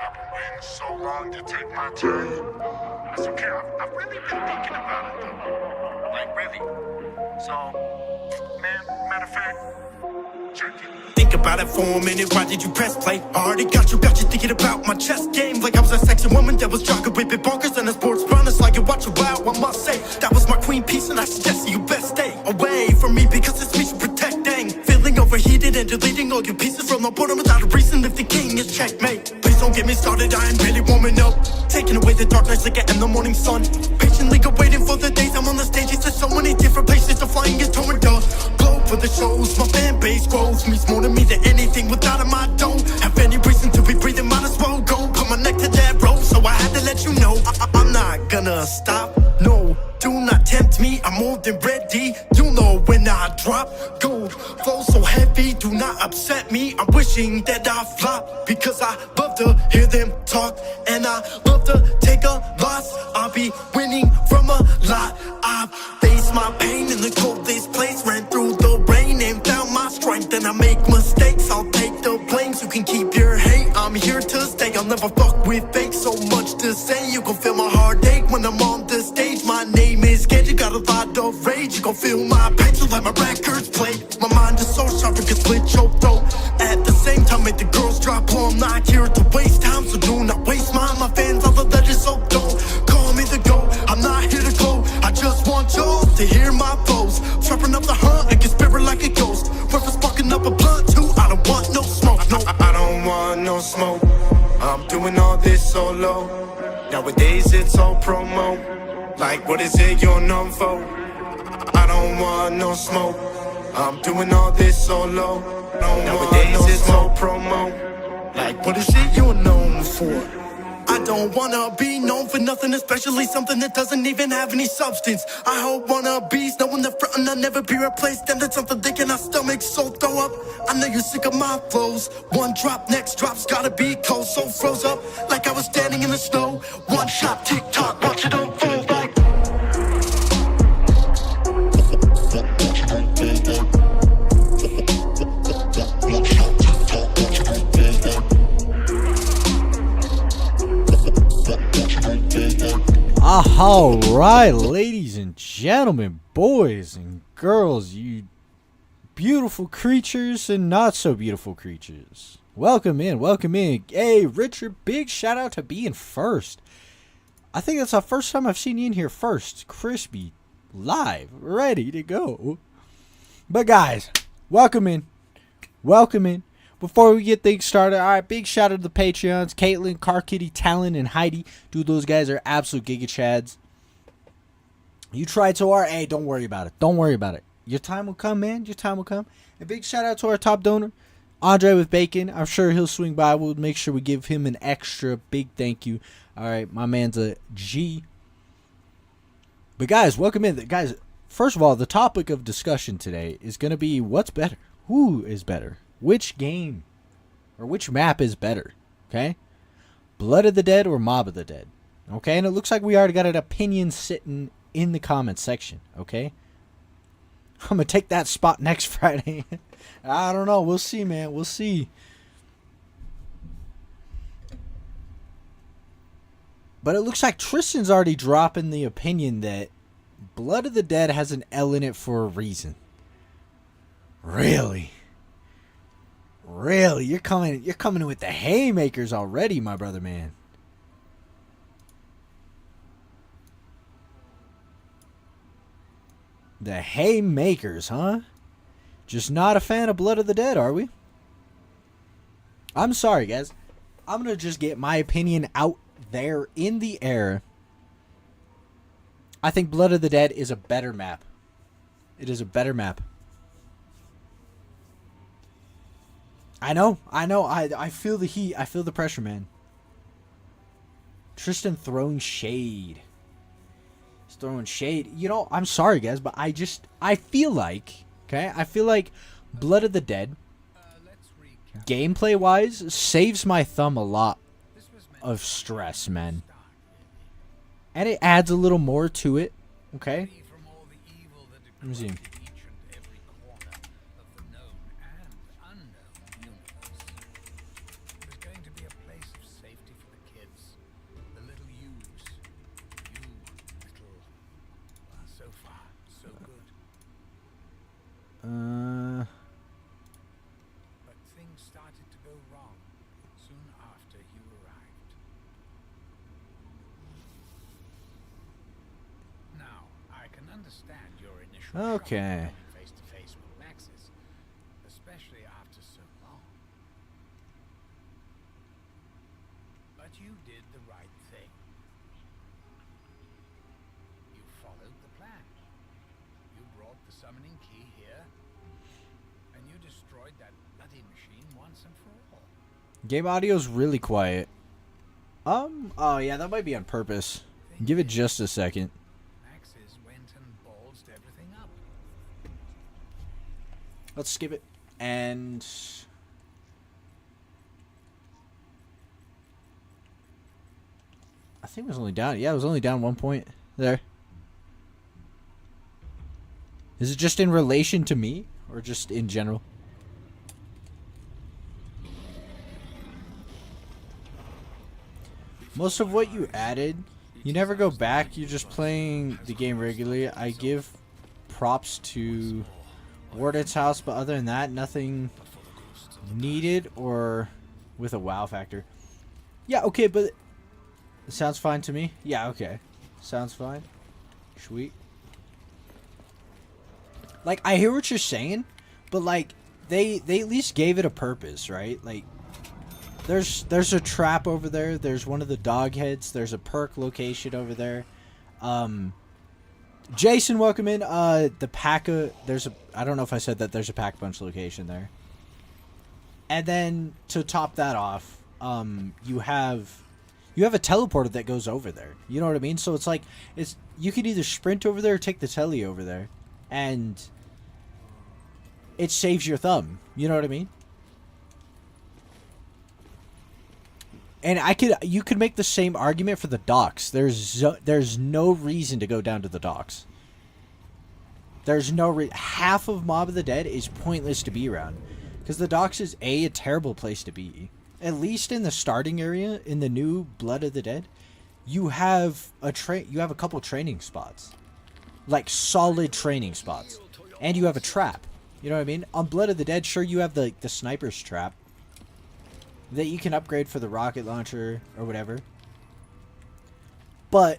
I've been waiting so long to take my turn. That's okay, I've really been thinking about it though. Like, really. So, man, matter of fact, check it. Think about it for a minute, why did you press play? I already got you thinking about my chess game. Like I was a sexy woman that was jogging with big bonkers and a sports run. It's like you watch a wow, I must say. That was my queen piece and I suggest you best stay away from me because it's me to protect, dang. Feeling overheated and deleting all your pieces from the bottom without a reason if the king is checkmate. Please don't get me started, I ain't really warming up. Taking away the dark nights like and the morning sun. Patiently waiting for the days I'm on the stages. There's so many different places, the flying is torn up. Glow for the shows, my fan base grows. Means more to me than anything. Without him I don't have any reason to be breathing. Might as well go, put my neck to that rope. So I had to let you know I'm not gonna stop, no. Do not tempt me, I'm more than ready. You know when I drop gold, flow so heavy, do not upset me. I'm wishing that I flop, because I love to hear them talk, and I love to take a loss. I'll be winning from a lot. I've faced my pain in the coldest place, ran through the rain and found my strength. And I make mistakes, I'll take the blame. So you can keep your hate, I'm here to stay. I'll never fuck with fake, so much to say. You gon' feel my heartache when I'm on the stage. My name is Gage, you got a lot of rage. You gon' feel my pain, so let my records play. My mind is so sharp, it can split your throat. At the same time, make the girls drop low. I'm not here to waste time, so do not waste mine. My fans, all the legends, so don't call me the GOAT. I'm not here to glow, I just want y'all to hear my flows. Trapping up the hunt and get spirit like a ghost. We're sparking up a blunt too, I don't want no smoke, no. I don't want no smoke, I'm doing all this solo. Nowadays it's all promo. Like what is it you're known for? I don't want no smoke, I'm doing all this solo. Nowadays it's all promo. Like what is it you're known for? I don't wanna be known for nothing, especially something that doesn't even have any substance. I hope wannabes knowing the front and I'll never be replaced. And that's something they cannot stomach, so throw up. I know you're sick of my flows. One drop, next drop's gotta be cold. So froze up, like I was standing in the snow. One shot, tick-tock, watch it unfold like Alright, ladies and gentlemen, boys and girls, you beautiful creatures and not so beautiful creatures. Welcome in, welcome in. Hey, Richard, big shout out to being first. I think that's the first time I've seen you in here first. Crispy, live, ready to go. But guys, welcome in. Welcome in. Before we get things started, alright, big shout out to the Patreons, Caitlin, Car Kitty, Talon, and Heidi. Dude, those guys are absolute giga chads. You tried so hard, hey, don't worry about it. Don't worry about it. Your time will come, man. Your time will come. And big shout out to our top donor, Andre with Bacon. I'm sure he'll swing by. We'll make sure we give him an extra big thank you. Alright, my man's a G. But guys, welcome in. Guys, first of all, the topic of discussion today is going to be what's better? Who is better? Which game or which map is better? Okay, Blood of the Dead or Mob of the Dead? Okay, and it looks like we already got an opinion sitting in the comment section. Okay, I'm gonna take that spot next Friday. I don't know, we'll see, man, we'll see. But it looks like Tristan's already dropping the opinion that Blood of the Dead has an L in it for a reason. Really? Really? You're coming with the haymakers already, my brother, man. The haymakers, huh? Just not a fan of Blood of the Dead, are we? I'm sorry, guys. I'm going to just get my opinion out there in the air. I think Blood of the Dead is a better map. It is a better map. I know. I feel the heat. I feel the pressure, man. Tristan throwing shade. He's throwing shade. You know, I'm sorry, guys, but I feel like, okay? I feel like Blood of the Dead, gameplay-wise, saves my thumb a lot of stress, man. And it adds a little more to it, okay? Let me see. understand your initial Okay. face to face with Maxis, especially after so long. But you did the right thing. You followed the plan. You brought the summoning key here, and you destroyed that bloody machine once and for all. Game audio's really quiet. Oh yeah, that might be on purpose. Give it just a second. Maxis went and ballsed everything up. Let's skip it. And I think it was only down. Yeah, it was only down 1 point there. Is it just in relation to me or just in general? Most of what you added, you never go back. You're just playing the game regularly. I give props to Warden's house, but other than that, nothing needed or with a wow factor. Yeah, okay, but it sounds fine to me. Yeah, okay. Sounds fine. Sweet. Like, I hear what you're saying, but like they at least gave it a purpose, right? Like there's a trap over there, there's one of the dog heads, there's a perk location over there. Jason, welcome in. The pack there's a, I don't know if I said that, there's a pack punch location there. And then to top that off, you have a teleporter that goes over there. You know what I mean? So it's like, you could either sprint over there or take the tele over there, and it saves your thumb. You know what I mean? And you could make the same argument for the docks. There's no reason to go down to the docks. There's no half of Mob of the Dead is pointless to be around, because the docks is a terrible place to be. At least in the starting area in the new Blood of the Dead, you have a couple training spots, like solid training spots, and you have a trap. You know what I mean? On Blood of the Dead, sure, you have the sniper's trap that you can upgrade for the rocket launcher or whatever. But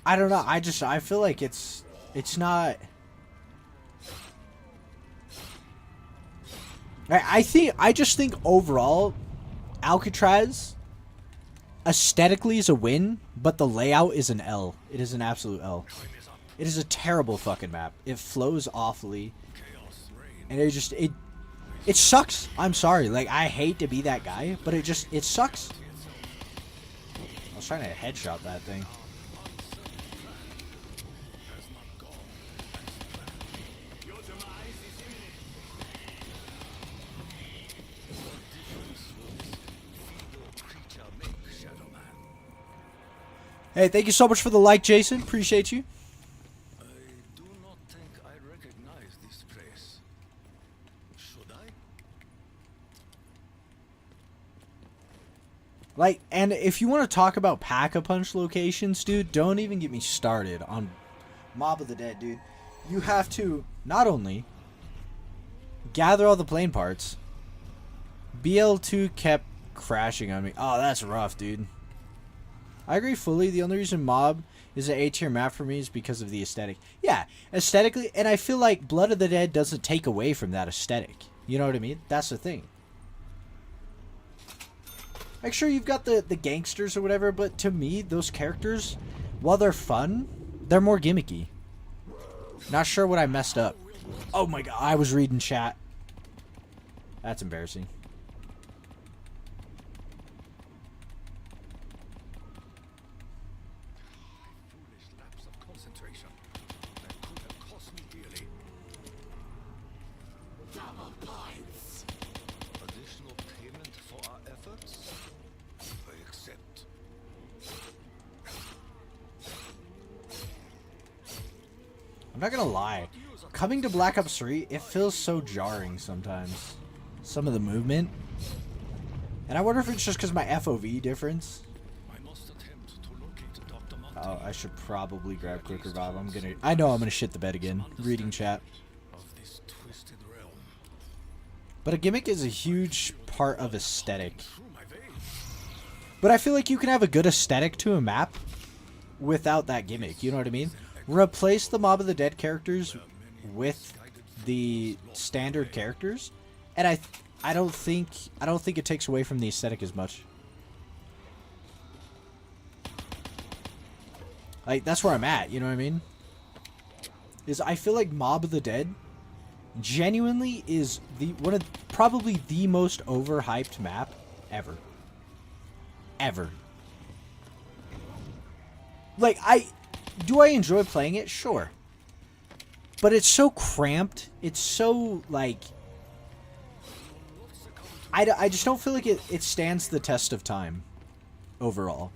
I don't know. I feel like it's not. I just think overall, Alcatraz aesthetically is a win, but the layout is an L. It is an absolute L. It is a terrible fucking map. It flows awfully, and it sucks. I'm sorry. Like, I hate to be that guy, but it sucks. I was trying to headshot that thing. Hey, thank you so much for the like, Jason. Appreciate you. I do not think I recognize this place. Should I? Like, and if you want to talk about pack-a-punch locations, dude, don't even get me started on Mob of the Dead, dude. You have to not only gather all the plane parts. BL2 kept crashing on me. Oh, that's rough, dude. I agree fully. The only reason Mob is an A-tier map for me is because of the aesthetic. Yeah, aesthetically, and I feel like Blood of the Dead doesn't take away from that aesthetic. You know what I mean? That's the thing. Like, sure, you've got the gangsters or whatever, but to me, those characters, while they're fun, they're more gimmicky. Not sure what I messed up. Oh my god, I was reading chat. That's embarrassing. I'm not gonna lie, coming to Black Ops 3, it feels so jarring sometimes. Some of the movement. And I wonder if it's just because my FOV difference. Oh, I should probably grab Quick Revive. I know I'm gonna shit the bed again, reading chat. But a gimmick is a huge part of aesthetic. But I feel like you can have a good aesthetic to a map without that gimmick. You know what I mean? Replace the Mob of the Dead characters with the standard characters, and I don't think it takes away from the aesthetic as much. Like, that's where I'm at, you know what I mean? Is I feel like Mob of the Dead genuinely is probably the most overhyped map ever. Ever. Like, do I enjoy playing it? Sure. But it's so cramped. It's so, like, I just don't feel like it stands the test of time overall.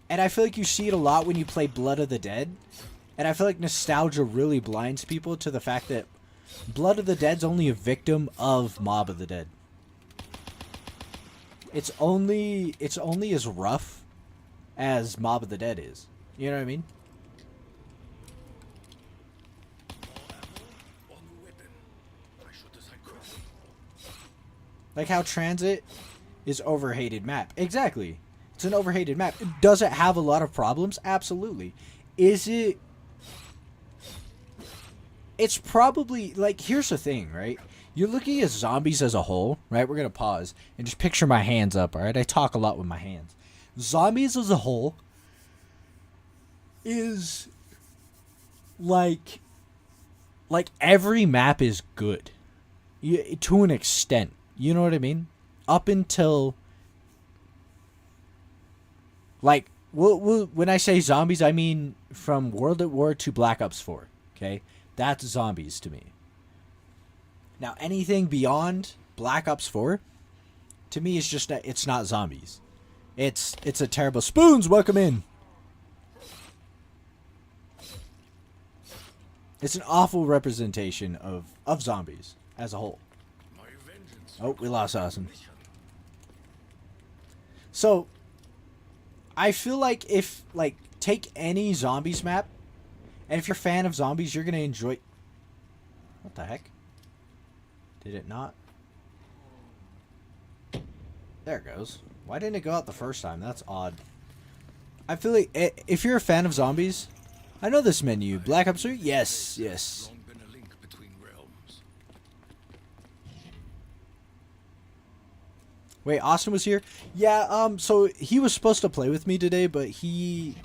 And I feel like you see it a lot when you play Blood of the Dead. And I feel like nostalgia really blinds people to the fact that Blood of the Dead's only a victim of Mob of the Dead. It's only as rough as Mob of the Dead is. You know what I mean? Like how Transit is overhated map. Exactly. It's an overhated map. Does it have a lot of problems? Absolutely. Is it... It's probably... Like, here's the thing, right? You're looking at zombies as a whole, right? We're going to pause and just picture my hands up, alright? I talk a lot with my hands. Zombies as a whole is... Like every map is good. To an extent. You know what I mean? Up until... Like, when I say zombies, I mean from World at War to Black Ops 4. Okay? That's zombies to me. Now, anything beyond Black Ops 4, to me, is just it's not zombies. It's a terrible... Spoons, welcome in! It's an awful representation of zombies as a whole. Oh, we lost Awesome. So... I feel like if, like, take any zombies map, and if you're a fan of zombies, you're going to enjoy... What the heck? Did it not? There it goes. Why didn't it go out the first time? That's odd. I feel like if you're a fan of zombies... I know this menu. Black Ops 3? Yes, yes. Wait, Austin was here? Yeah, so he was supposed to play with me today, but his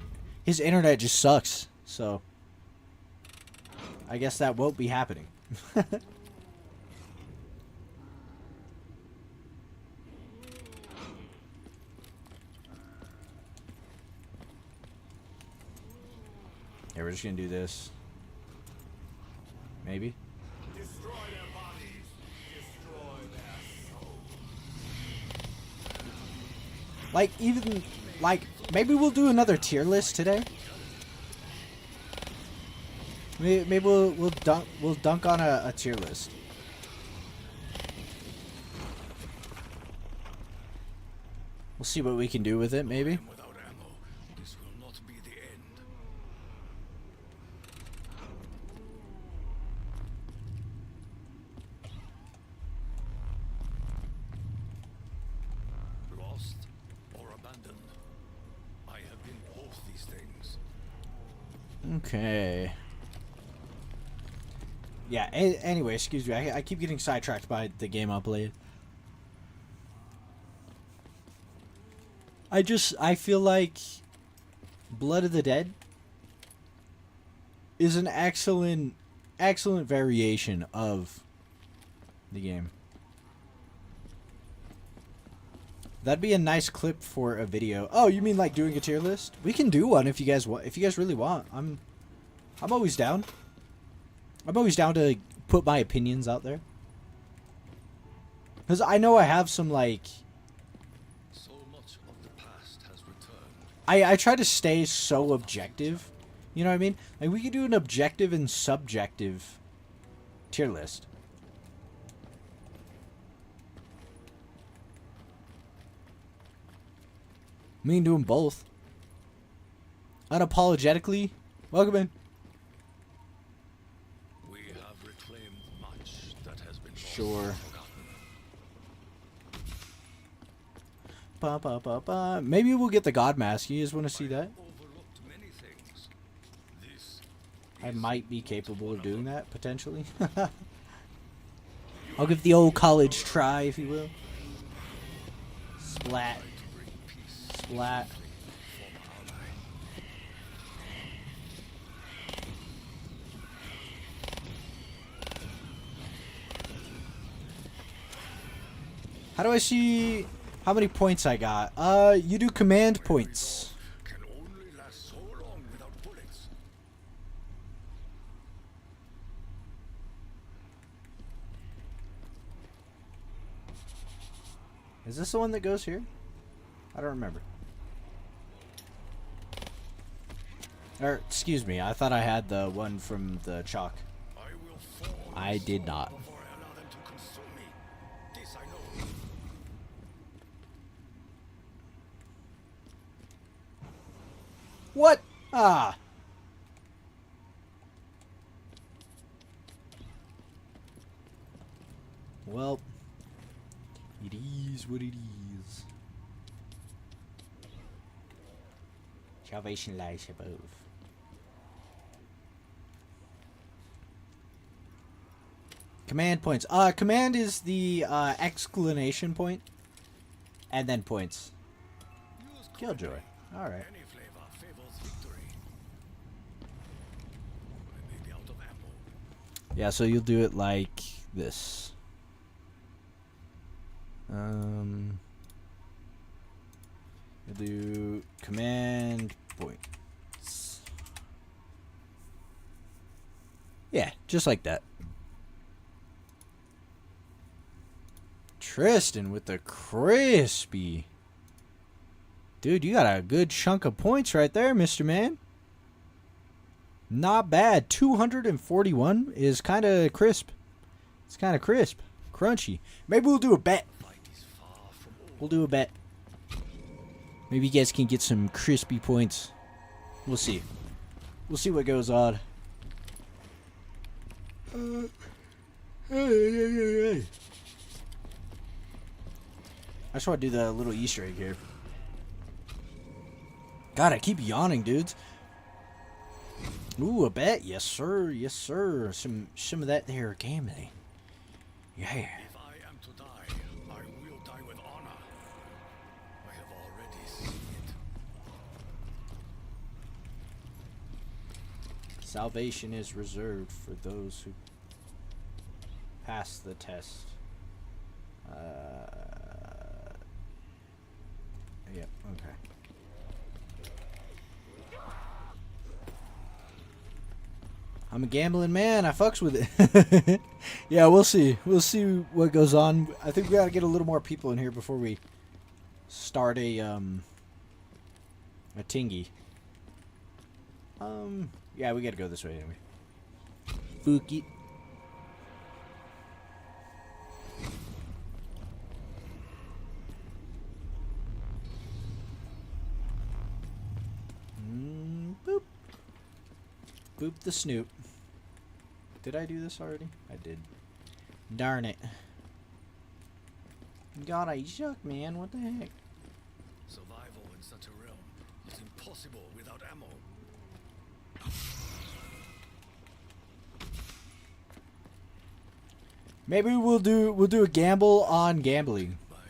internet just sucks. So I guess that won't be happening. Yeah, we're just gonna do this. Maybe. Destroy their bodies. Destroy their souls. Like, even, like, maybe we'll do another tier list today. Maybe we'll dunk on a tier list. We'll see what we can do with it, maybe. Without ammo, this will not be the end. Lost or abandoned. I have been both these things. Okay. Yeah, anyway, excuse me. I keep getting sidetracked by the game I played. I feel like Blood of the Dead is an excellent variation of the game. That'd be a nice clip for a video. Oh, you mean like doing a tier list? We can do one if you guys want. If you guys really want, I'm always down. I'm always down to put my opinions out there. Because I know I have some, like... So much of the past has returned. I try to stay so objective. You know what I mean? Like, we could do an objective and subjective tier list. Me and do them both. Unapologetically. Welcome in. We have reclaimed much that has been lost Sure. and forgotten. Maybe we'll get the God Mask. You guys want to see that? Overlooked many things. This I might be capable of doing that, potentially. I'll give the old college try, if you will. Splat. Splat. How do I see how many points I got? You do command points. can only last so long without bullets. Is this the one that goes here? I don't remember. Or, excuse me, I thought I had the one from the chalk. I will fall I did not. before I allow them to consume me. This I know. What? Ah. Well, it is what it is. Salvation lies above. Command points. Command is the exclamation point, and then points. Use Killjoy. All right. any flavor favors victory. I may be out of ammo. Yeah, so you'll do it like this. You'll do command points. Yeah, just like that. Tristan with the crispy. Dude, you got a good chunk of points right there, Mr. Man. Not bad. 241 is kind of crisp. It's kind of crisp. Crunchy. Maybe we'll do a bet. Fight is far from over. We'll do a bet. Maybe you guys can get some crispy points. We'll see. We'll see what goes on. I just want to do the little Easter egg here. God, I keep yawning, dudes. Ooh, a bet. Yes, sir. Yes, sir. Some of that there gambling. Yeah. If I am to die, I will die with honor. I have already seen it. Salvation is reserved for those who pass the test. Yep, okay. I'm a gambling man. I fucks with it. Yeah, we'll see. We'll see what goes on. I think we gotta get a little more people in here before we start a tingy. Yeah, we gotta go this way anyway. Book it. Boop. Boop the snoop. Did I do this already? I did. Darn it. God, I suck, man. What the heck? Survival in such a realm is impossible without ammo. Maybe we'll do a gamble on gambling. By the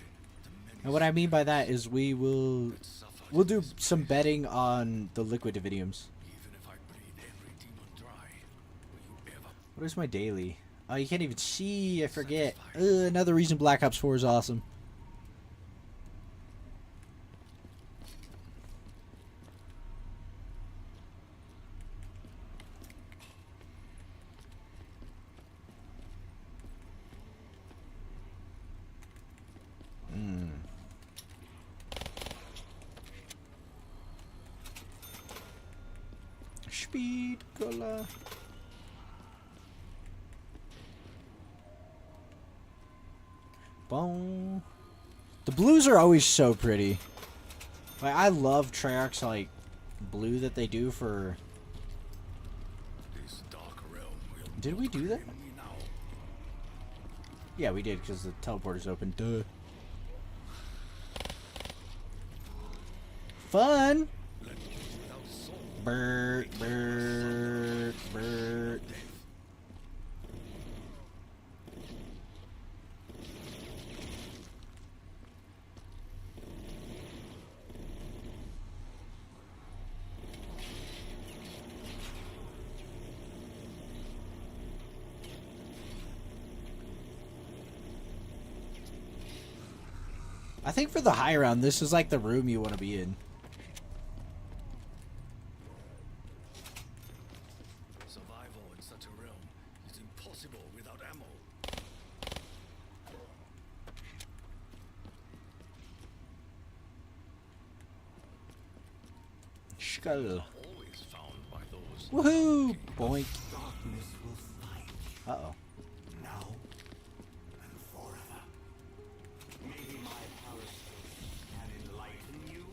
many And what I mean by that is we'll suffer do some betting on the liquid dividiums. even if I breathe every demon dry. Will you ever What is my daily? Oh, you can't even see. I forget. Another reason Black Ops 4 is awesome. Speed color. Boom. The blues are always so pretty. Like, I love Treyarch's like blue that they do for. this dark realm will Did we do that? claim me now? Yeah, we did because the teleporter's open. Duh. fun. Let without soul. Bert, Bert, Bert. I think for the high round, this is like the room you want to be in. Survival in such a realm is impossible without ammo. Skull. Always found by those. Woohoo! Boink. Darkness will fight Uh-oh. now and forever. Maybe my power source can enlighten you.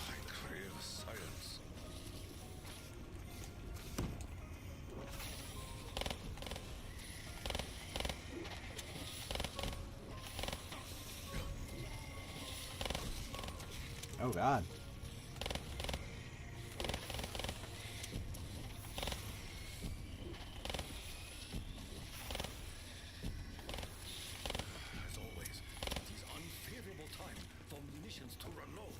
I crave silence. Oh, God. As always, it is unfavorable time for munitions to run low.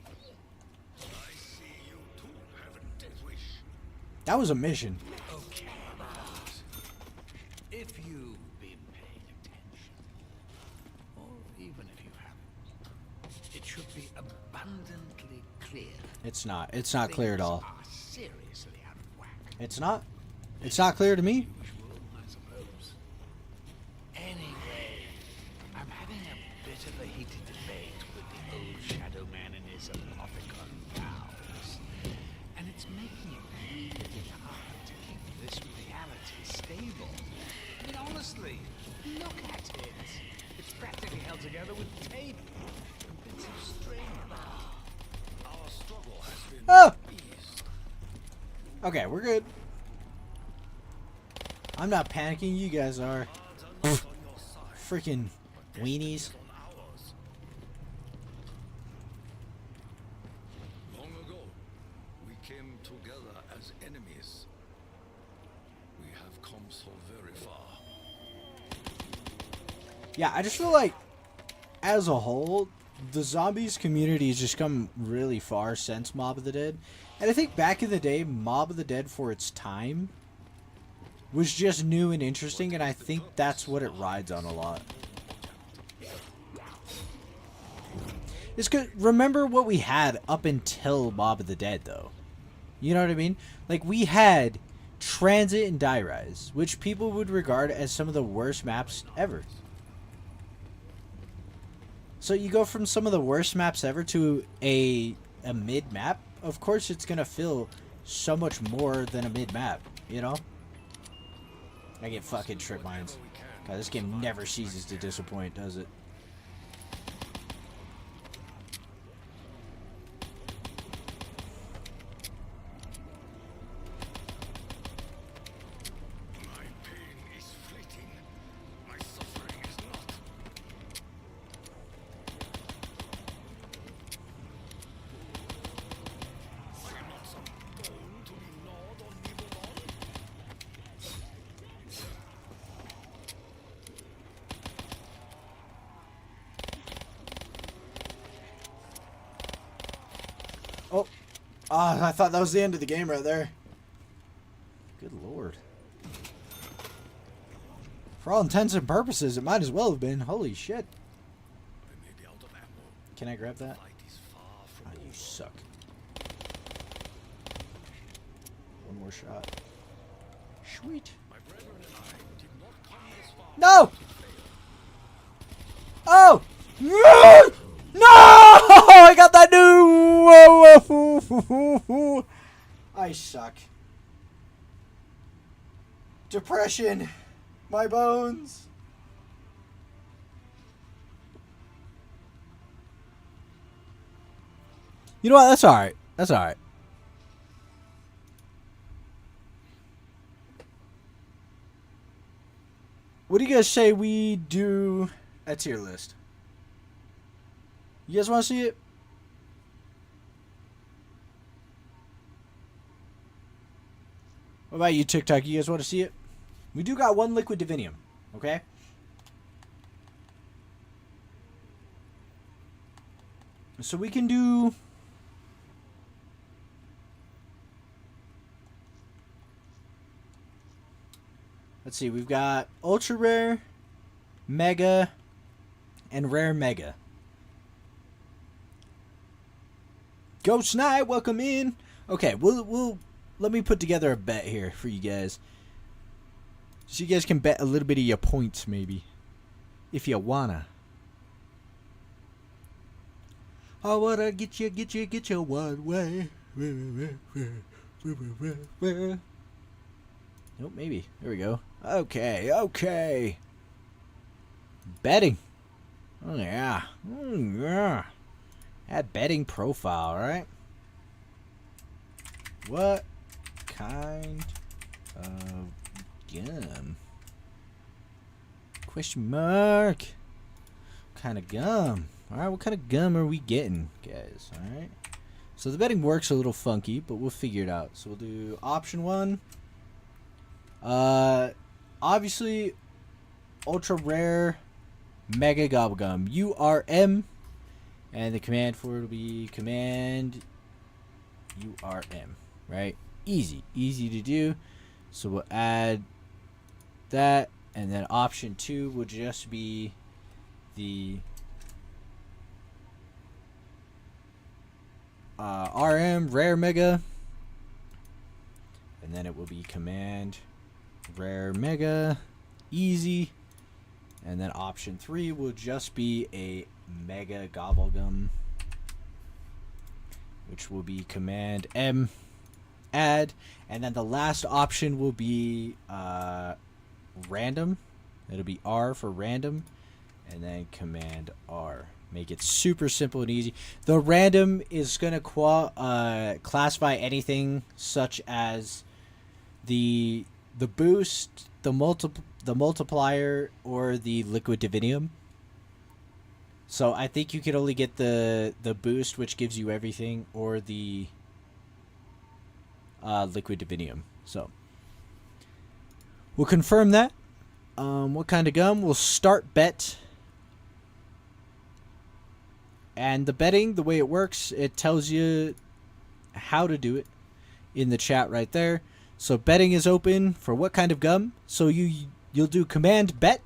I see you too have a death wish. That was a mission. Okay. If you've been paying attention, or even if you haven't, it should be abundantly clear. It's not. It's not clear at all. Things are seriously out of whack. It's not. It's not clear to me. Usual, I suppose. Anyway, I'm having a bit of a heated debate with the old Shadow Man and his Apothicon pals, and it's making it really hard to keep this reality stable. I mean, honestly, look at it. It's practically held together with tape and bits of string. Our struggle has been Oh! eased. Okay, we're good. I'm not panicking. You guys are. Odds are not on your side. Freaking weenies. On ours. Long ago, we came together as enemies. We have come so very far. Yeah, I just feel like, as a whole, the zombies community has just come really far since Mob of the Dead. And I think back in the day, Mob of the Dead for its time was just new and interesting, and I think that's what it rides on a lot. It's good. Remember what we had up until Mob of the Dead, though. You know what I mean? Like, we had Transit and Die Rise, which people would regard as some of the worst maps ever. So you go from some of the worst maps ever to a mid map. Of course, it's gonna feel so much more than a mid map. You know. I get fucking trip mines. God, this game never ceases to disappoint, does it? My pain is fleeting. My suffering is not. I am not some bone to be gnawed or nibbled on. Oh, I thought that was the end of the game right there. Good lord. For all intents and purposes, it might as well have been. Holy shit. I may be out of ammo. Can I grab that? Fight is far from Oh, you suck. One more shot. Sweet. my brethren and I did not come this far. No! Oh! No! I got that new. I suck. Depression. My bones. You know what? That's alright. That's alright. What do you guys say we do a tier list? You guys want to see it? What about you, TikTok? You guys want to see it? We do got one liquid divinium, okay? So we can do... Let's see, we've got ultra rare, mega, and rare mega. Ghost Knight, welcome in. Okay, we'll let me put together a bet here for you guys, so you guys can bet a little bit of your points, maybe, if you wanna. I wanna get you one way. Nope, maybe. There we go. Okay. Betting. Oh, yeah. Add betting profile, right? What kind of gum? Question mark. What kind of gum? Alright, what kind of gum are we getting, guys? Alright. So the betting works a little funky, but we'll figure it out. So we'll do option 1. Obviously, ultra rare mega gobblegum URM, and the command for it will be command URM, right? Easy to do. So we'll add that, and then option 2 will just be the RM rare mega, and then it will be command rare mega, easy, and then option 3 will just be a mega gobblegum, which will be command M add, and then the last option will be random. It'll be R for random, and then command R. Make it super simple and easy. The random is gonna classify anything such as the boost, the multiplier, or the liquid divinium. So I think you could only get the boost, which gives you everything, or the liquid divinium. So we'll confirm that. What kind of gum? We'll start bet. And the betting, the way it works, it tells you how to do it in the chat right there. So betting is open for what kind of gum. So you'll do command bet,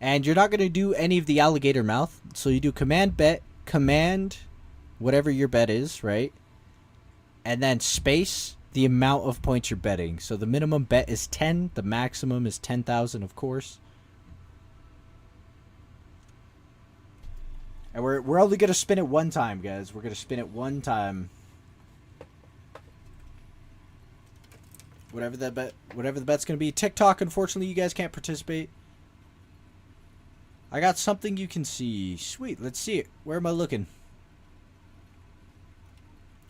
and you're not going to do any of the alligator mouth. So you do command bet, command whatever your bet is, right? And then space the amount of points you're betting. So the minimum bet is 10. The maximum is 10,000, of course. And we're only going to spin it one time, guys. We're going to spin it one time. Whatever the bet's going to be. TikTok, unfortunately, you guys can't participate. I got something you can see. Sweet, let's see it. Where am I looking?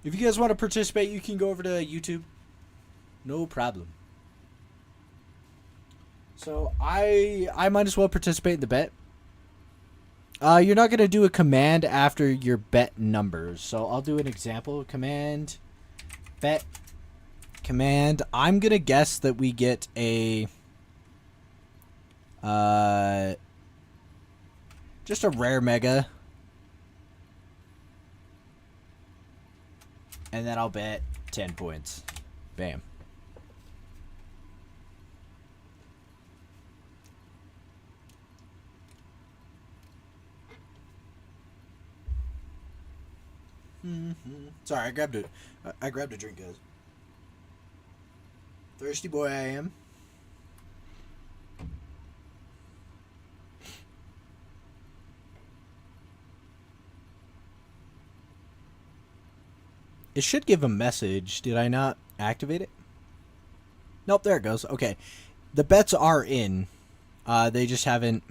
If you guys want to participate, you can go over to YouTube. No problem. So I might as well participate in the bet. You're not going to do a command after your bet numbers. So I'll do an example. Command, bet, command. I'm going to guess that we get a... just a rare mega. And then I'll bet 10 points. Bam. Sorry, I grabbed a drink, guys. Thirsty boy I am. It should give a message. Did I not activate it? Nope, there it goes. Okay. The bets are in. They just haven't...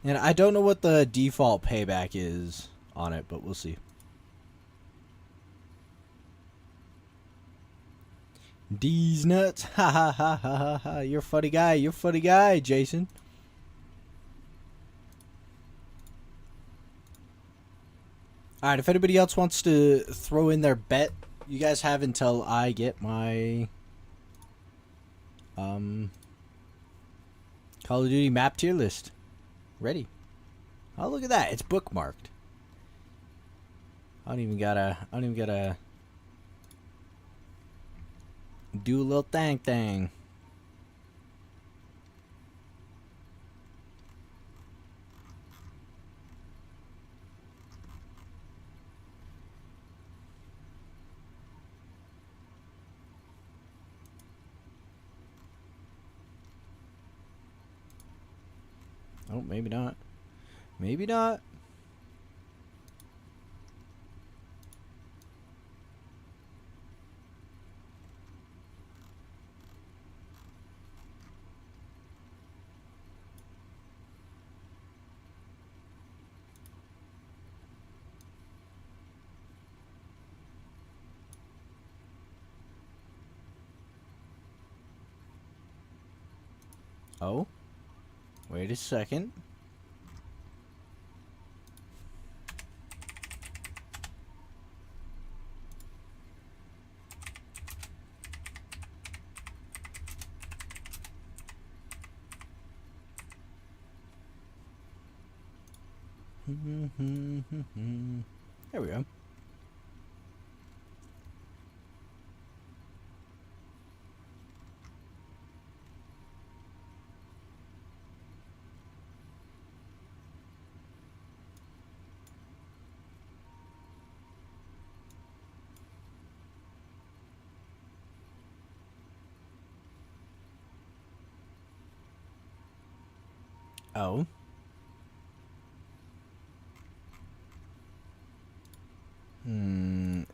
And I don't know what the default payback is on it, but we'll see. D's nuts. Ha ha ha ha ha ha. You're a funny guy. You're a funny guy, Jason. Alright, if anybody else wants to throw in their bet, you guys have until I get my Call of Duty map tier list ready. Oh, look at that. It's bookmarked. I don't even gotta do a little thing. Oh, maybe not. Maybe not. Oh, wait a second. There we go. Oh.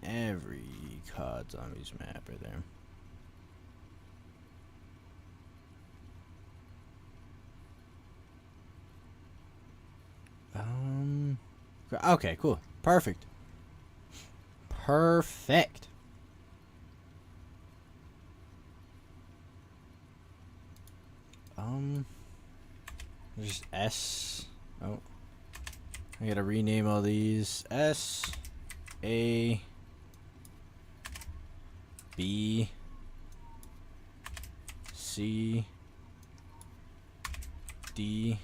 Every COD Zombies map right there. Okay, cool. Perfect. Perfect. There's S. Oh. I gotta rename all these. S. A. B. C. D.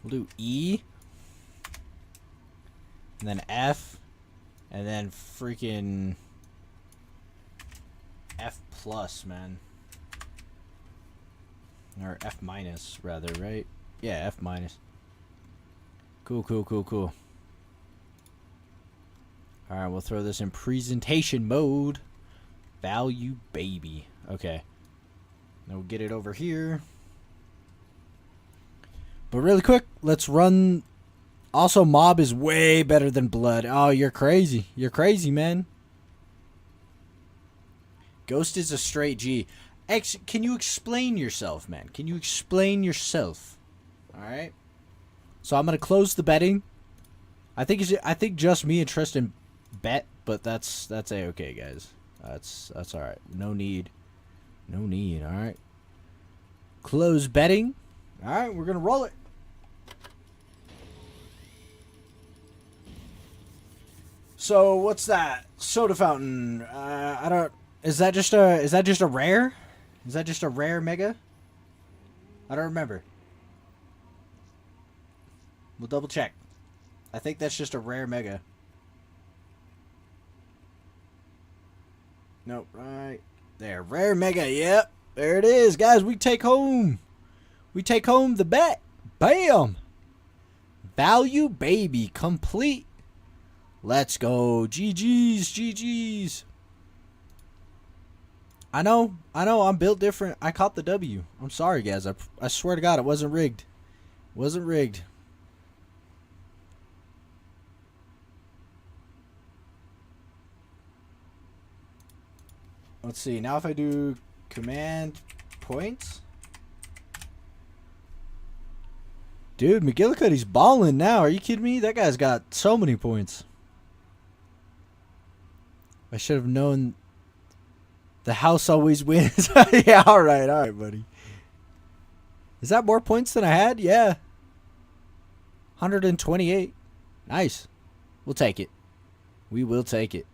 We'll do E. And then F. And then freaking F plus, man. Or F minus, rather, right? Yeah, F minus. Cool. Alright, we'll throw this in presentation mode. Value baby. Okay. Now we'll get it over here. But really quick, let's run. Also, mob is way better than blood. Oh, you're crazy. You're crazy, man. Ghost is a straight G. Can you explain yourself, man? Can you explain yourself? Alright. So I'm going to close the betting. I think just me and Tristan bet, but that's a-okay, guys. That's alright. No need. Alright. Close betting. Alright, we're going to roll it. So what's that? Soda fountain. I don't. Is that just a rare? Is that just a rare mega? I don't remember. We'll double check. I think that's just a rare mega. Nope. Right there. Rare mega. Yep. There it is, guys. We take home the bet. Bam. Value baby complete. Let's go. GG's. I know, I'm built different. I caught the W. I'm sorry, guys. I swear to God, it wasn't rigged. Let's see. Now if I do command points. Dude, McGillicuddy's balling now. Are you kidding me? That guy's got so many points. I should have known the house always wins. Yeah, alright, buddy. Is that more points than I had? Yeah. 128. Nice. We'll take it. We will take it.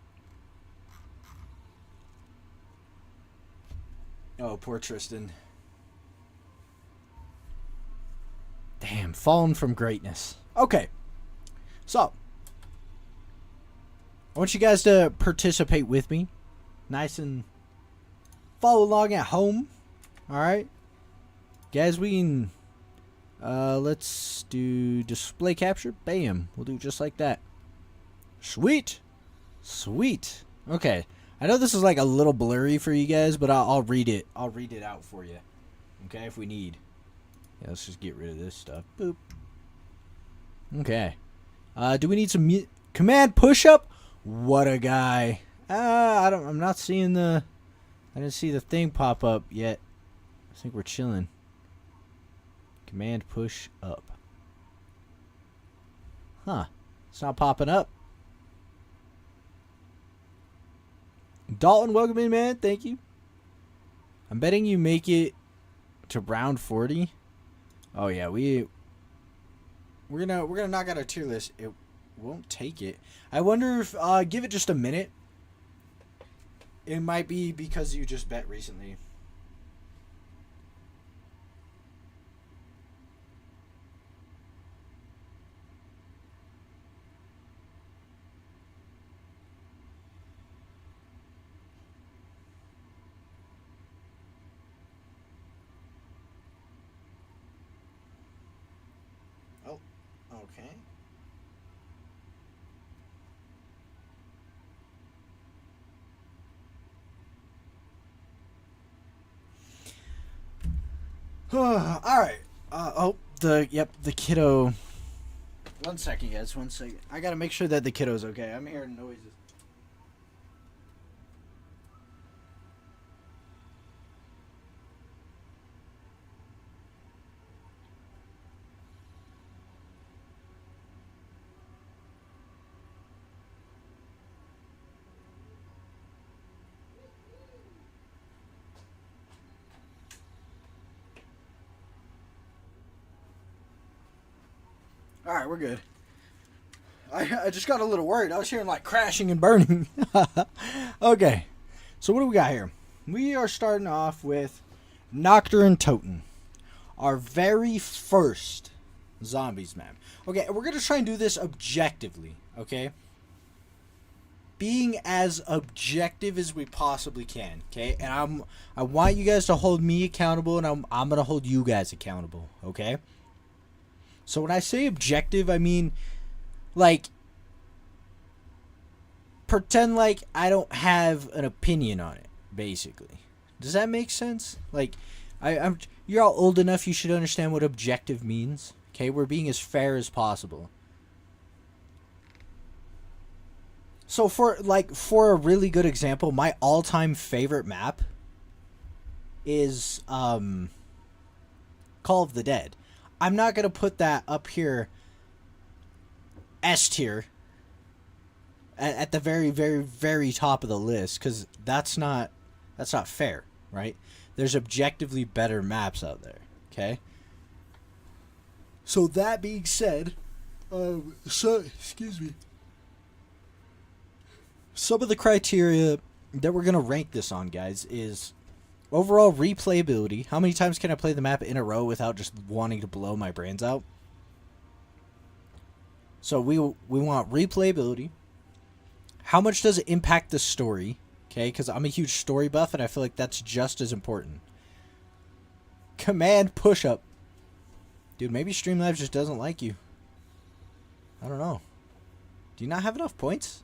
Oh, poor Tristan. Damn, fallen from greatness. Okay. So, I want you guys to participate with me. Nice and follow along at home. Alright? Guys, we can... let's do display capture. Bam. We'll do it just like that. Sweet. Sweet. Okay. I know this is like a little blurry for you guys, but I'll read it. I'll read it out for you. Okay, if we need. Yeah, let's just get rid of this stuff. Boop. Okay. Do we need some command push-up? What a guy. I'm not seeing the... I didn't see the thing pop up yet. I think we're chilling. Command push up. Huh. It's not popping up. Dalton, welcome in, man. Thank you. I'm betting you make it to round 40. Oh yeah, we're gonna knock out our tier list. It won't take it. I wonder if give it just a minute. It might be because you just bet recently. Okay. All right. The kiddo. One second, guys. 1 second. I gotta make sure that the kiddo's okay. I'm hearing noises. Alright, we're good. I just got a little worried. I was hearing like crashing and burning. Okay. So what do we got here? We are starting off with Nocturne Totem. Our very first zombies map. Okay, we're going to try and do this objectively. Okay? Being as objective as we possibly can. Okay? And I want you guys to hold me accountable, and I'm going to hold you guys accountable. Okay? So when I say objective, I mean, like, pretend like I don't have an opinion on it, basically. Does that make sense? Like, you're all old enough, you should understand what objective means. Okay, we're being as fair as possible. So for a really good example, my all-time favorite map is Call of the Dead. I'm not going to put that up here S tier at the very, very, very top of the list, because that's not fair, right? There's objectively better maps out there, okay? So that being said, excuse me. Some of the criteria that we're going to rank this on, guys, is overall replayability. How many times can I play the map in a row without just wanting to blow my brains out? So we want replayability. How much does it impact the story? Okay, because I'm a huge story buff, and I feel like that's just as important. Command push-up. Dude, maybe Streamlabs just doesn't like you. I don't know. Do you not have enough points?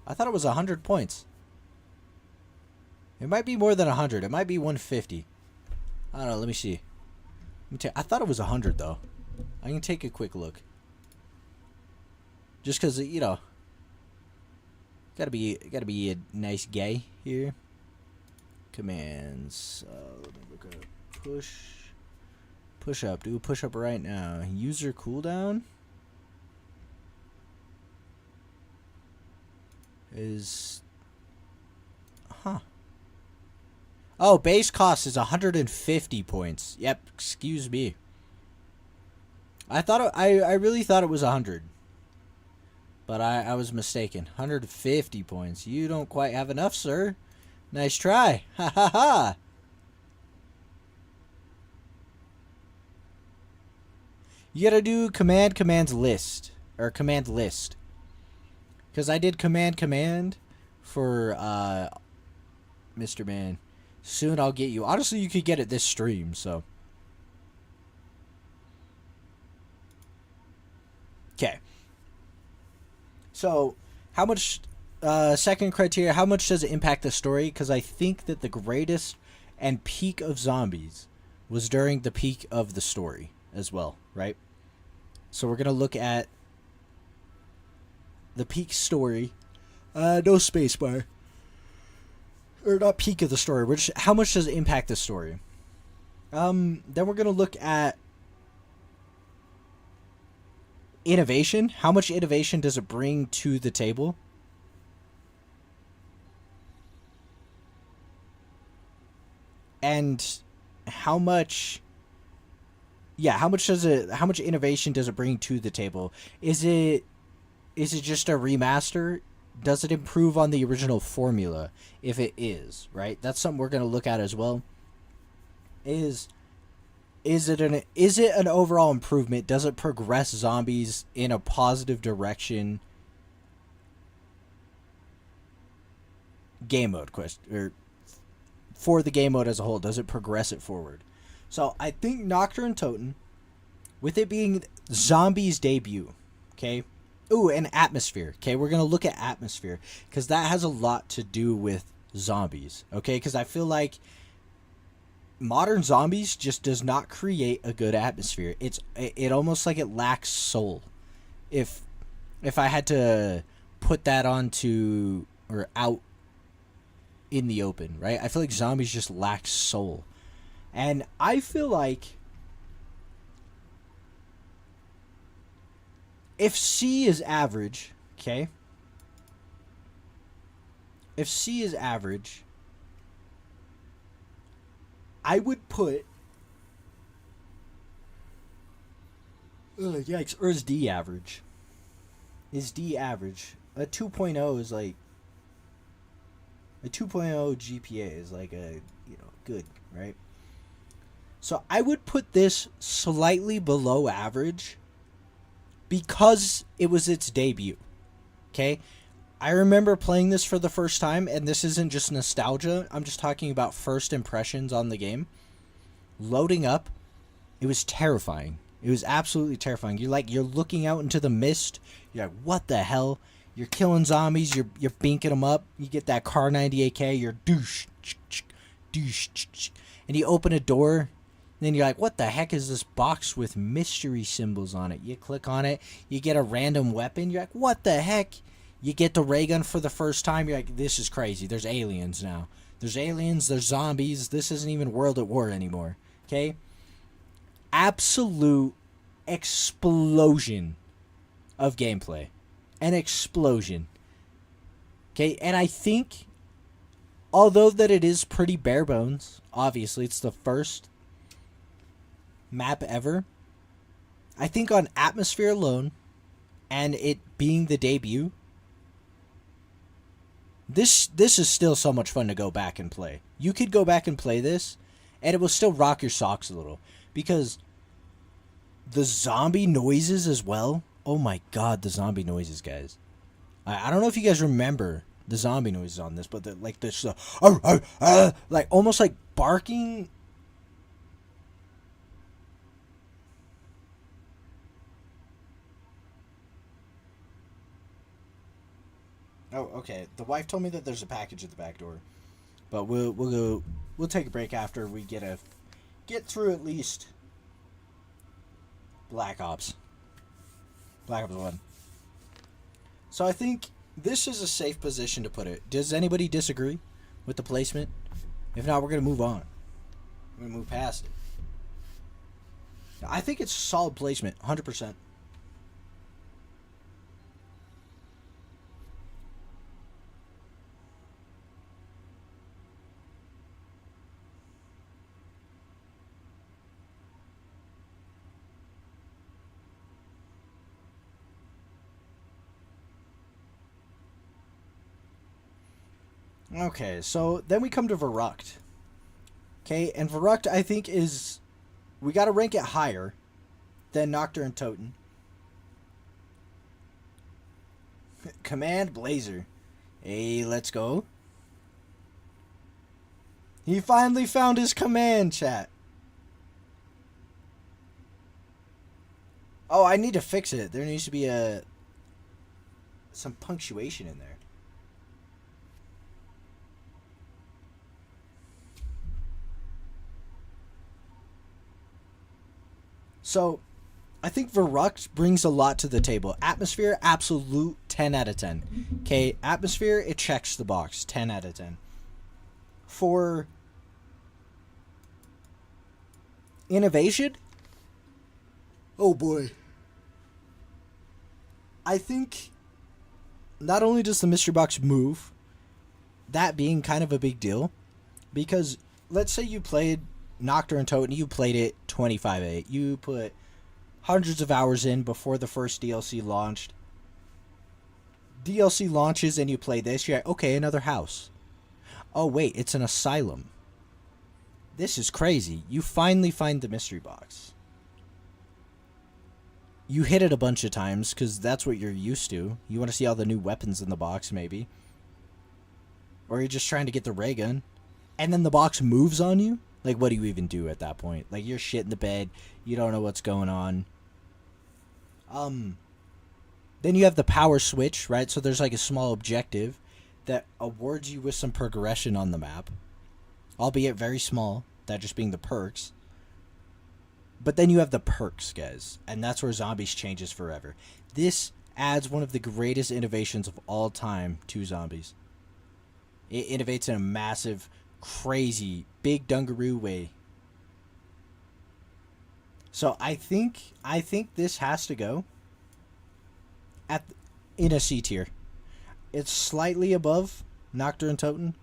I thought it was 100 points. It might be more than 100. It might be 150. I don't know. Let me see. I thought it was 100, though. I can take a quick look. Just because, you know, gotta be a nice guy here. commands. Let me look up push up. Do a push up right now. User cooldown is Oh, base cost is 150 points. Yep, excuse me. I really thought it was 100. But I was mistaken. 150 points. You don't quite have enough, sir. Nice try. Ha ha ha. You gotta do command list. Or command list. Because I did command for Mr. Man. Soon I'll get you. Honestly, you could get it this stream, so. Okay. So, how much, second criteria, how much does it impact the story? Because I think that the greatest and peak of zombies was during the peak of the story as well, right? So we're going to look at the peak story. No spacebar. Or not peak of the story. How much does it impact the story? Then we're going to look at innovation. How much innovation does it bring to the table? And how much innovation does it bring to the table? Is it just a remaster? Does it improve on the original formula? If it is, right? That's something we're going to look at as well. Is it an overall improvement? Does it progress zombies in a positive direction? Game mode question, or for the game mode as a whole, does it progress it forward? So I think Nocturne Totem, with it being zombies debut, okay. Ooh, and atmosphere. Okay, we're gonna look at atmosphere because that has a lot to do with zombies. Okay, because I feel like modern zombies just does not create a good atmosphere. It almost like it lacks soul. If I had to put that onto or out in the open, right? I feel like zombies just lack soul. And I feel like if C is average, okay? If C is average, I would put yikes, or is D average? Is D average? A 2.0 is like a 2.0 GPA is like a, good, right? So I would put this slightly below average because it was its debut. Okay? I remember playing this for the first time, and this isn't just nostalgia. I'm just talking about first impressions on the game. Loading up, it was terrifying. It was absolutely terrifying. You're looking out into the mist. You're like, what the hell? You're killing zombies. You're binking them up. You get that Car 98K. You're douche, and you open a door. And then you're like, what the heck is this box with mystery symbols on it? You click on it. You get a random weapon. You're like, what the heck? You get the ray gun for the first time. You're like, this is crazy. There's aliens now. There's aliens. There's zombies. This isn't even World at War anymore. Okay? Absolute explosion of gameplay. An explosion. Okay? And I think, although that it is pretty bare bones, obviously it's the first map ever, I think on atmosphere alone, and it being the debut, this is still so much fun to go back and play. You could go back and play this, and it will still rock your socks a little. Because the zombie noises as well. Oh my god, the zombie noises, guys. I don't know if you guys remember the zombie noises on this, but like this, like almost like barking. Oh, okay. The wife told me that there's a package at the back door, but we'll take a break after we get through at least Black Ops 1. So I think this is a safe position to put it. Does anybody disagree with the placement If not, we're going to move on. We're going to move past it. I think it's solid placement, 100%. Okay, so then we come to Verrucht. Okay, and Verrucht, I think, is... We gotta rank it higher than Nocturne and Toten. Command Blazer. Hey, let's go. He finally found his command, chat. Oh, I need to fix it. There needs to be some punctuation in there. So, I think Verrucht brings a lot to the table. Atmosphere, absolute 10 out of 10. Okay, Atmosphere, it checks the box. 10 out of 10. For innovation, oh boy. I think not only does the mystery box move, that being kind of a big deal, because let's say you played Nocturne and Toten, you played it 25-8. You put hundreds of hours in before the first DLC launched. DLC launches and you play this, you're like, okay, another house. Oh wait, it's an asylum. This is crazy. You finally find the mystery box. You hit it a bunch of times because that's what you're used to. You want to see all the new weapons in the box, maybe. Or you're just trying to get the ray gun. And then the box moves on you? Like, what do you even do at that point? Like, you're shit in the bed. You don't know what's going on. Then you have the power switch, right? So there's like a small objective that awards you with some progression on the map. Albeit very small. That just being the perks. But then you have the perks, guys. And that's where Zombies changes forever. This adds one of the greatest innovations of all time to Zombies. It innovates in a massive, crazy, big dungaroo way. So I think this has to go in a C tier. It's slightly above Nocturne and Toten.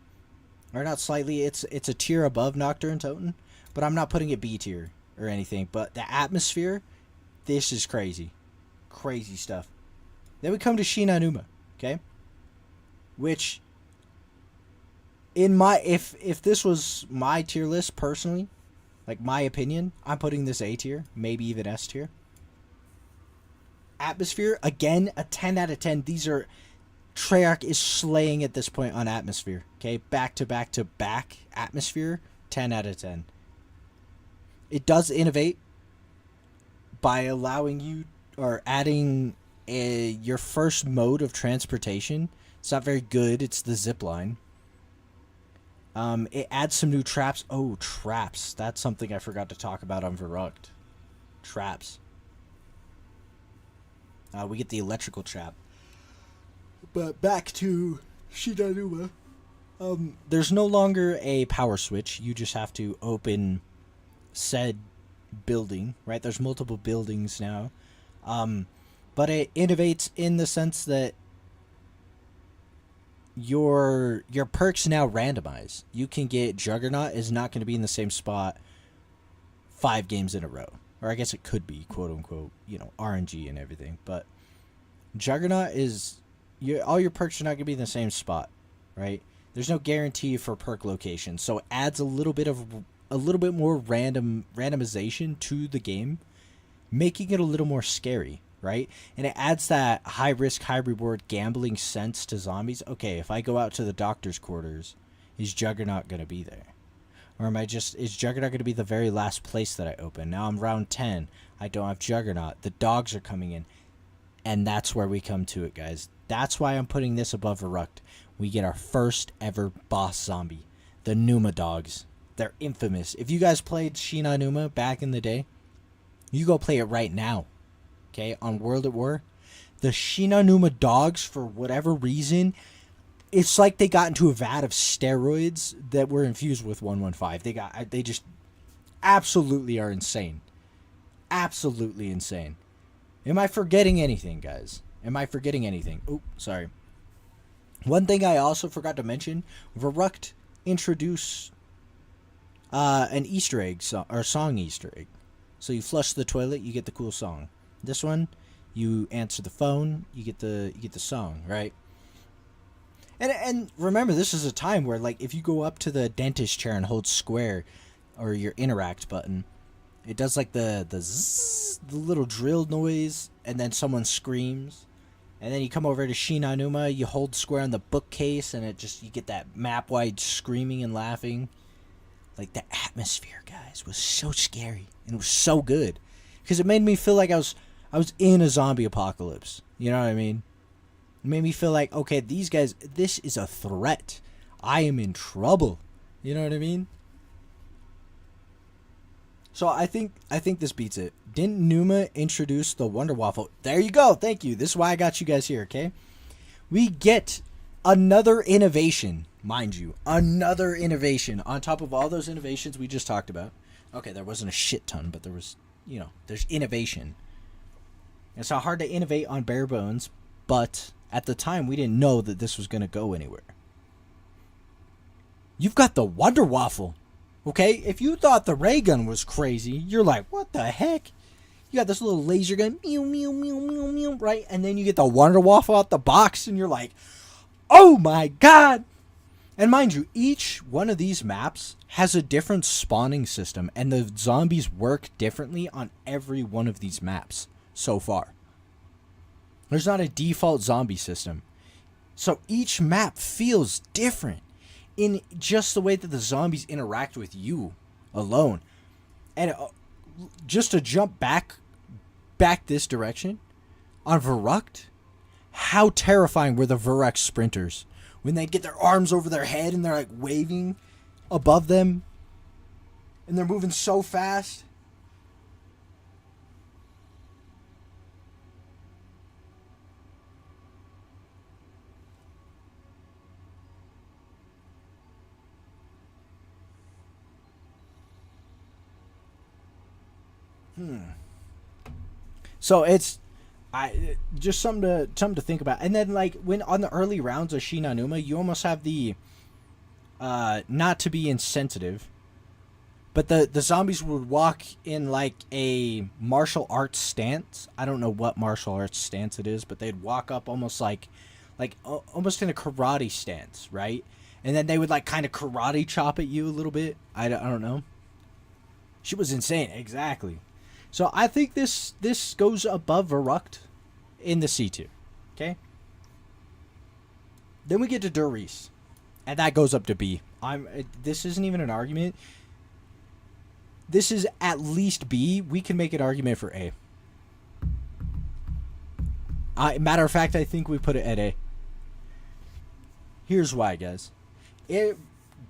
Or not slightly, it's a tier above Nocturne and Toten. But I'm not putting it B tier or anything. But the atmosphere, this is crazy. Crazy stuff. Then we come to Shi No Numa, okay? Which, in my, if this was my tier list personally, like my opinion, I'm putting this A tier, maybe even S tier. Atmosphere, again, a 10 out of 10. These are, Treyarch is slaying at this point on atmosphere. Okay, back to back to back. Atmosphere, 10 out of 10. It does innovate by allowing you, or adding your first mode of transportation. It's not very good. It's the zip line. It adds some new traps. Oh, traps. That's something I forgot to talk about on Verrucht. Traps. We get the electrical trap. But back to Shi No Numa. There's no longer a power switch. You just have to open said building, right? There's multiple buildings now. But it innovates in the sense that your perks now randomize. You can get Juggernaut is not going to be in the same spot 5 games in a row. Or I guess it could be, quote unquote, RNG and everything. But Juggernaut is, all your perks are not going to be in the same spot, right? There's no guarantee for perk location, so it adds a little bit more randomization to the game, making it a little more scary, right? And it adds that high risk, high reward gambling sense to Zombies. Okay, if I go out to the doctor's quarters, is Juggernaut going to be there? Or is Juggernaut going to be the very last place that I open? Now I'm round 10. I don't have Juggernaut. The dogs are coming in. And that's where we come to it, guys. That's why I'm putting this above Verrucht. We get our first ever boss zombie. The Numa dogs. They're infamous. If you guys played Shi No Numa back in the day, you go play it right now. Okay, on World at War. The Shi No Numa dogs, for whatever reason, it's like they got into a vat of steroids that were infused with 115. They just absolutely are insane. Absolutely insane. Am I forgetting anything, guys? Am I forgetting anything? Oh, sorry. One thing I also forgot to mention, Verrucht introduced an Easter egg or song Easter egg. So you flush the toilet, you get the cool song. This one, you answer the phone, you get the song, right? And remember, this is a time where, like, if you go up to the dentist chair and hold square or your interact button, it does like the zzz, the little drill noise, and then someone screams. And then you come over to Shinanuma, you hold square on the bookcase, and you get that map-wide screaming and laughing. Like, the atmosphere, guys, was so scary, and it was so good. Because it made me feel like I was in a zombie apocalypse. You know what I mean? It made me feel like, okay, these guys, this is a threat. I am in trouble. You know what I mean? So I think this beats it. Didn't Numa introduce the Wonder Waffle? There you go. Thank you. This is why I got you guys here, okay? We get another innovation, mind you. Another innovation on top of all those innovations we just talked about. Okay, there wasn't a shit ton, but there was, there's innovation. It's not hard to innovate on bare bones, but at the time we didn't know that this was going to go anywhere. You've got the Wonder Waffle. Okay, if you thought the ray gun was crazy, you're like, what the heck? You got this little laser gun, meow, meow, meow, meow, meow, right? And then you get the Wonder Waffle out the box, and you're like, oh my god! And mind you, each one of these maps has a different spawning system, and the zombies work differently on every one of these maps so far. There's not a default zombie system. So each map feels different in just the way that the zombies interact with you alone. And just to jump back this direction, on Verrucht, how terrifying were the Verrucht sprinters when they get their arms over their head and they're like waving above them and they're moving so fast. So it's just something to think about. And then, like, when on the early rounds of Shinanuma, you almost have the not to be insensitive, but the zombies would walk in like a martial arts stance. I don't know what martial arts stance it is, but they'd walk up almost like almost in a karate stance, right? And then they would like kind of karate chop at you a little bit. I don't know. She was insane, exactly. So I think this goes above Verrucht in the C2. Okay? Then we get to TheRillest. And that goes up to B. This isn't even an argument. This is at least B. We can make an argument for A. Matter of fact, I think we put it at A. Here's why, guys. It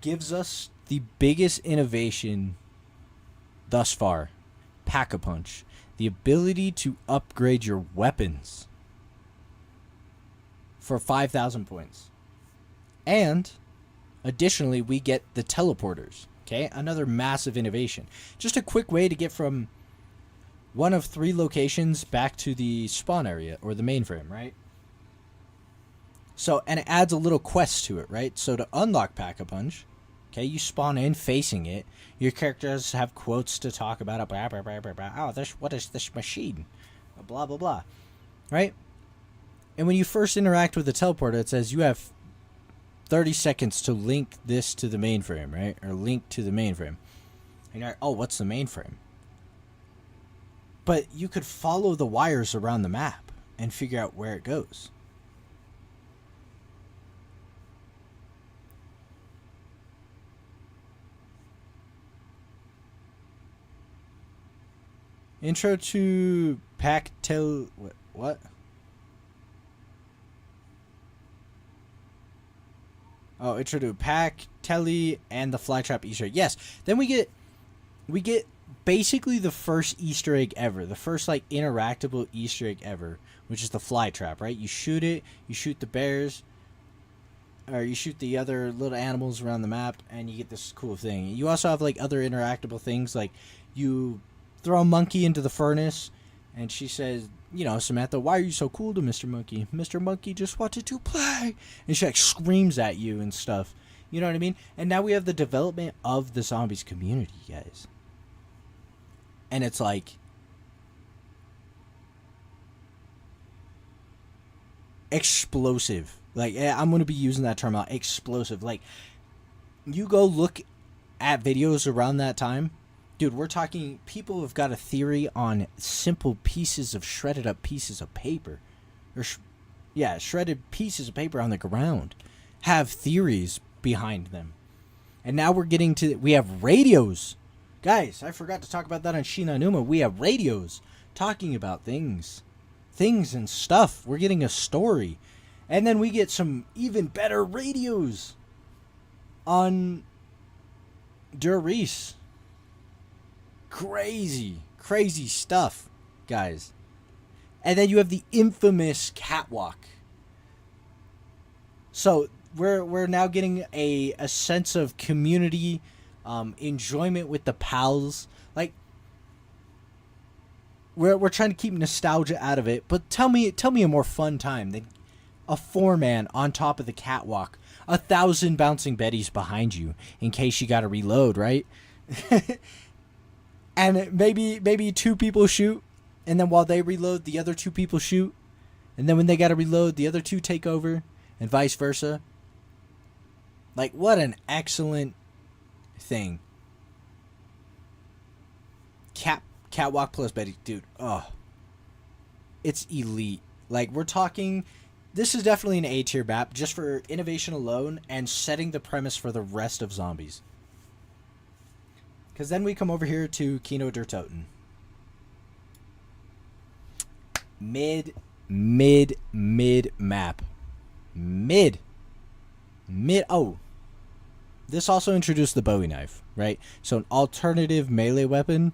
gives us the biggest innovation thus far. Pack-a-Punch. The ability to upgrade your weapons for 5,000 points. And additionally, we get the teleporters. Okay, another massive innovation. Just a quick way to get from one of 3 locations back to the spawn area or the mainframe, right? So, and it adds a little quest to it, right? So to unlock Pack-a-Punch, okay, you spawn in facing it. Your characters have quotes to talk about it. Blah, blah, blah, blah, blah. Oh, what is this machine? Blah, blah, blah. Right? And when you first interact with the teleporter, it says you have 30 seconds to link this to the mainframe, right? Or link to the mainframe. And you're like, oh, what's the mainframe? But you could follow the wires around the map and figure out where it goes. Intro to what? Oh, intro to Pack, Telly, and the Flytrap Easter egg. Yes. Then we get basically the first Easter egg ever. The first like interactable Easter egg ever, which is the Flytrap, right? You shoot it, you shoot the bears. or you shoot the other little animals around the map, and you get this cool thing. You also have like other interactable things, like you throw a monkey into the furnace, and she says, you know, Samantha, why are you so cool to Mr. Monkey? Mr. Monkey just wanted to play. And she like screams at you and stuff. You know what I mean? And now we have the development of the zombies community, guys. And it's like explosive. Like, I'm going to be using that term out. Explosive. Like, you go look at videos around that time. Dude, we're talking, people have got a theory on simple pieces of shredded up pieces of paper. Or, shredded pieces of paper on the ground. Have theories behind them. And now we're getting to, we have radios. Guys, I forgot to talk about that on Shina Numa. We have radios talking about things. Things and stuff. We're getting a story. And then we get some even better radios on DeRillest. Crazy stuff, guys. And then you have the infamous catwalk. So we're now getting a sense of community, enjoyment with the pals. Like, we're trying to keep nostalgia out of it, but tell me a more fun time than a 4-man on top of the catwalk, 1,000 bouncing betties behind you in case you got to reload, right? And maybe 2 people shoot, and then while they reload, the other 2 people shoot, and then when they got to reload, the other 2 take over, and vice versa. Like, what an excellent thing. Catwalk plus Betty, dude. Oh, it's elite. Like, we're talking, this is definitely an A-tier map just for innovation alone and setting the premise for the rest of zombies. Because then we come over here to Kino der Toten. Mid map. Mid. Oh. This also introduced the Bowie knife, right? So an alternative melee weapon.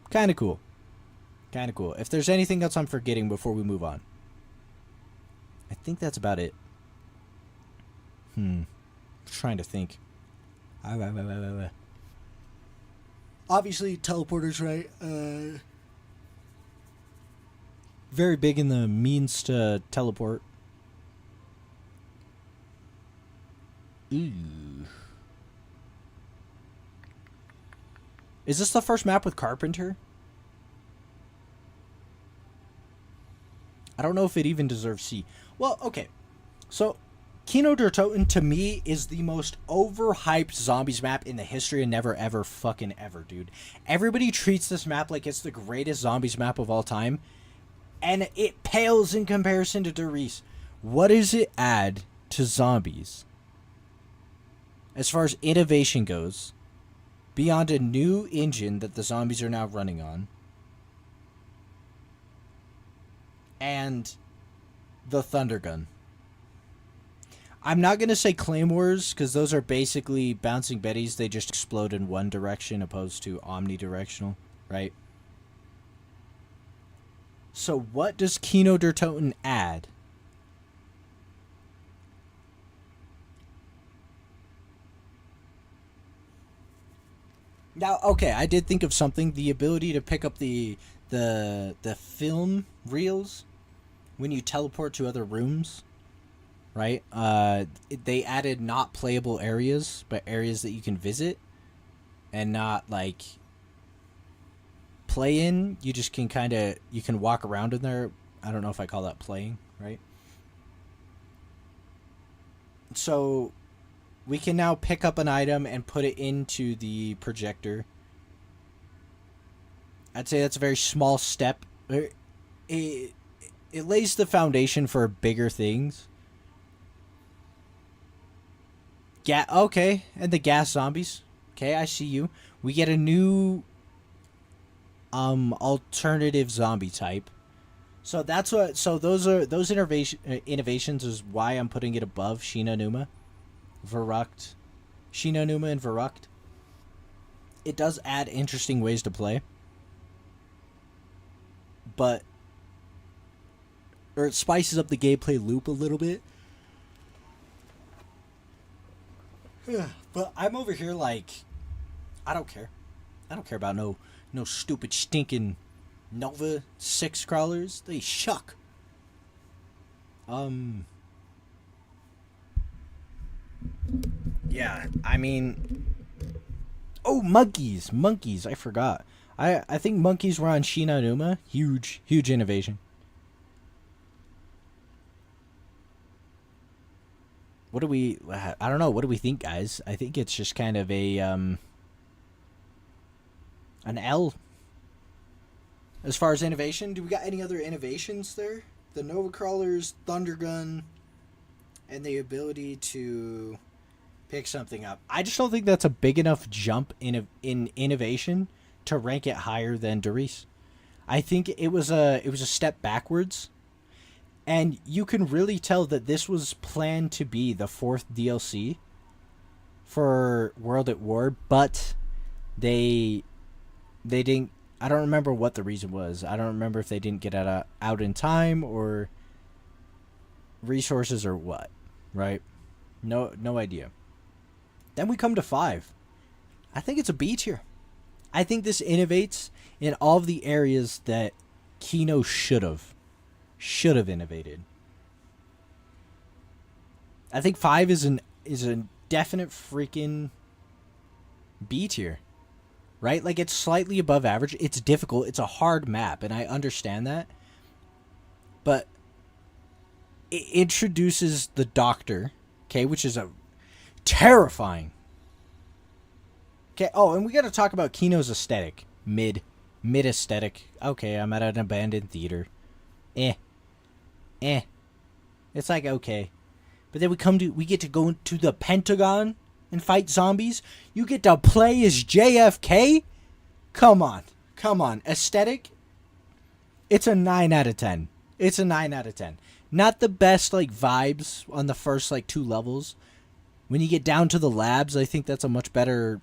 Kind of cool. If there's anything else I'm forgetting before we move on. I think that's about it. Trying to think. Obviously, teleporters, right? Very big in the means to teleport. Ooh. Is this the first map with Carpenter? I don't know if it even deserves C. Well, okay. So, Kino der Toten, to me, is the most overhyped zombies map in the history of never, ever, fucking ever, dude. Everybody treats this map like it's the greatest zombies map of all time, and it pales in comparison to DeRillest. What does it add to zombies? As far as innovation goes, beyond a new engine that the zombies are now running on, and the Thunder Gun. I'm not going to say Claymores, because those are basically bouncing betties. They just explode in one direction opposed to omnidirectional, right? So what does Kino der Toten add? Now, okay, I did think of something. The ability to pick up the film reels when you teleport to other rooms, right? They added not playable areas, but areas that you can visit and not like play in. You just can you can walk around in there. I don't know if I call that playing, right? So we can now pick up an item and put it into the projector. I'd say that's a very small step. It lays the foundation for bigger things. Okay, and the gas zombies. Okay, I see you. We get a new alternative zombie type. So that's what. So those innovations is why I'm putting it above Shina Numa, Verrucht, Shina Numa and Verrucht. It does add interesting ways to play, or it spices up the gameplay loop a little bit. But I'm over here like, I don't care. I don't care about no stupid stinking Nova 6 crawlers. They shuck. Yeah, I mean, oh, monkeys, I forgot. I think monkeys were on Shina Numa. Huge innovation. What do we, I don't know, what do we think, guys? I think it's just kind of a, an L. As far as innovation, do we got any other innovations there? The Nova Crawlers, Thundergun, and the ability to pick something up. I just don't think that's a big enough jump in innovation to rank it higher than Doris. I think it was a step backwards, and you can really tell that this was planned to be the 4th DLC for World at War, but they didn't. I don't remember what the reason was. I don't remember if they didn't get it out in time or resources or what, right? No idea. Then we come to 5. I think it's a B tier. I think this innovates in all of the areas that Kino should have innovated. I think 5 is a definite freaking B tier. Right? Like, it's slightly above average. It's difficult. It's a hard map, and I understand that. But it introduces the Doctor, okay, which is a terrifying. Okay, oh, and we got to talk about Kino's aesthetic. Mid aesthetic. Okay, I'm at an abandoned theater. It's like, okay. But then we get to go to the Pentagon and fight zombies. You get to play as JFK? Come on. Aesthetic? It's a 9 out of 10. It's a 9 out of 10. Not the best, like, vibes on the first, like, 2 levels. When you get down to the labs, I think that's a much better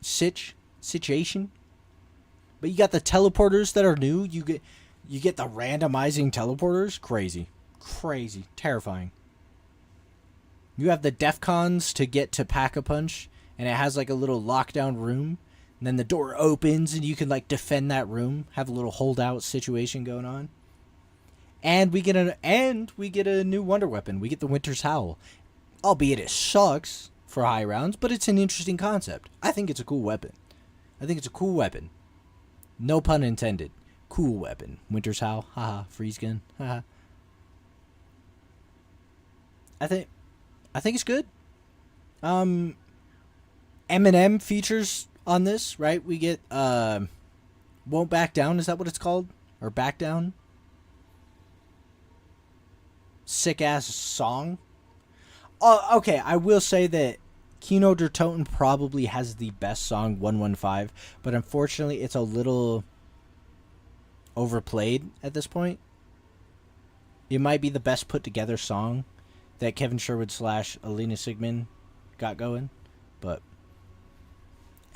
situation. But you got the teleporters that are new. You get the randomizing teleporters. Crazy. Terrifying. You have the DEFCONs to get to Pack-a-Punch, and it has like a little lockdown room, and then the door opens and you can like defend that room, have a little holdout situation going on. And we get a new wonder weapon. We get the Winter's Howl. Albeit it sucks for high rounds, but it's an interesting concept. I think it's a cool weapon. No pun intended. Cool weapon. Winter's Howl. Haha. Freeze gun. Haha. I think it's good. Eminem features on this, right? We get Won't Back Down, is that what it's called? Or Back Down? Sick ass song. Oh, okay, I will say that Kino der Toten probably has the best song, 115, but unfortunately it's a little overplayed at this point. It might be the best put together song that Kevin Sherwood / Alina Sigmund got going, but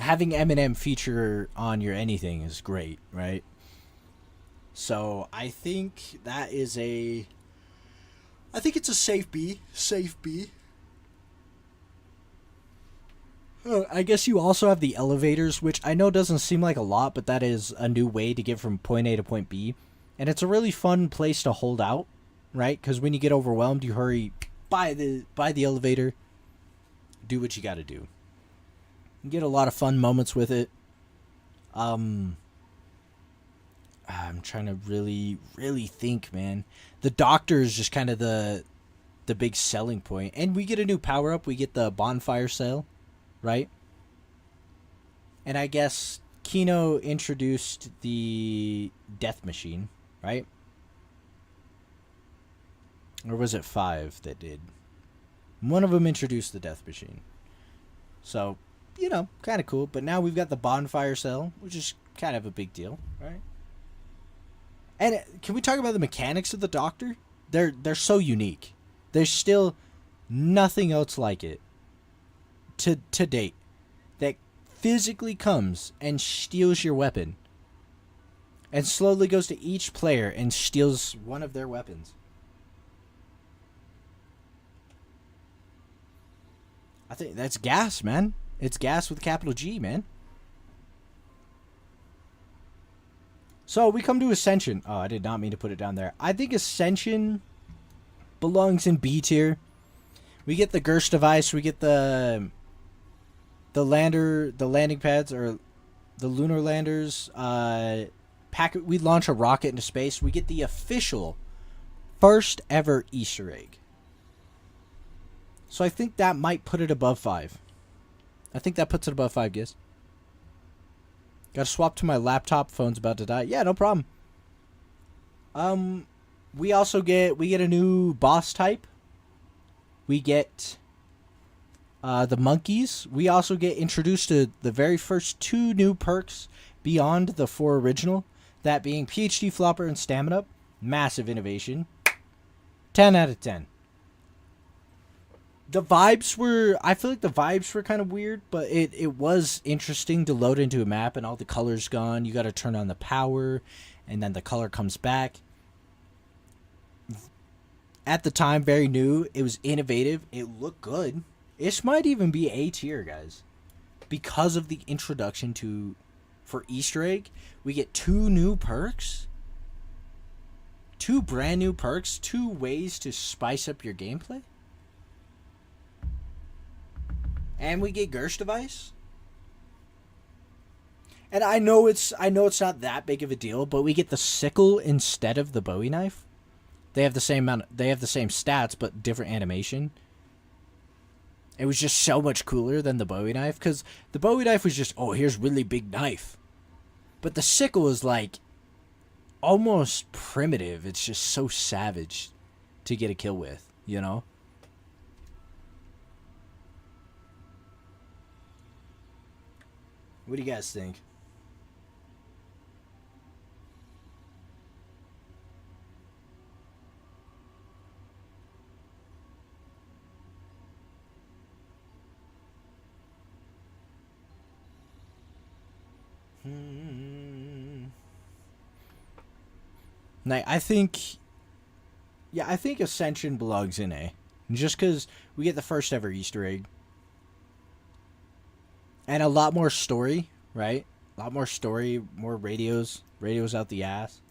having Eminem feature on your anything is great, right? So I think that is I think it's a safe B. Oh, I guess you also have the elevators, which I know doesn't seem like a lot, but that is a new way to get from point A to point B, and it's a really fun place to hold out, right? Because when you get overwhelmed, you hurry by the elevator, do what you got to do. You get a lot of fun moments with it. I'm trying to really think, man. The Doctor is just kind of the big selling point, and we get a new power up. We get the bonfire sail, right? And I guess Kino introduced the death machine, right? Or was it 5 that did? One of them introduced the death machine. So, kind of cool. But now we've got the bonfire cell, which is kind of a big deal, right? And can we talk about the mechanics of the Doctor? They're so unique. There's still nothing else like it to date that physically comes and steals your weapon and slowly goes to each player and steals one of their weapons. I think that's gas, man. It's gas with a capital G, man. So we come to Ascension. Oh, I did not mean to put it down there. I think Ascension belongs in B tier. We get the Gersh device. We get the landing pads, or the lunar landers. We launch a rocket into space. We get the official first ever Easter egg. So I think that might put it above 5. I think that puts it above 5, guys. Gotta swap to my laptop. Phone's about to die. Yeah, no problem. We also get a new boss type. We get the monkeys. We also get introduced to the very first 2 new perks beyond the 4 original. That being PhD Flopper and Stamina Up. Massive innovation. 10 out of 10. I feel like the vibes were kind of weird, but it was interesting to load into a map and all the colors gone. You got to turn on the power, and then the color comes back. At the time, very new. It was innovative. It looked good. This might even be A tier, guys. Because of the introduction for Easter egg, we get 2 new perks. 2 brand new perks. 2 ways to spice up your gameplay. And we get Gersh device. And I know it's not that big of a deal, but we get the sickle instead of the Bowie knife. They have the same stats, but different animation. It was just so much cooler than the Bowie knife, because the Bowie knife was just, oh, here's really big knife. But the sickle is like almost primitive. It's just so savage to get a kill with, you know? What do you guys think? I think Ascension belongs in A. Just because we get the first ever Easter egg. And a lot more story, right? A lot more story, more radios out the ass.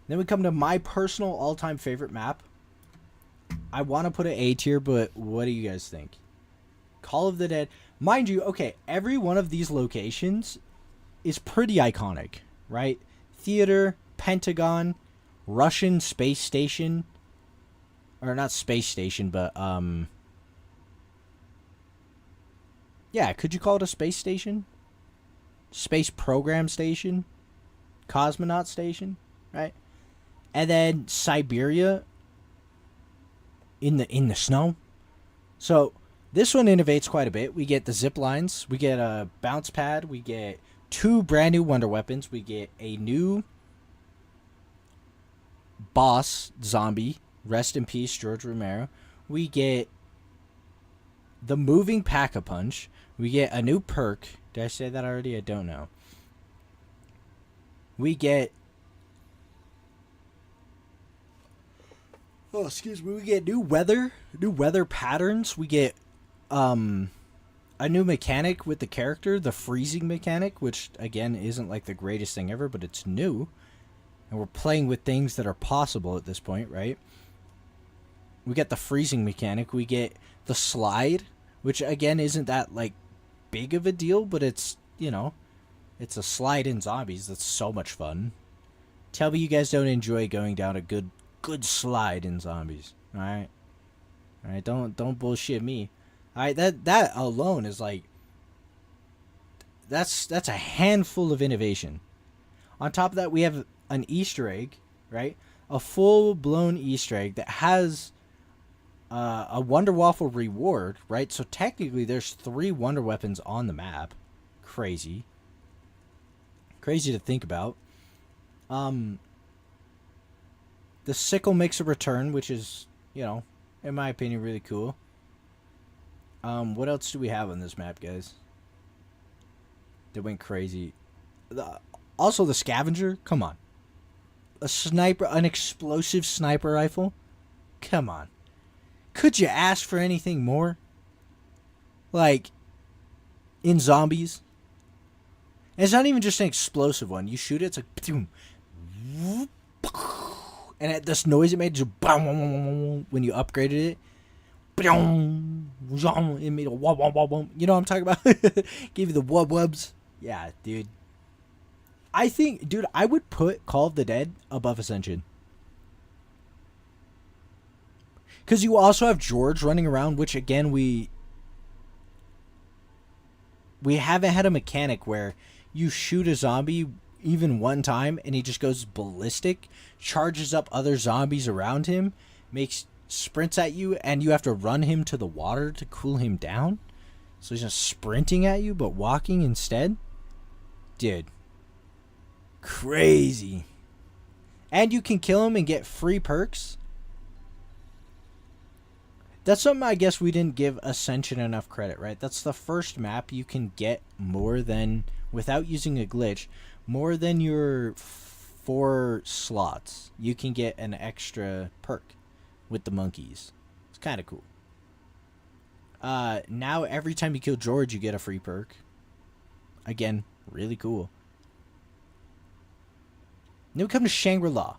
Then we come to my personal all-time favorite map. I want to put it A tier, but what do you guys think? Call of the Dead. Mind you, okay, every one of these locations is pretty iconic, right? Theater, Pentagon, Russian space station. Or not space station, but, yeah, could you call it a space station? Space program station? Cosmonaut station, right? And then Siberia in the snow. So this one innovates quite a bit. We get the zip lines, we get a bounce pad, we get 2 brand new wonder weapons, we get a new boss zombie, rest in peace George Romero. We get the moving pack-a-punch. We get a new perk. Did I say that already? I don't know. We get... Oh, excuse me. We get new weather patterns. We get a new mechanic with the character, the freezing mechanic, which, again, isn't like the greatest thing ever, but it's new. And we're playing with things that are possible at this point, right? We get the freezing mechanic. We get the slide, which, again, isn't that, like, big of a deal, but it's, you know, it's a slide in zombies. That's so much fun. Tell me you guys don't enjoy going down a good slide in zombies. Alright? Alright, don't bullshit me. Alright, that alone is like, that's a handful of innovation. On top of that, we have an Easter egg, right? A full-blown Easter egg that has a Wonder Waffle reward, right? So technically there's 3 Wonder Weapons on the map. Crazy to think about. The sickle makes a return, which is, you know, in my opinion, really cool. What else do we have on this map, guys? That went crazy. Also the scavenger, come on. An explosive sniper rifle? Come on. Could you ask for anything more? Like, in zombies? And it's not even just an explosive one. You shoot it, it's like, boom, and this noise it made, just when you upgraded it, it made a wub wub wub wub. You know what I'm talking about? Gave you the wub wubs. Yeah, dude. I think, dude, I would put Call of the Dead above Ascension. Because you also have George running around, which, again, we haven't had a mechanic where you shoot a zombie even one time and he just goes ballistic, charges up other zombies around him, sprints at you, and you have to run him to the water to cool him down. So he's not sprinting at you, but walking instead. Dude. Crazy. And you can kill him and get free perks. That's something I guess we didn't give Ascension enough credit, right? That's the first map you can get more than, without using a glitch, more than your 4 slots. You can get an extra perk with the monkeys. It's kind of cool. Now every time you kill George, you get a free perk. Again, really cool. Then we come to Shangri-La.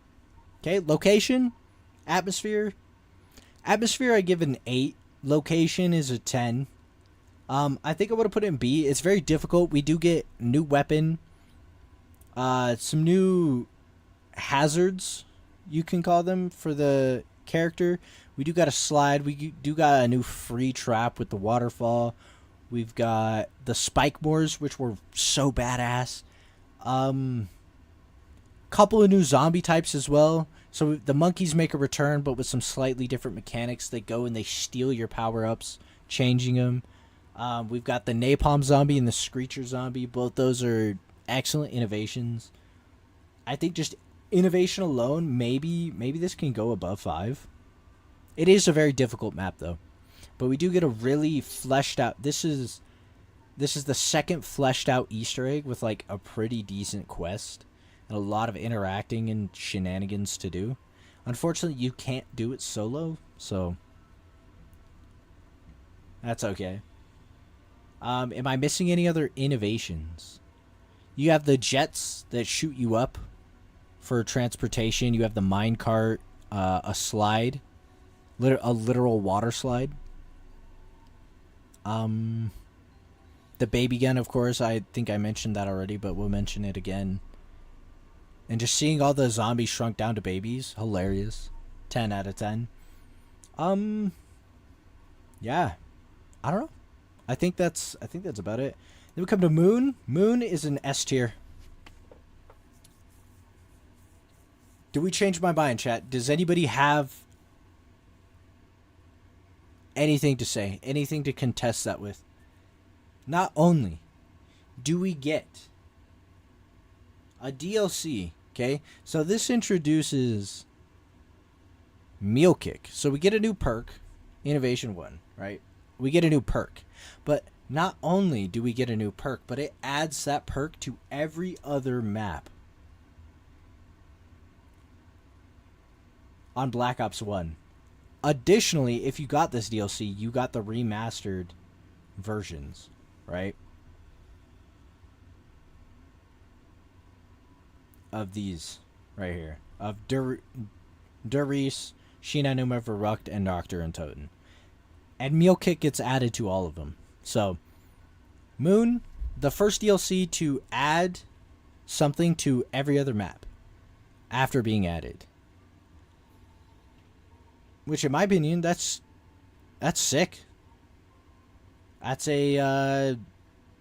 Okay, location, atmosphere. Atmosphere I give an 8. Location is a 10. I think I would have put it in B. It's very difficult. We do get new weapon. Some new hazards, you can call them, for the character. We do got a slide. We do got a new free trap with the waterfall. We've got the spike moors, which were so badass. Couple of new zombie types as well. So the monkeys make a return, but with some slightly different mechanics. They go and they steal your power-ups, changing them. We've got the napalm zombie and the screecher zombie. Both those are excellent innovations. I think just innovation alone, maybe this can go above 5. It is a very difficult map, though. But we do get a really fleshed out... This is the second fleshed out Easter egg with, like, a pretty decent quest. And a lot of interacting and shenanigans to do. Unfortunately, you can't do it solo, so... That's okay. Am I missing any other innovations? You have the jets that shoot you up for transportation. You have the minecart, a slide, a literal water slide. The baby gun, of course. I think I mentioned that already, but we'll mention it again. And just seeing all the zombies shrunk down to babies, hilarious. 10 out of 10. Yeah. I don't know. I think that's about it. Then we come to Moon. Moon is an S tier. Do we change my mind, chat? Does anybody have anything to say? Anything to contest that with? Not only do we get a DLC, okay? So this introduces Meal Kick. So we get a new perk, Innovation 1, right? We get a new perk. But not only do we get a new perk, but it adds that perk to every other map on Black Ops 1. Additionally, if you got this DLC, you got the remastered versions, right? Of these right here. Of Durice, Sheena Numa Verrucht, and Noctur and Toten. And Meal Kit gets added to all of them. So, Moon, the first DLC to add something to every other map after being added. Which, in my opinion, that's sick. That's a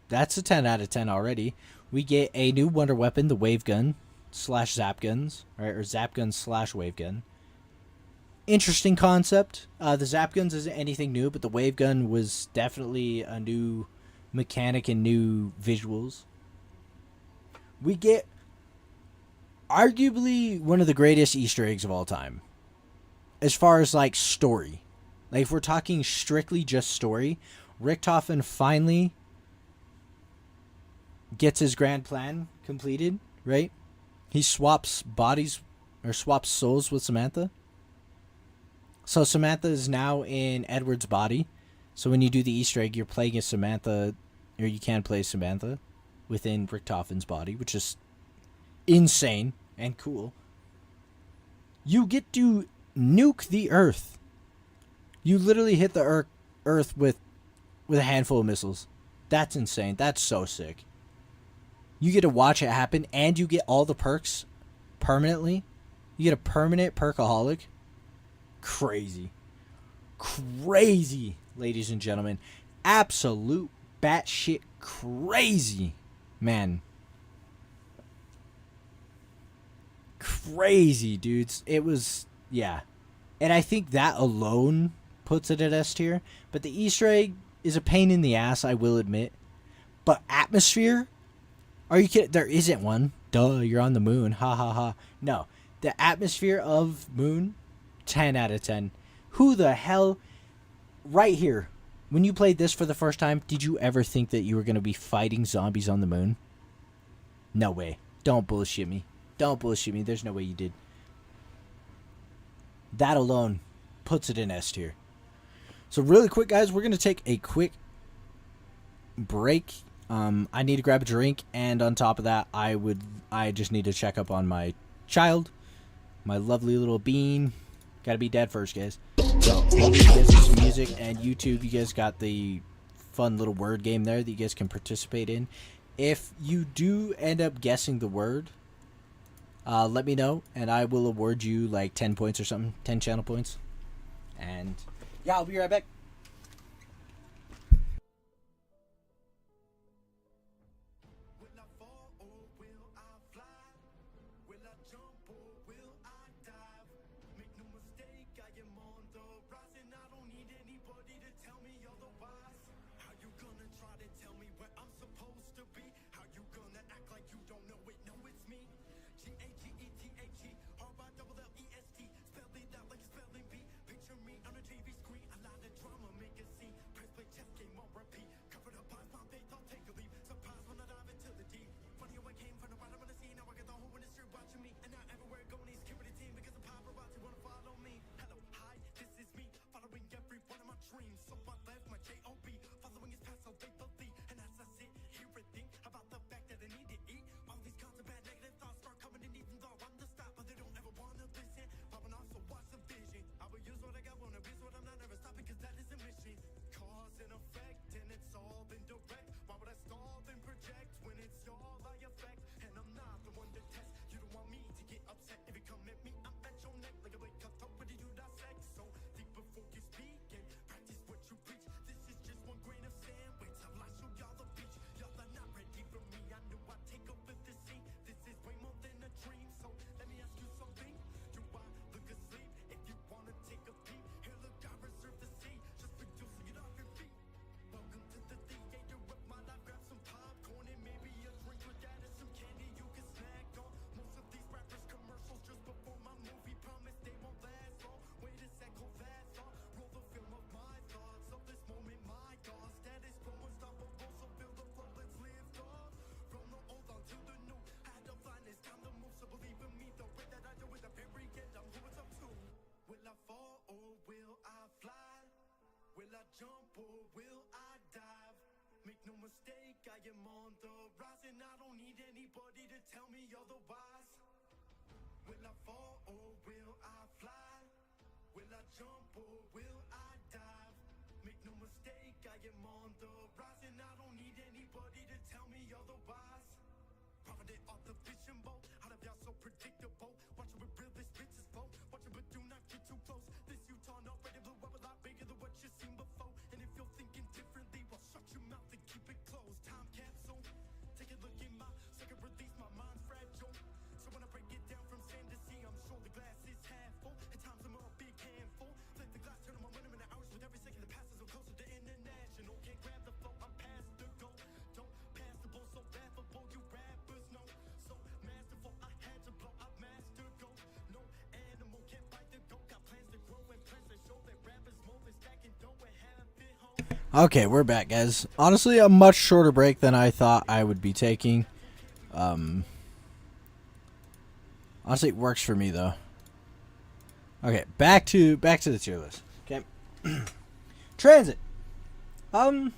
10 out of 10 already. We get a new wonder weapon, the wave gun / zap guns, right? Or zap guns / wave gun. Interesting concept. The zap guns isn't anything new, but the wave gun was definitely a new mechanic and new visuals. We get arguably one of the greatest Easter eggs of all time. As far as, like, story. Like, if we're talking strictly just story, Richtofen finally gets his grand plan completed, right? He swaps bodies, or swaps souls with Samantha. So Samantha is now in Edward's body. So when you do the Easter egg, you're playing as Samantha, or you can play Samantha within Richtofen's body, which is insane and cool. You get to nuke the Earth. You literally hit the Earth with a handful of missiles. That's insane. That's so sick. You get to watch it happen, and you get all the perks permanently. You get a permanent perkaholic. Crazy. Crazy, ladies and gentlemen. Absolute batshit crazy. Man. Crazy, dudes. It was, yeah. And I think that alone puts it at S tier. But the Easter egg is a pain in the ass, I will admit. But atmosphere? Are you kidding? There isn't one. Duh, you're on the moon. Ha ha ha. No. The atmosphere of Moon, 10 out of 10. Who the hell? Right here. When you played this for the first time, did you ever think that you were going to be fighting zombies on the moon? No way. Don't bullshit me. Don't bullshit me. There's no way you did. That alone puts it in S tier. So really quick, guys, we're going to take a quick break. I need to grab a drink, and on top of that, I just need to check up on my child, my lovely little bean. Gotta be dad first, guys. So, hopefully you guys get some music, and YouTube, you guys got the fun little word game there that you guys can participate in. If you do end up guessing the word, let me know, and I will award you like 10 points or something, 10 channel points. And yeah, I'll be right back. Will I jump or will I dive? Make no mistake, I am on the rise, and I don't need anybody to tell me otherwise. Will I fall or will I fly? Will I jump or will I dive? Make no mistake, I am on the rise, and I don't need anybody to tell me otherwise. Profit off the fishing boat, out of y'all so predictable. Watch it with real, this bitch is flow. Watch it but do not get too close. This Utah already blew up a lot bigger than what you've seen before. And if you're thinking differently, well shut your mouth and keep it closed. Time capsule, take a look in my second release, my mind's fragile. So when I break it down from sand to sea, I'm sure the glass is half full. At times I'm a big handful. Flip the glass, turn on momentum in the hours. With every second that passes, I'm closer to international. Can't grab the flow, I'm past the goal. Don't pass the ball, so laughable. You rappers know, so masterful. I had to blow, I mastered gold. No animal can fight the goat. Got plans to grow and plans to show that rappers more than stacking dough and have it home. Okay, we're back, guys. Honestly, a much shorter break than I thought I would be taking. Honestly, it works for me, though. Okay, back to the tier list. Okay. Transit. I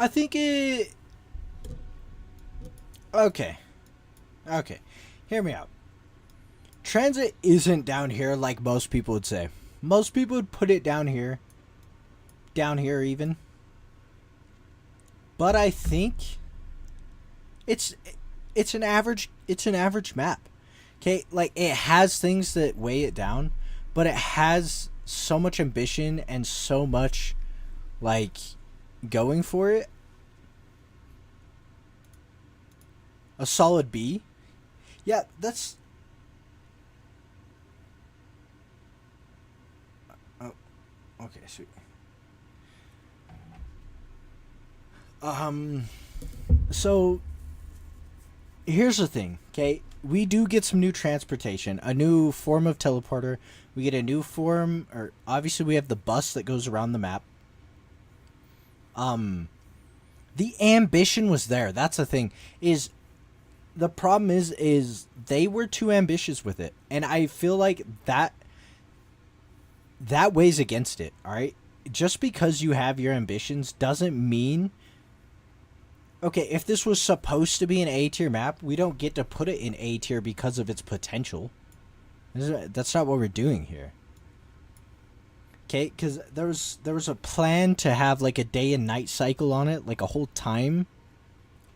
think it. Okay. Hear me out. Transit isn't down here like most people would say. Most people would put it down here. Down here even. But I think it's an average map. Okay, like it has things that weigh it down, but it has so much ambition and so much like going for it. A solid B. Yeah, that's oh, okay, sweet. So here's the thing, okay? We do get some new transportation, a new form of teleporter. We get a new form, or obviously we have the bus that goes around the map. The ambition was there. That's the thing. The problem is they were too ambitious with it, and I feel like that weighs against it. All right, just because you have your ambitions doesn't mean. Okay, if this was supposed to be an A tier map, we don't get to put it in A tier because of its potential. That's not what we're doing here. Okay, because there was a plan to have like a day and night cycle on it, like a whole time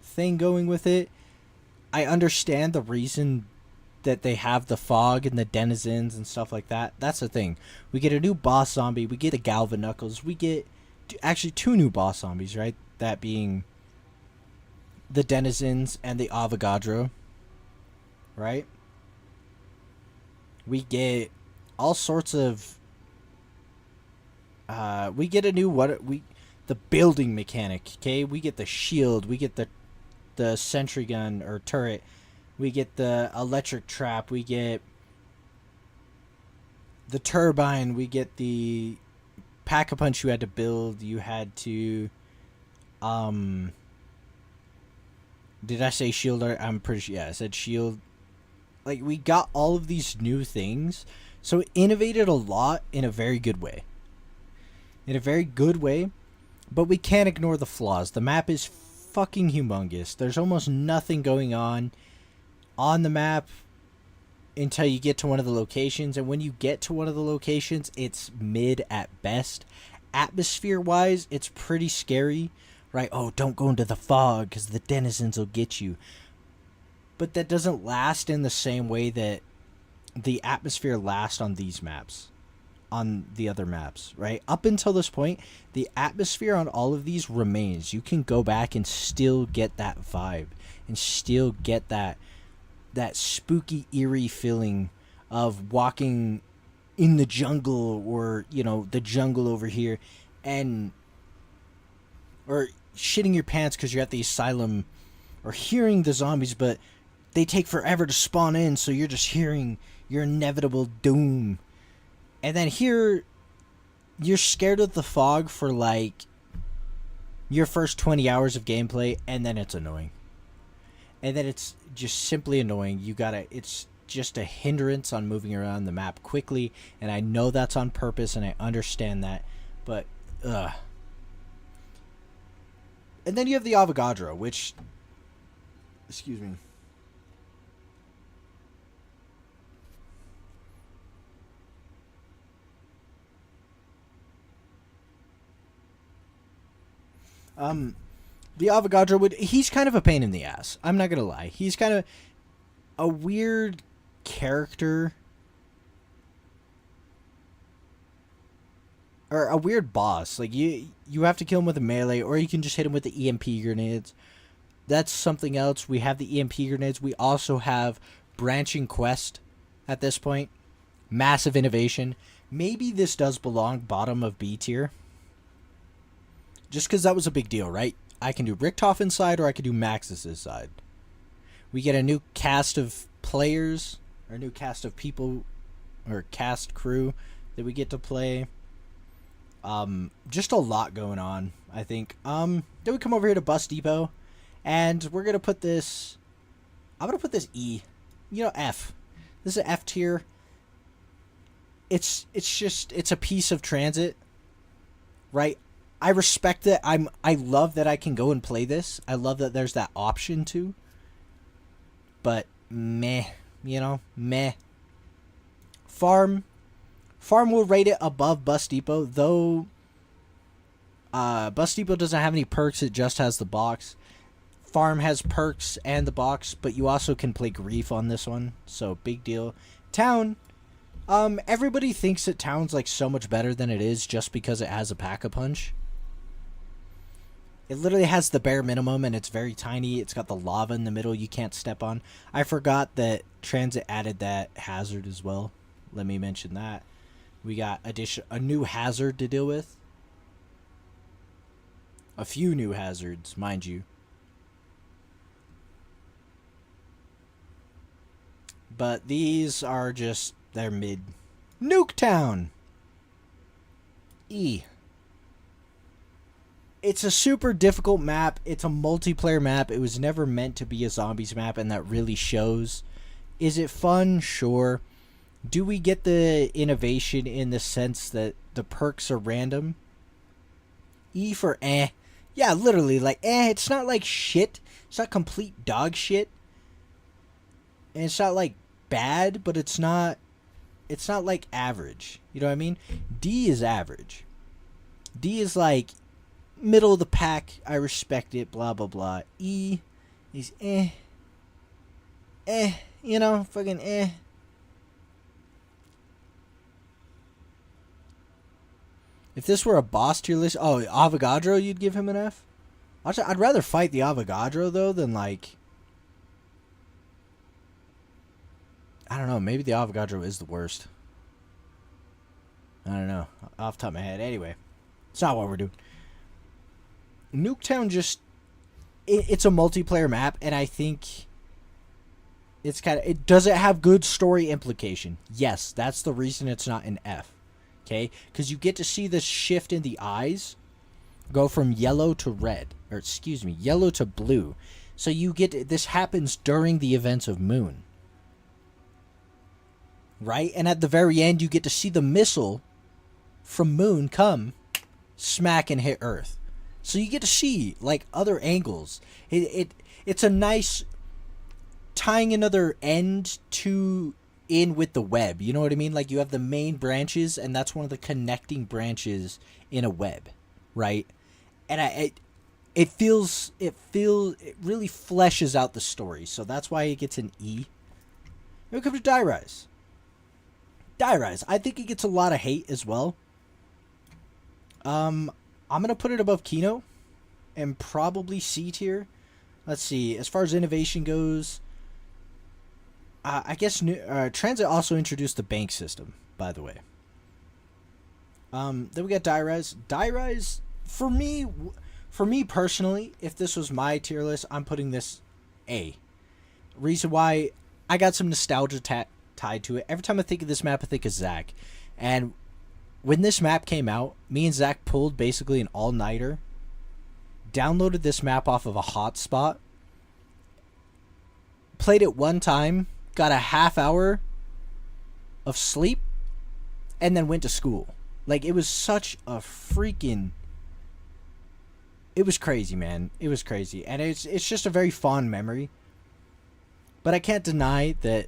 thing going with it. I understand the reason that they have the fog and the denizens and stuff like that. That's the thing. We get a new boss zombie. We get a Galvanuckles. We get actually 2 new boss zombies, right? That being the denizens and the Avogadro, right? We get all sorts of we get a new the building mechanic, okay? We get the shield, we get the sentry gun or turret, we get the electric trap, we get the turbine, we get the pack-a-punch you had to build. You had to did I say shield? I'm pretty sure. Yeah, I said shield. Like, we got all of these new things. So it innovated a lot in a very good way. But we can't ignore the flaws. The map is fucking humongous. There's almost nothing going on the map until you get to one of the locations. And when you get to one of the locations, it's mid at best. Atmosphere-wise, it's pretty scary. Right, oh, don't go into the fog because the denizens will get you. But that doesn't last in the same way that the atmosphere lasts on these maps, on the other maps, right? Up until this point, the atmosphere on all of these remains. You can go back and still get that vibe and still get that spooky, eerie feeling of walking in the jungle, or, you know, the jungle over here, or shitting your pants because you're at the asylum, or hearing the zombies, but they take forever to spawn in, so you're just hearing your inevitable doom. And then here, you're scared of the fog for like your first 20 hours of gameplay, and then it's annoying. And then it's just simply annoying. It's just a hindrance on moving around the map quickly, and I know that's on purpose, and I understand that, but and then you have the Avogadro, which, excuse me, the Avogadro he's kind of a pain in the ass. I'm not gonna lie. He's kind of a weird character, or a weird boss. Like, you have to kill him with a melee, or you can just hit him with the EMP grenades. That's something else. We have the EMP grenades. We also have branching quest at this point. Massive innovation. Maybe this does belong bottom of B tier. Just because that was a big deal, right? I can do Richtofen side, or I can do Maxis' side. We get a new cast of players, or a new cast of people, or cast crew that we get to play. Just a lot going on, I think. Then we come over here to Bus Depot, and we're gonna put this, I'm gonna put this E, F. This is an F tier. it's a piece of transit, right? I respect it. I love that I can go and play this. I love that there's that option too. But meh, meh. Farm will rate it above Bus Depot, though Bus Depot doesn't have any perks, it just has the box. Farm has perks and the box, but you also can play Grief on this one, so big deal. Town, everybody thinks that Town's like so much better than it is just because it has a Pack-a-Punch. It literally has the bare minimum, and it's very tiny. It's got the lava in the middle you can't step on. I forgot that Transit added that hazard as well. Let me mention that. We got a new hazard to deal with. A few new hazards, mind you. But these are just, they're mid. Nuketown! E. It's a super difficult map. It's a multiplayer map. It was never meant to be a zombies map, and that really shows. Is it fun? Sure. Do we get the innovation in the sense that the perks are random? E for eh. Yeah, literally, like, it's not like shit. It's not complete dog shit. And it's not like bad, but it's not like average. You know what I mean? D is average. D is like middle of the pack. I respect it, blah, blah, blah. E is fucking eh. If this were a boss tier list, Avogadro, you'd give him an F? I'd rather fight the Avogadro, though, than, like, I don't know, maybe the Avogadro is the worst. I don't know, off the top of my head. Anyway, it's not what we're doing. Nuketown it's a multiplayer map, and I think it's does it have good story implication? Yes, that's the reason it's not an F. Okay, because you get to see the shift in the eyes go from yellow to red, or excuse me, yellow to blue. So you get, this happens during the events of Moon, right? And at the very end, you get to see the missile from Moon come, smack, and hit Earth. So you get to see like other angles. It's a nice tying another end to in with the web, you know what I mean? Like, you have the main branches, and that's one of the connecting branches in a web, right? And it really fleshes out the story, so that's why it gets an E. Then we come to Die Rise. Die Rise, I think it gets a lot of hate as well. I'm gonna put it above Kino, and probably C tier. Let's see, as far as innovation goes, I guess Transit also introduced the bank system, by the way. Then we got Die Rise. Die Rise, for me personally, if this was my tier list, I'm putting this A. Reason why, I got some nostalgia tied to it. Every time I think of this map, I think of Zach. And when this map came out, me and Zach pulled basically an all-nighter, downloaded this map off of a hotspot, played it one time, got a half hour of sleep, and then went to school. Like, it was such a freaking... It was crazy, man. It was crazy. And it's just a very fond memory. But I can't deny that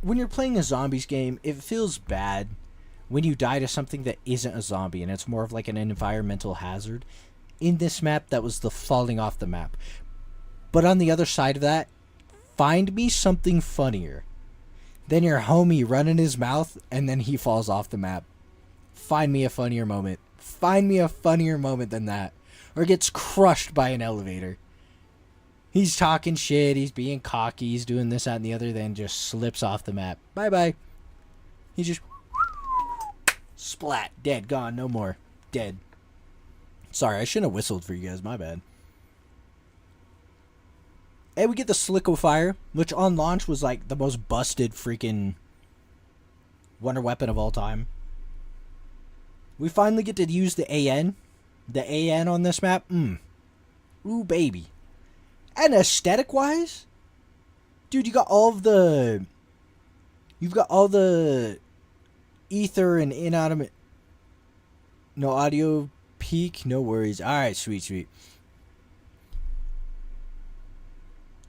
when you're playing a zombies game, it feels bad when you die to something that isn't a zombie, and it's more of like an environmental hazard. In this map, that was the falling off the map. But on the other side of that, find me something funnier than your homie running his mouth and then he falls off the map. Find me a funnier moment. Find me a funnier moment than that. Or gets crushed by an elevator. He's talking shit, he's being cocky, he's doing this, that, and the other, then just slips off the map. Bye-bye. He just... Splat. Dead. Gone. No more. Dead. Sorry, I shouldn't have whistled for you guys. My bad. And we get the Sliquifire, which on launch was like the most busted freaking wonder weapon of all time. We finally get to use the AN. The AN on this map. Ooh, baby. And aesthetic-wise, dude, you've got all the ether and inanimate. No audio peak. No worries. All right, sweet.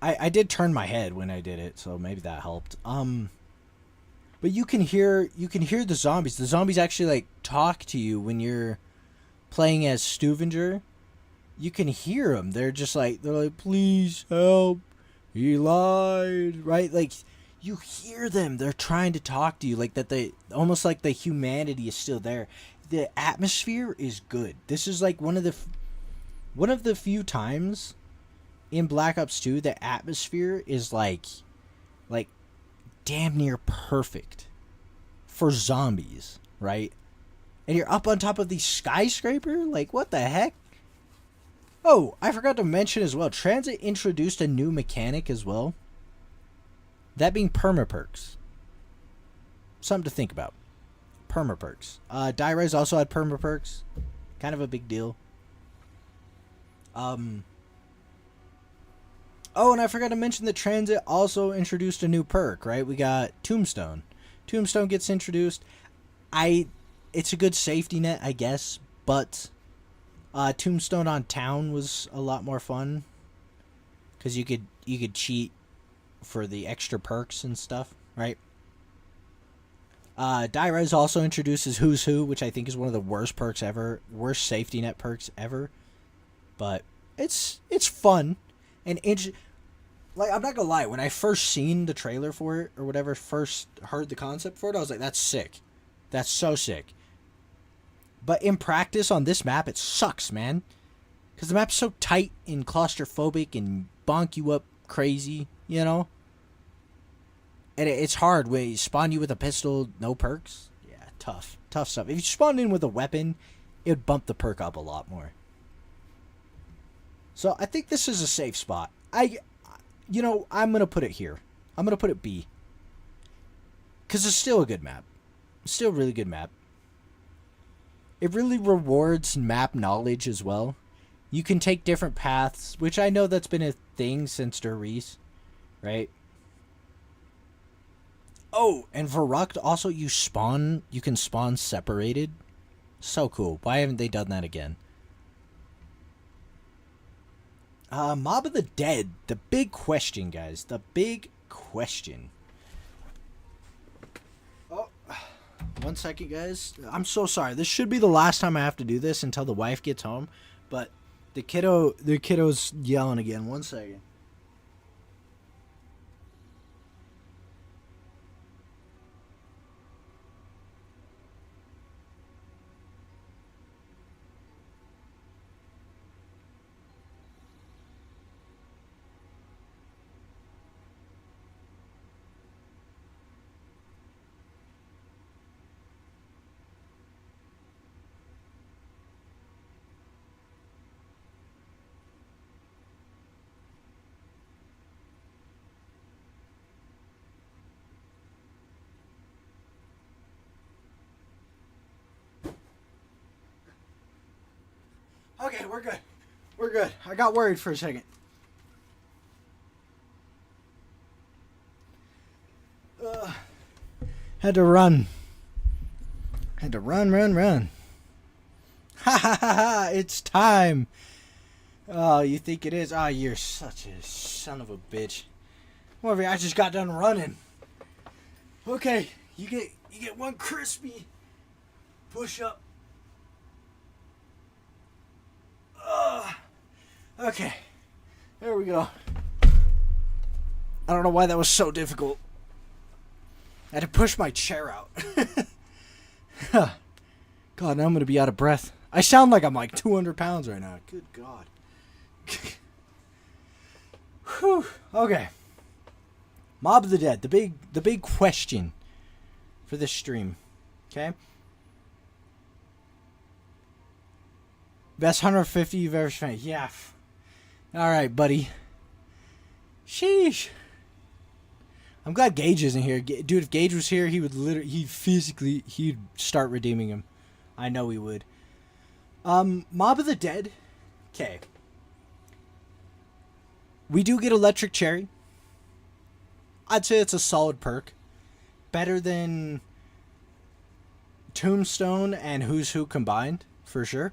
I did turn my head when I did it, so maybe that helped. But you can hear the zombies. The zombies actually like talk to you when you're playing as Steuvenger. You can hear them. They're like, please help. He lied, right? Like, you hear them. They're trying to talk to you, like that. They almost like the humanity is still there. The atmosphere is good. This is like one of the few times in Black Ops 2 the atmosphere is like damn near perfect for zombies, right? And you're up on top of the skyscraper? Like, what the heck? Oh, I forgot to mention as well, Transit introduced a new mechanic as well. That being permaperks. Something to think about. Permaperks. Die-Rise also had permaperks. Kind of a big deal. Oh, and I forgot to mention that Transit also introduced a new perk, right? We got Tombstone. Tombstone gets introduced. It's a good safety net, I guess, but Tombstone on Town was a lot more fun because you could cheat for the extra perks and stuff, right? Die-Res also introduces Who's Who, which I think is one of the worst perks ever, worst safety net perks ever, but it's fun. And like, I'm not gonna lie, when I first seen the trailer for it or whatever, first heard the concept for it, I was like, that's sick. That's so sick. But in practice on this map, it sucks, man. Because the map's so tight and claustrophobic and bonk you up crazy, you know? And it's hard when you spawn you with a pistol, no perks. Yeah, tough. Tough stuff. If you spawn in with a weapon, it would bump the perk up a lot more. So I think this is a safe spot. I'm going to put it here. I'm going to put it B. Because it's still a good map. It's still a really good map. It really rewards map knowledge as well. You can take different paths, which I know that's been a thing since Der Riese, right? Oh, and Verrucht also you can spawn separated. So cool. Why haven't they done that again? Mob of the Dead. The big question, guys. The big question. Oh, 1 second, guys. I'm so sorry. This should be the last time I have to do this until the wife gets home. But the kiddo's yelling again. 1 second. Okay, we're good. We're good. I got worried for a second. Had to run. Had to run. Ha ha ha ha! It's time. Oh, you think it is? Oh, you're such a son of a bitch. Whatever. I just got done running. Okay, you get one crispy push up. Okay, there we go. I don't know why that was so difficult. I had to push my chair out. God, now I'm going to be out of breath. I sound like I'm like 200 pounds right now. Good God. Whew. Okay. Mob of the Dead. The big question for this stream. Okay. Best 150 you've ever spent. Yeah. All right, buddy. Sheesh. I'm glad Gage isn't here. Dude, if Gage was here, he would he'd start redeeming him. I know he would. Mob of the Dead. Okay. We do get Electric Cherry. I'd say it's a solid perk. Better than Tombstone and Who's Who combined, for sure.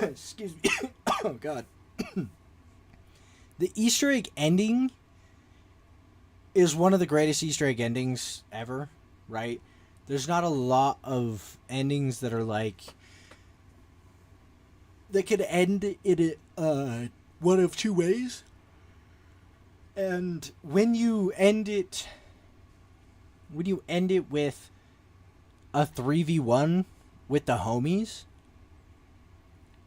Excuse me. Oh, God. The Easter egg ending is one of the greatest Easter egg endings ever, right? There's not a lot of endings that are like... They could end in one of two ways. And when you end it with a 3v1 with the homies,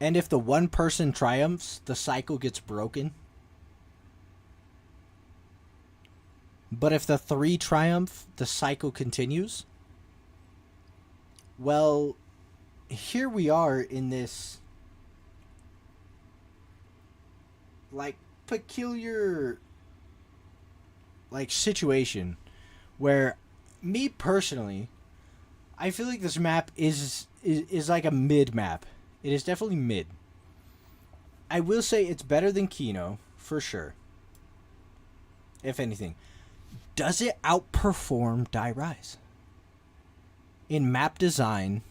and if the one person triumphs, the cycle gets broken. But if the three triumph, the cycle continues. Well, here we are in this like peculiar like situation where me personally, I feel like this map is like a mid map. It is definitely mid. I will say it's better than Kino for sure. If anything, does it outperform Die Rise in map design?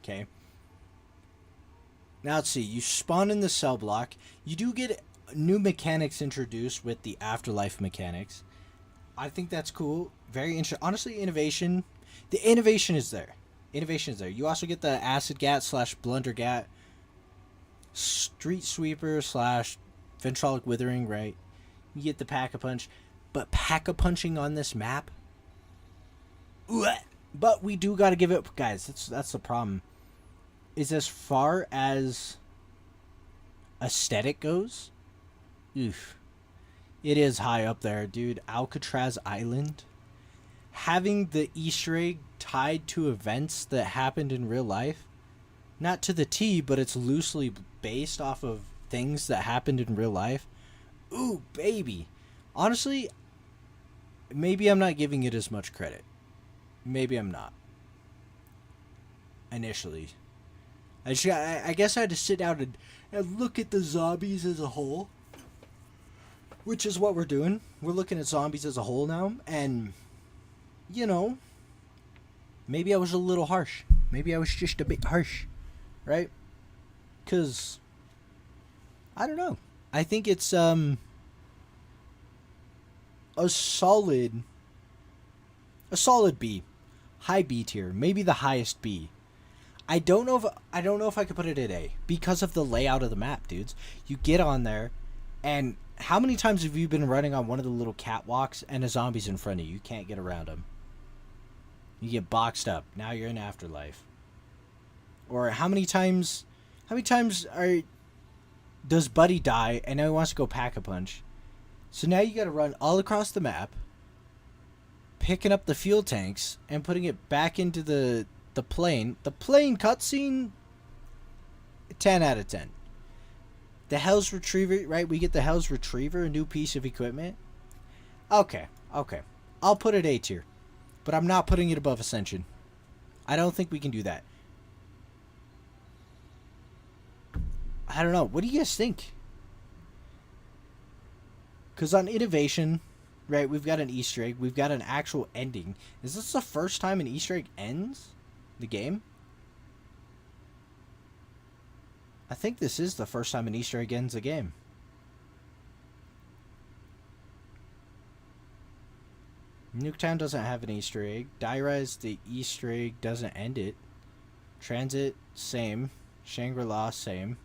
Okay. Now let's see. You spawn in the cell block. You do get new mechanics introduced with the afterlife mechanics. I think that's cool. Very interesting. Honestly, innovation. The innovation is there. You also get the acid gat / blunder gat, street sweeper / ventrolic withering. Right. You get the pack-a-punch, but pack-a-punching on this map. But we do got to give it, guys. That's the problem. Is as far as aesthetic goes, oof, it is high up there, dude. Alcatraz Island, having the Easter egg tied to events that happened in real life, not to the T, but it's loosely based off of things that happened in real life. Ooh, baby. Honestly, maybe I'm not giving it as much credit. Maybe I'm not. Initially. I guess I had to sit down and look at the zombies as a whole. Which is what we're doing. We're looking at zombies as a whole now. And, you know, maybe I was a little harsh. Maybe I was just a bit harsh. Right? Because, I don't know. I think it's a solid B. High B tier. Maybe the highest B. I don't know if I could put it at A because of the layout of the map, dudes. You get on there, and how many times have you been running on one of the little catwalks and a zombie's in front of you? You can't get around them. You get boxed up. Now you're in Afterlife. Or how many times does Buddy die and now he wants to go pack-a-punch? So now you got to run all across the map, picking up the fuel tanks and putting it back into the plane. The plane cutscene, 10 out of 10. The Hell's Retriever, right? We get the Hell's Retriever, a new piece of equipment. Okay. I'll put it A tier. But I'm not putting it above Ascension. I don't think we can do that. I don't know. What do you guys think? Because on Innovation, right, we've got an Easter egg. We've got an actual ending. Is this the first time an Easter egg ends the game? I think this is the first time an Easter egg ends a game. Nuketown doesn't have an Easter egg. Die Rise, the Easter egg doesn't end it. Transit, same. Shangri-La, same.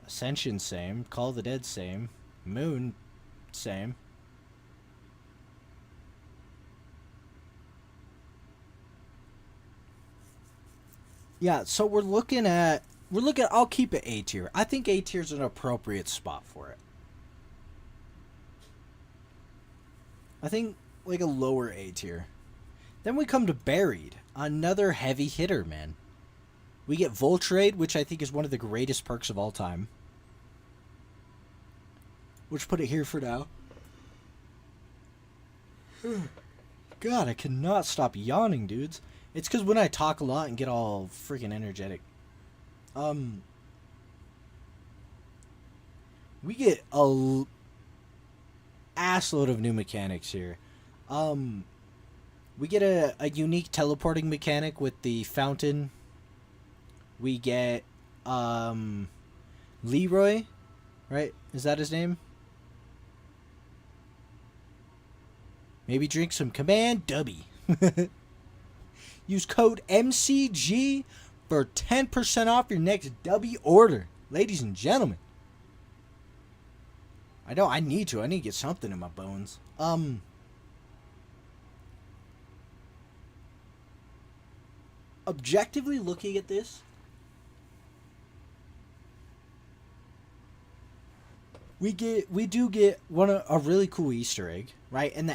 Ascension, same. Call of the Dead, same. Moon, same. Yeah, so we're looking at, I'll keep it A tier. I think A tier is an appropriate spot for it. I think like a lower A tier. Then we come to Buried, another heavy hitter, man. We get Voltrade, which I think is one of the greatest perks of all time. Which put it here for now. God, I cannot stop yawning, dudes. It's because when I talk a lot and get all freaking energetic. We get assload of new mechanics here. We get a unique teleporting mechanic with the fountain. We get Leroy, right? Is that his name? Maybe drink some Command W. Use code MCG for 10% off your next W order. Ladies and gentlemen. I know I need to get something in my bones. Objectively looking at this, we do get a really cool Easter egg, right? And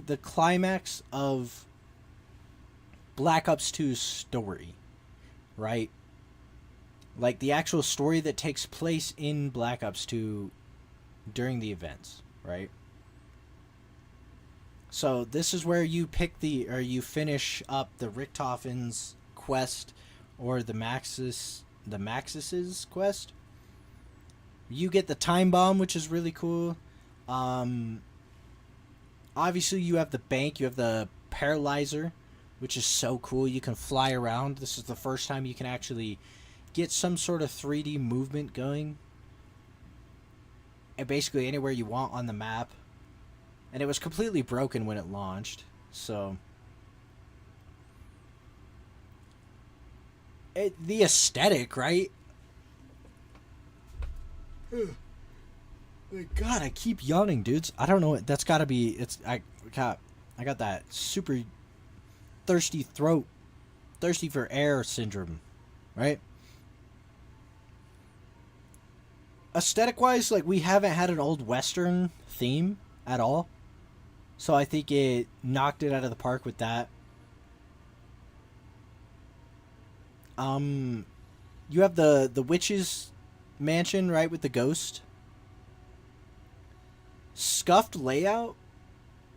the climax of Black Ops 2's story, right? Like the actual story that takes place in Black Ops 2 during the events, right? So this is where you you finish up the Richthofen's quest or the Maxis's quest. You get the time bomb, which is really cool. Obviously you have the bank, you have the paralyzer, which is so cool. You can fly around. This is the first time you can actually get some sort of 3D movement going. And basically anywhere you want on the map. And it was completely broken when it launched. So the aesthetic, right? God, I keep yawning, dudes. I don't know. That's got to be. I got that super thirsty throat, thirsty for air syndrome, right? Aesthetic-wise, like, we haven't had an old Western theme at all. So I think it knocked it out of the park with that. You have the witch's mansion, right, with the ghost. Scuffed layout,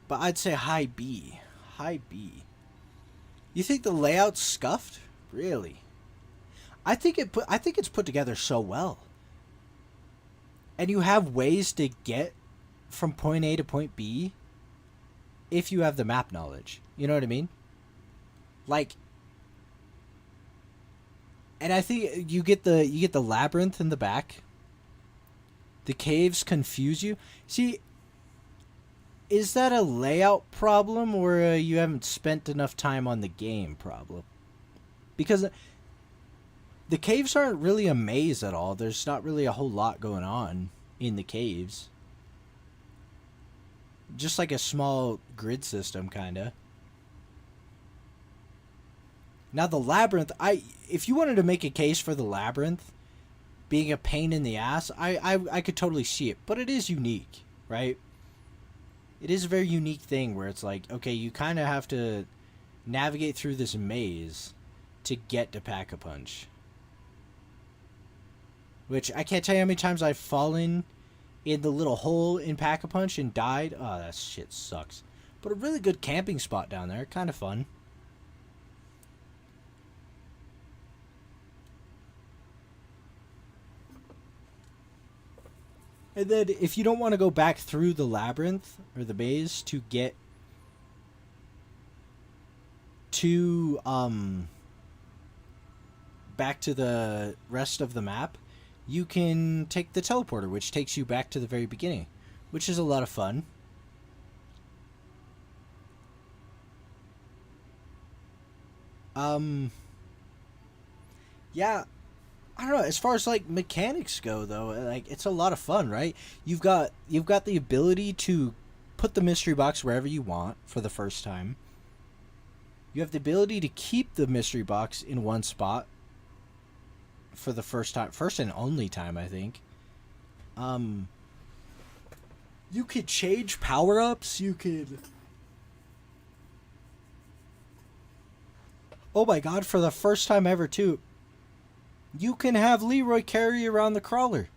but I'd say high B. High B. You think the layout's scuffed? Really? I think it's put together so well. And you have ways to get from point A to point B if you have the map knowledge. You know what I mean? Like, and I think you get the labyrinth in the back. The caves confuse you. See, is that a layout problem or you haven't spent enough time on the game problem? Because the caves aren't really a maze at all. There's not really a whole lot going on in the caves. Just like a small grid system, kind of. Now the labyrinth, if you wanted to make a case for the labyrinth being a pain in the ass, I could totally see it. But it is unique, right? It is a very unique thing where it's like, okay, you kind of have to navigate through this maze to get to Pack-a-Punch. Which, I can't tell you how many times I've fallen in the little hole in Pack-a-Punch and died. Oh, that shit sucks. But a really good camping spot down there. Kind of fun. And then, if you don't want to go back through the labyrinth, or the maze, to get to, back to the rest of the map, you can take the teleporter, which takes you back to the very beginning, which is a lot of fun. Yeah, I don't know. As far as like mechanics go, though, like it's a lot of fun, right? You've got the ability to put the mystery box wherever you want for the first time. You have the ability to keep the mystery box in one spot for the first and only time, I think. You could change power-ups. You could... Oh my god, for the first time ever, too, you can have Leroy carry around the crawler.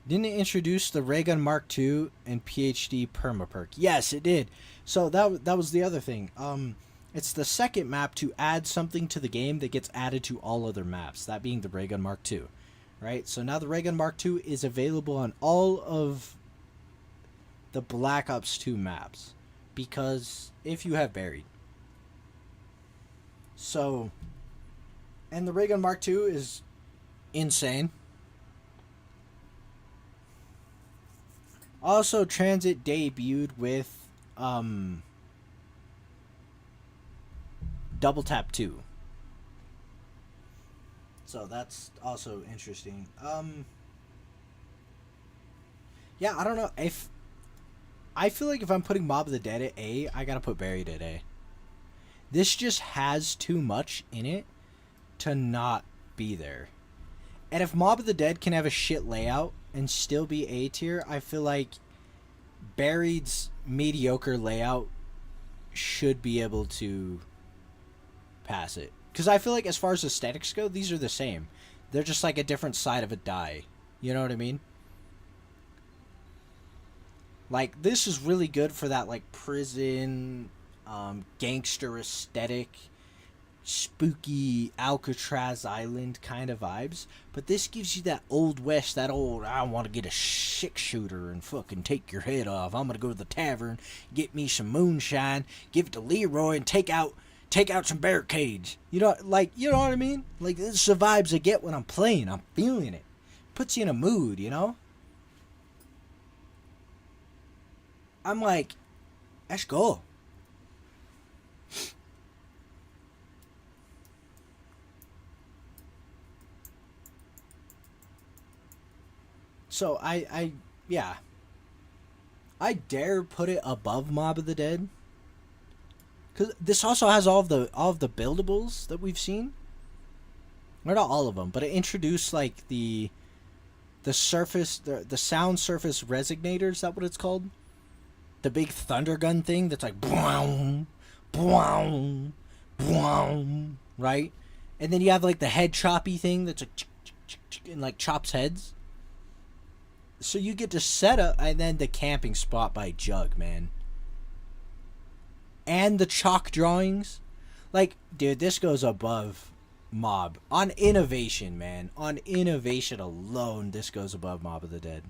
Didn't it introduce the Ray Gun Mark II and PhD Permaperk? Yes, it did. So that was the other thing. It's the second map to add something to the game that gets added to all other maps, that being the Ray Gun Mark II. right? So now the Ray Gun Mark II is available on all of the Black Ops 2 maps, because if you have Buried. So, and the Ray Gun Mark II is insane. Also, Transit debuted with Double Tap 2. So that's also interesting. Yeah, I don't know. If I feel like if I'm putting Mob of the Dead at A, I gotta put Buried at A. This just has too much in it to not be there. And if Mob of the Dead can have a shit layout and still be A tier, I feel like Buried's mediocre layout should be able to pass it. Because I feel like as far as aesthetics go, these are the same. They're just like a different side of a die. You know what I mean? Like, this is really good for that, like, prison, gangster aesthetic, spooky Alcatraz Island kind of vibes. But this gives you that Old West, that old, I want to get a six shooter and fucking take your head off. I'm going to go to the tavern, get me some moonshine, give it to Leroy, and take out some barricades. You know, like, you know what I mean? Like, this is the vibes I get when I'm playing. I'm feeling it. Puts you in a mood, you know? I'm like, let's go. So yeah. I dare put it above Mob of the Dead. Cause this also has all of the buildables that we've seen. Or not all of them, but it introduced like the surface, the sound surface resonator. Is that what it's called? The big thunder gun thing that's like boom, boom, boom, right? And then you have like the head choppy thing that's like and like chops heads. So you get to set up, and then the camping spot by Jug, man. And the chalk drawings. Like, dude, this goes above Mob. On innovation, man. On innovation alone, this goes above Mob of the Dead.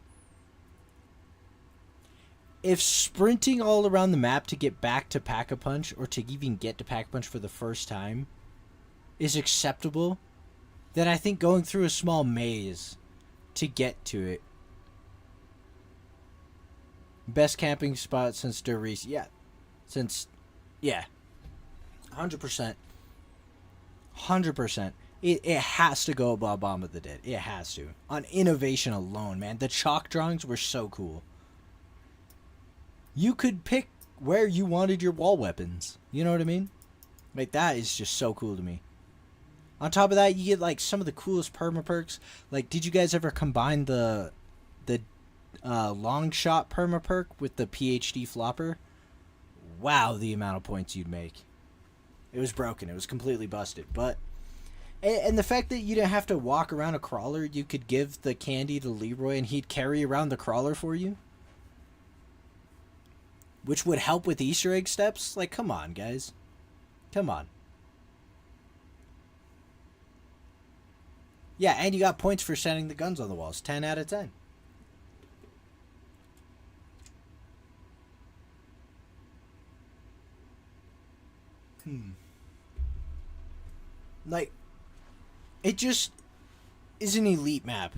If sprinting all around the map to get back to Pack-a-Punch, or to even get to Pack-a-Punch for the first time, is acceptable, then I think going through a small maze to get to it. Best camping spot since DeReese. Yeah. Yeah. 100%. 100%. It has to go above Bomb of the Dead. It has to. On innovation alone, man. The chalk drawings were so cool. You could pick where you wanted your wall weapons. You know what I mean? Like, that is just so cool to me. On top of that, you get, like, some of the coolest perma perks. Like, did you guys ever combine the long shot perma perk with the PhD flopper? Wow, the amount of points you'd make. It was broken. It was completely busted. But, and the fact that you didn't have to walk around a crawler, you could give the candy to Leroy and he'd carry around the crawler for you. Which would help with Easter egg steps. Like, come on, guys. Come on. Yeah, and you got points for setting the guns on the walls. 10 out of 10. Like, it just is an elite map.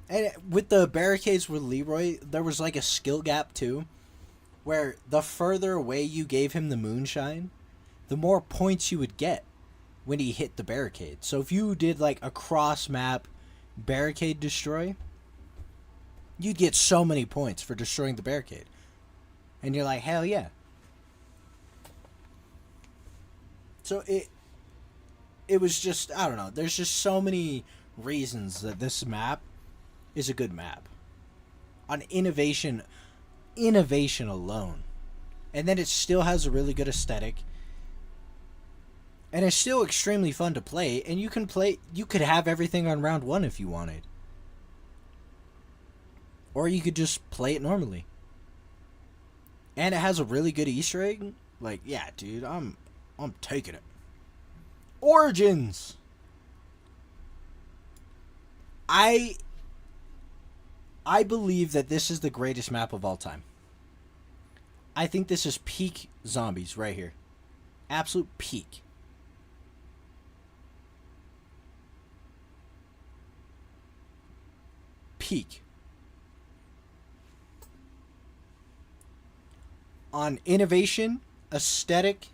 And with the barricades with Leroy, there was like a skill gap too, where the further away you gave him the moonshine, the more points you would get when he hit the barricade. So if you did like a cross map barricade destroy, you'd get so many points for destroying the barricade. And you're like, hell yeah. So it was just, I don't know, there's just so many reasons that this map is a good map. On innovation alone. And then it still has a really good aesthetic. And it's still extremely fun to play. And you could have everything on round 1 if you wanted. Or you could just play it normally. And it has a really good Easter egg. Like, yeah, dude, I'm taking it. Origins! I believe that this is the greatest map of all time. I think this is peak zombies right here. Absolute peak. Peak. On innovation, aesthetic,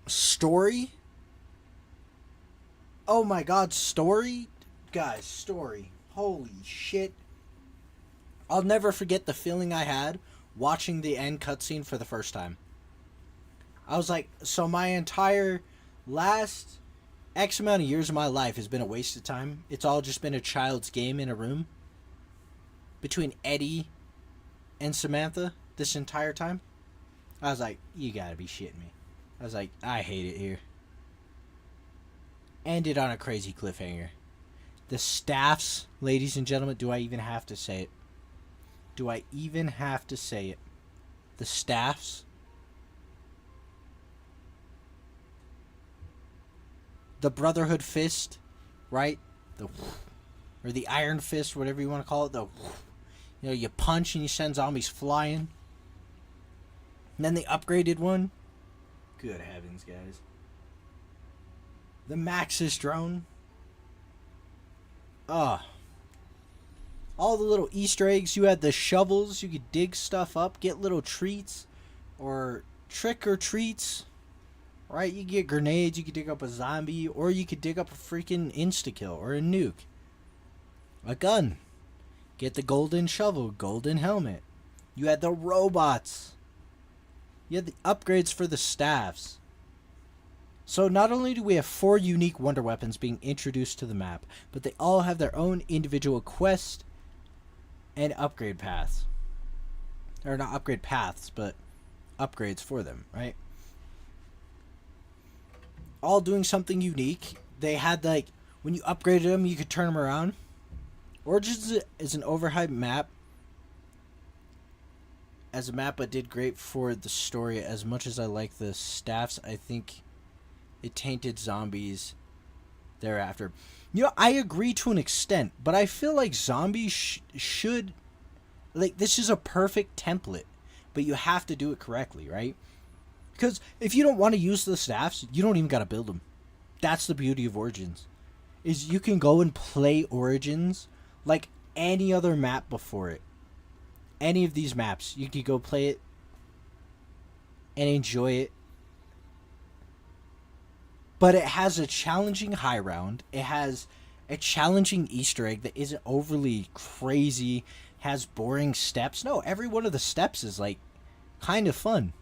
story. Oh my god, story? Guys, story. Holy shit. I'll never forget the feeling I had watching the end cutscene for the first time. I was like, so my entire last X amount of years of my life has been a waste of time. It's all just been a child's game in a room between Eddie and Samantha this entire time. I was like, you gotta be shitting me. I was like, I hate it here. Ended on a crazy cliffhanger. The staffs, ladies and gentlemen, do I even have to say it? Do I even have to say it? The staffs. The Brotherhood Fist, right? Or the Iron Fist, whatever you want to call it. You punch and you send zombies flying. And then the upgraded one. Good heavens, guys. The Maxis drone. All the little Easter eggs. You had the shovels. You could dig stuff up, get little treats, or trick or treats. Right? You get grenades. You could dig up a zombie, or you could dig up a freaking insta-kill or a nuke. A gun. Get the golden shovel, golden helmet. You had the robots. You had the upgrades for the staffs. So not only do we have 4 unique wonder weapons being introduced to the map, but they all have their own individual quest and upgrade paths. Or not upgrade paths, but upgrades for them, right? All doing something unique. They had, like, when you upgraded them, you could turn them around. Origins is an overhyped map. As a map, it did great for the story. As much as I like the staffs, I think it tainted zombies thereafter. I agree to an extent, but I feel like zombies should... Like, this is a perfect template, but you have to do it correctly, right? Because if you don't want to use the staffs, you don't even got to build them. That's the beauty of Origins. Is you can go and play Origins like any other map before it. Any of these maps, you could go play it and enjoy it. But it has a challenging high round. It has a challenging Easter egg that isn't overly crazy, has boring steps. No, every one of the steps is, like, kind of fun.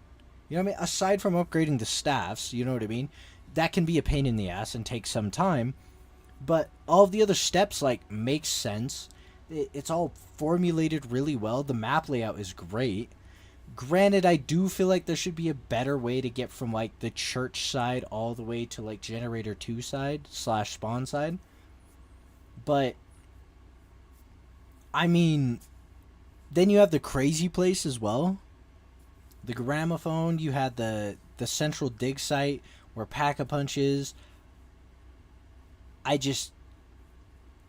You know what I mean? Aside from upgrading the staffs, you know what I mean? That can be a pain in the ass and take some time. But all of the other steps, like, make sense. It's all formulated really well. The map layout is great. Granted, I do feel like there should be a better way to get from, like, the church side all the way to, like, Generator 2 side / spawn side. But, I mean, then you have the crazy place as well. The gramophone, you had the central dig site where Pack-a-Punch is. I just,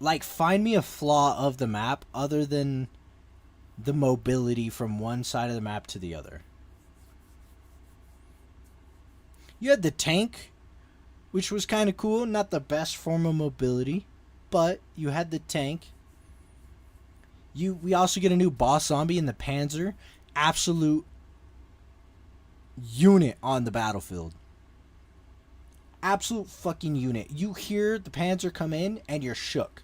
like, find me a flaw of the map other than the mobility from one side of the map to the other. You had the tank, which was kind of cool. Not the best form of mobility, but you had the tank. We also get a new boss zombie in the Panzer. Absolute unit on the battlefield. Absolute fucking unit. You hear the Panzer come in and you're shook.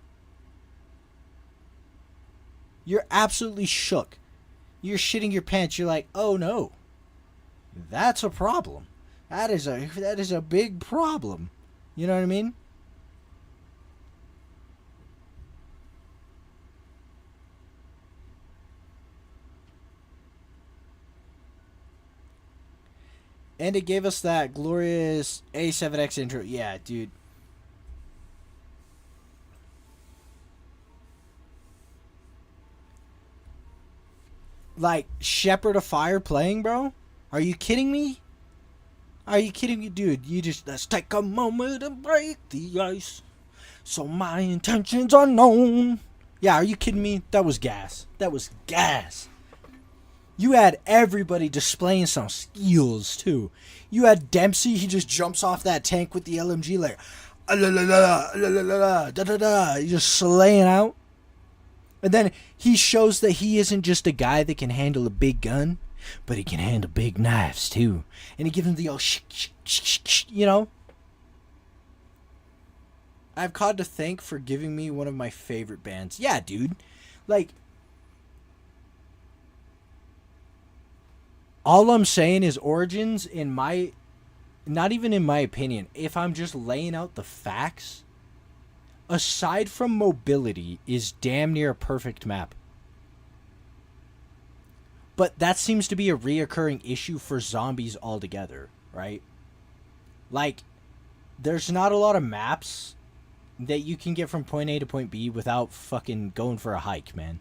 You're absolutely shook. You're shitting your pants. You're like, oh no. That's a problem. That is a big problem. You know what I mean? And it gave us that glorious A7X intro. Yeah, dude. Like, Shepherd of Fire playing, bro? Are you kidding me? Are you kidding me, dude? Let's take a moment and break the ice. So my intentions are known. Yeah, are you kidding me? That was gas. That was gas. You had everybody displaying some skills, too. You had Dempsey, he just jumps off that tank with the LMG like, he's just slaying out. And then he shows that he isn't just a guy that can handle a big gun, but he can handle big knives, too. And he gives him the old you know? I have COD to thank for giving me one of my favorite bands. Yeah, dude. Like, all I'm saying is Origins, in my, not even in my opinion, if I'm just laying out the facts, aside from mobility, is damn near a perfect map. But that seems to be a reoccurring issue for zombies altogether, right? Like, there's not a lot of maps that you can get from point A to point B without fucking going for a hike, man.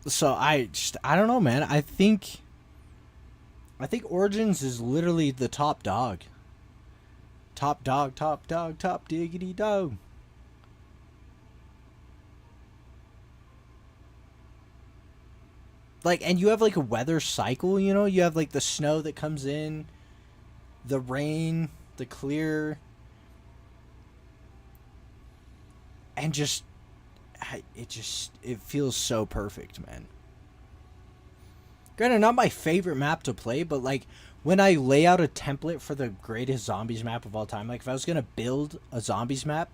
So I don't know, man. I think Origins is literally the top dog. Top dog, top diggity dog. Like, and you have like a weather cycle, you know? You have like the snow that comes in, the rain, the clear, and just it feels so perfect, man. Granted, not my favorite map to play, but like when I lay out a template for the greatest zombies map of all time, like if I was gonna build a zombies map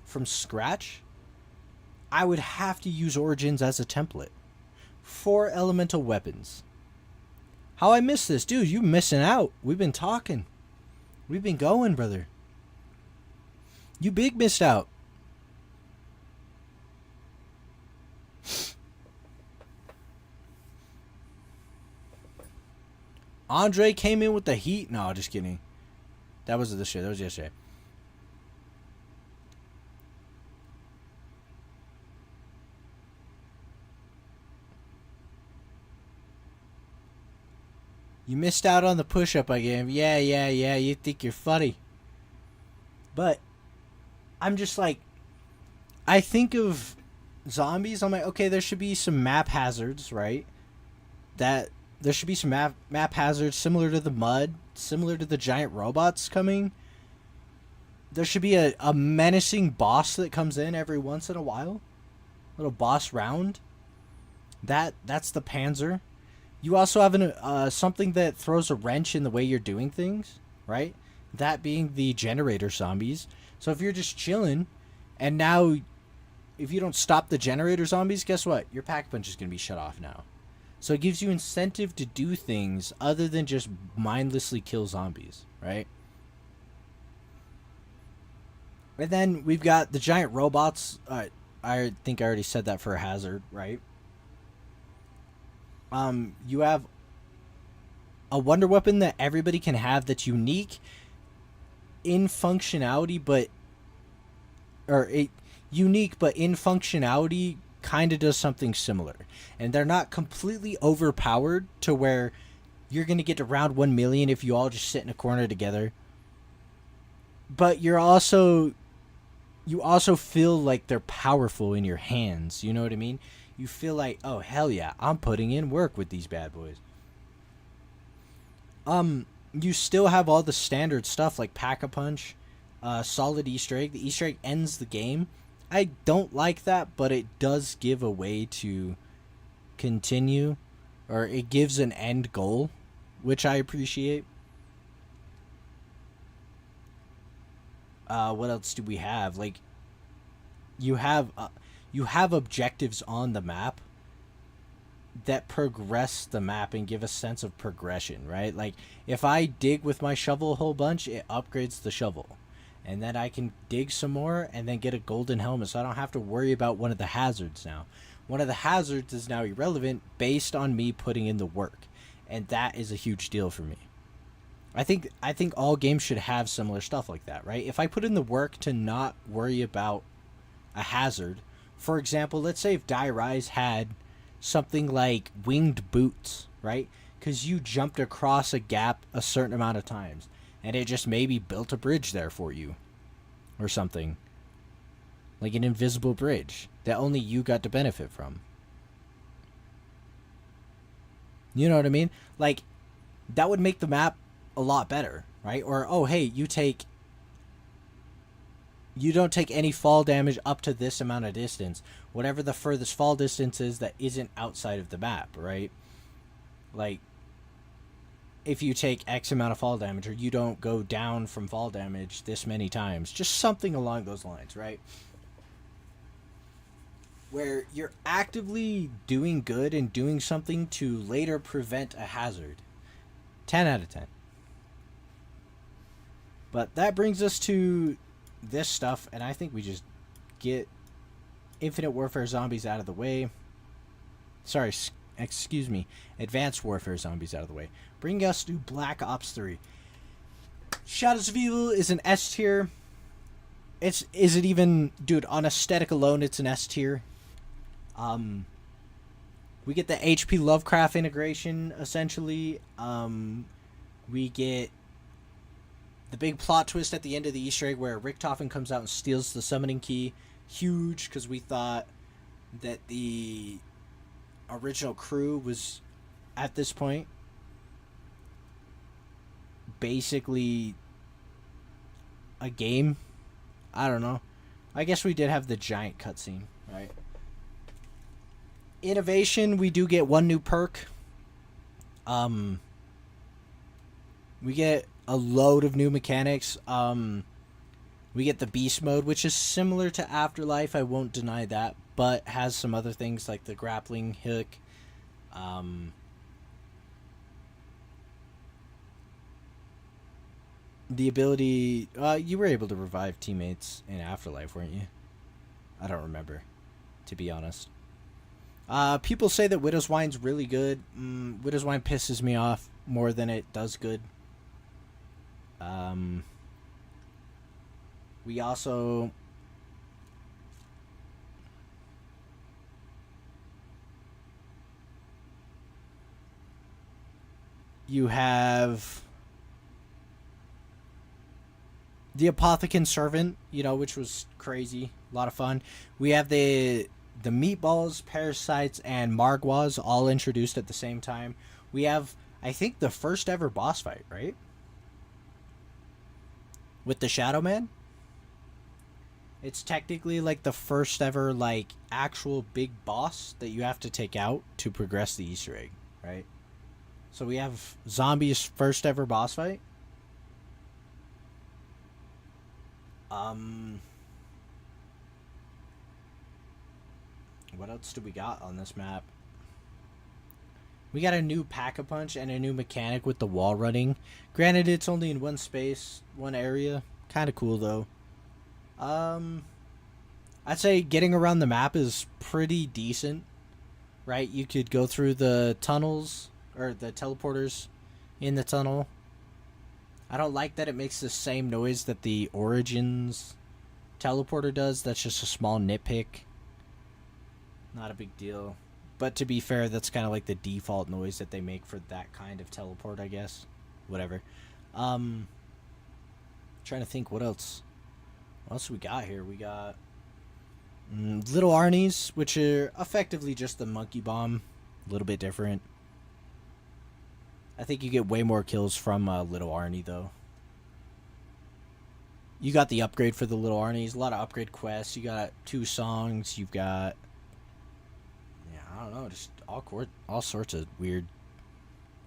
from scratch, I would have to use Origins as a template. 4 elemental weapons. How I miss this, dude? You missing out. We've been talking. We've been going, brother. You big missed out. Andre came in with the heat. No, just kidding. That wasn't this year. That was yesterday. You missed out on the push-up I gave. Yeah. You think you're funny. But I'm just like, I think of zombies. I'm like, okay, there should be some map hazards, right? There should be some map hazards similar to the mud, similar to the giant robots coming. There should be a menacing boss that comes in every once in a while. Little boss round. That's the Panzer. You also have something that throws a wrench in the way you're doing things, right? That being the generator zombies. So if you're just chilling, and now if you don't stop the generator zombies, guess what? Your pack punch is going to be shut off now. So it gives you incentive to do things other than just mindlessly kill zombies, right? And then we've got the giant robots. I think I already said that for a hazard, right? You have a wonder weapon that everybody can have that's unique in functionality, unique but in functionality kind of does something similar. And they're not completely overpowered to where you're going to get to round 1 million if you all just sit in a corner together. But you also feel like they're powerful in your hands. You know what I mean? You feel like, oh, hell yeah, I'm putting in work with these bad boys. You still have all the standard stuff like Pack-a-Punch, solid Easter egg. The Easter egg ends the game. I don't like that, but it does give a way to continue, or it gives an end goal, which I appreciate. What else do we have? Like, you have objectives on the map that progress the map and give a sense of progression, right? Like, if I dig with my shovel a whole bunch, it upgrades the shovel. And then I can dig some more and then get a golden helmet, so I don't have to worry about one of the hazards now. One of the hazards is now irrelevant based on me putting in the work. and that is a huge deal for me. I think all games should have similar stuff like that, right? If I put in the work to not worry about a hazard, for example, let's say if Die Rise had something like winged boots, right? Because you jumped across a gap a certain amount of times, and it just maybe built a bridge there for you, or something. Like an invisible bridge that only you got to benefit from. You know what I mean? Like, that would make the map a lot better, right? Or, oh, hey, you don't take any fall damage up to this amount of distance. Whatever the furthest fall distance is that isn't outside of the map, right? Like, if you take X amount of fall damage, or you don't go down from fall damage this many times. Just something along those lines, right? Where you're actively doing good and doing something to later prevent a hazard. 10 out of 10. But that brings us to this stuff, and I think we just get Infinite Warfare zombies out of the way. Sorry, excuse me. Advanced Warfare zombies out of the way. Bring us to Black Ops 3. Shadows of Evil is an S tier. Is it even... Dude, on aesthetic alone, it's an S tier. We get the H.P. Lovecraft integration, essentially. We get the big plot twist at the end of the Easter egg where Richtofen comes out and steals the summoning key. Huge, because we thought that the original crew was, at this point, basically a game. I don't know. I guess we did have the giant cutscene, right? Innovation, we do get one new perk. We get a load of new mechanics. We get the beast mode, which is similar to Afterlife, I won't deny that, but has some other things like the grappling hook. The ability... you were able to revive teammates in Afterlife, weren't you? I don't remember, to be honest. People say that Widow's Wine's really good. Widow's Wine pisses me off more than it does good. We also... You have the Apothecary Servant, which was crazy. A lot of fun. We have the meatballs, parasites, and margwas all introduced at the same time. We have, I think, the first ever boss fight, right? With the Shadow Man. It's technically like the first ever actual big boss that you have to take out to progress the Easter egg, right? So we have Zombie's first ever boss fight. What else do we got on this map? We got a new Pack-a-Punch and a new mechanic with the wall running. Granted, it's only in one space, one area. Kind of cool, though. I'd say getting around the map is pretty decent, right? You could go through the tunnels, or the teleporters in the tunnel. I don't like that it makes the same noise that the Origins teleporter does. That's just a small nitpick. Not a big deal. But to be fair, that's kind of like the default noise that they make for that kind of teleport, I guess. Whatever. Trying to think what else. What else we got here? We got Little Arnie's, which are effectively just the monkey bomb. A little bit different. I think you get way more kills from Little Arnie, though. You got the upgrade for the Little Arnie's. A lot of upgrade quests. You got 2 songs. You've got... I don't know, just all sorts of weird,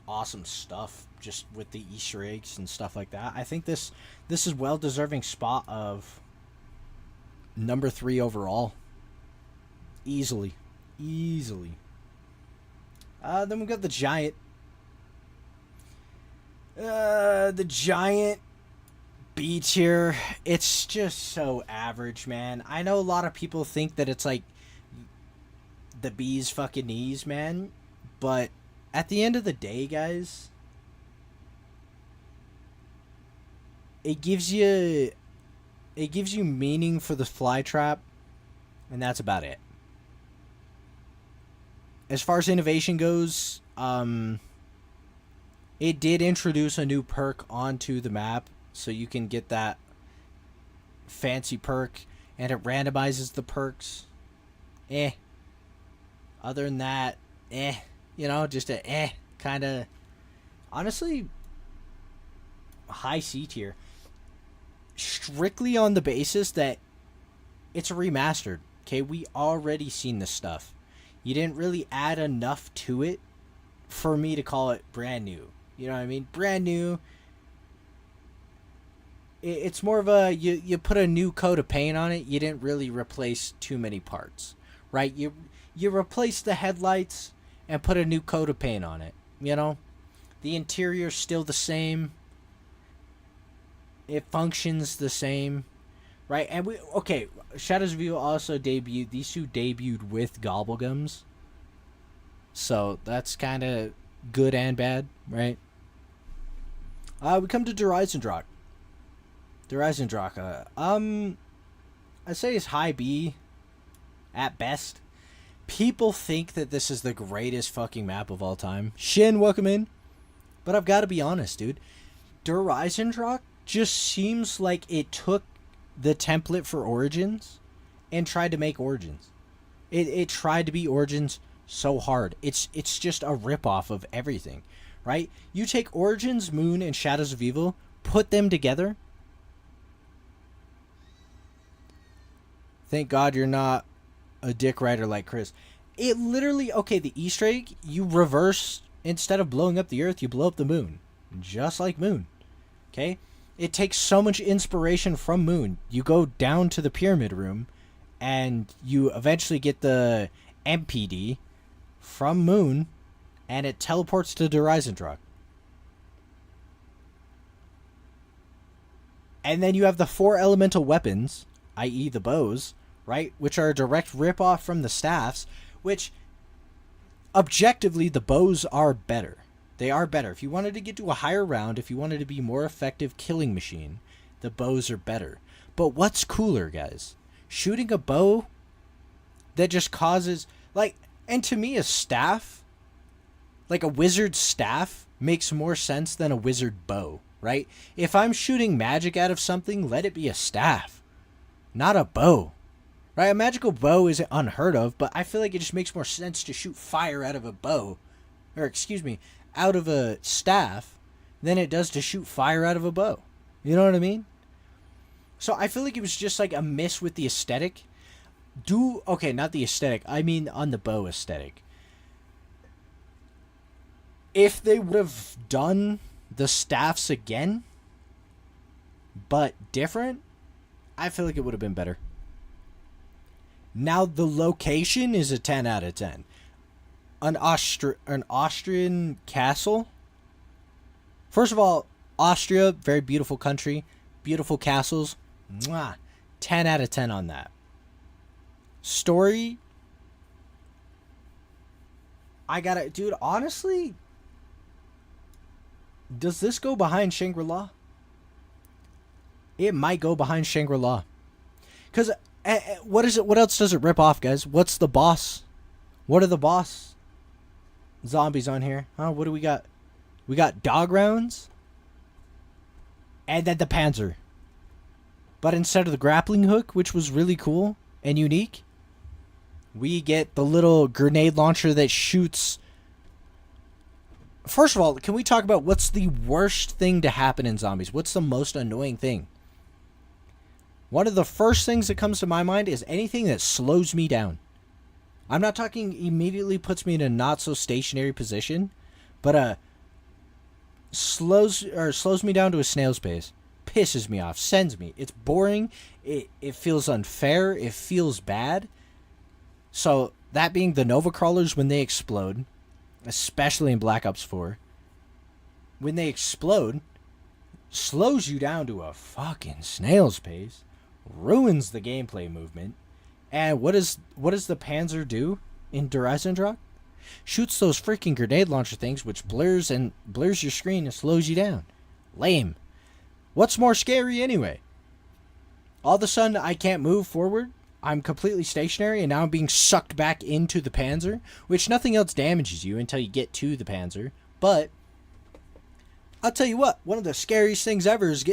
awesome stuff just with the Easter eggs and stuff like that. I think this is well-deserving spot of number 3 overall. Easily. Then we got the Giant. The Giant B tier. It's just so average, man. I know a lot of people think that it's like the bee's fucking knees, man, but at the end of the day, guys, it gives you meaning for the fly trap, and that's about it. As far as innovation goes, it did introduce a new perk onto the map, so you can get that fancy perk, and it randomizes the perks. Other than that, just a kind of, honestly, high C tier. Strictly on the basis that it's remastered. Okay, we already seen this stuff. You didn't really add enough to it for me to call it brand new. You know what I mean? Brand new. It's more of a, you put a new coat of paint on it. You didn't really replace too many parts, right? You replaced the headlights and put a new coat of paint on it. You know, the interior's still the same. It functions the same, right? And Shadows of Evil also debuted. These two debuted with Gobblegums, so that's kind of good and bad, right? We come to Dreisendrach. I'd say it's high B at best. People think that this is the greatest fucking map of all time. Shin, welcome in. But I've got to be honest, dude. Dreisendrach just seems like it took the template for Origins and tried to make Origins. It tried to be Origins so hard. It's just a ripoff of everything, right? You take Origins, Moon, and Shadows of Evil, put them together. Thank God you're not a dick rider like Chris. It literally, the Easter egg, you reverse, instead of blowing up the Earth, you blow up the Moon. Just like Moon. Okay? It takes so much inspiration from Moon. You go down to the Pyramid Room, and you eventually get the MPD from Moon, and it teleports to Dreisendrach. And then you have the 4 elemental weapons, i.e. the bows, right? Which are a direct ripoff from the staffs, which, objectively, the bows are better. They are better. If you wanted to get to a higher round, if you wanted to be more effective killing machine, the bows are better. But what's cooler, guys? Shooting a bow that just causes, and to me, a staff, like a wizard's staff, makes more sense than a wizard bow, right? If I'm shooting magic out of something, let it be a staff, not a bow, right? A magical bow isn't unheard of, but I feel like it just makes more sense to shoot fire out of a bow, out of a staff, than it does to shoot fire out of a bow. You know what I mean? So I feel like it was just like a miss with the aesthetic. Not the aesthetic. I mean on the bow aesthetic. If they would have done the staffs again, but different, I feel like it would have been better. Now the location is a 10 out of 10. An Austrian castle. First of all, Austria, very beautiful country, beautiful castles. Mwah. 10 out of 10 on that. Story, dude, honestly, does this go behind Shangri-La? It might go behind Shangri-La. Because what else does it rip off, guys? What's the boss? What are the boss zombies on here? What do we got? We got dog rounds. And then the Panzer. But instead of the grappling hook, which was really cool and unique, we get the little grenade launcher that shoots. First of all, can we talk about what's the worst thing to happen in zombies? What's the most annoying thing? One of the first things that comes to my mind is anything that slows me down. I'm not talking immediately puts me in a not so stationary position, but slows me down to a snail's pace. Pisses me off, sends me. It's boring. It feels unfair. It feels bad. So that being the Nova Crawlers when they explode, especially in Black Ops 4, when they explode, slows you down to a fucking snail's pace, ruins the gameplay movement. And what does the Panzer do in Dreisendrach? shoots those freaking grenade launcher things, which blurs your screen and slows you down. Lame. What's more scary anyway? All of a sudden, I can't move forward. I'm completely stationary, and now I'm being sucked back into the Panzer, which nothing else damages you until you get to the Panzer. But I'll tell you what, one of the scariest things ever is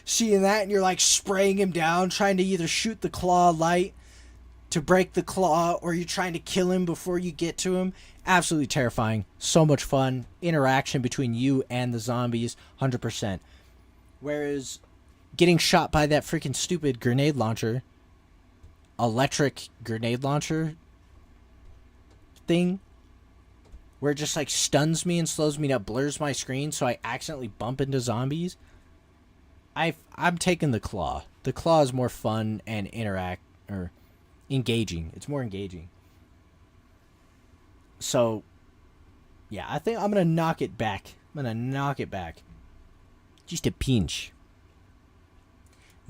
seeing that, and you're like spraying him down, trying to either shoot the claw light to break the claw, or you're trying to kill him before you get to him. Absolutely terrifying. So much fun. Interaction between you and the zombies, 100%. Whereas getting shot by that freaking stupid grenade launcher, electric grenade launcher thing, where it just like stuns me and slows me down, blurs my screen so I accidentally bump into zombies. I'm taking the claw. The claw is more fun and engaging. It's more engaging. So, yeah, I think I'm going to knock it back. Just a pinch.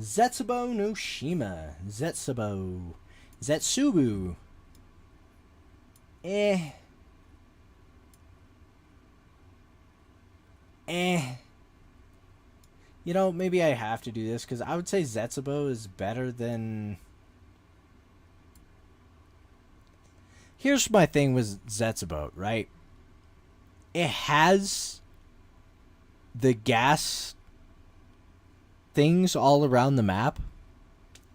Zetsubo no Shima. Zetsubu. You know, maybe I have to do this, because I would say Zetsubo is better than... Here's my thing with Zetsubo, right? It has the gas things all around the map,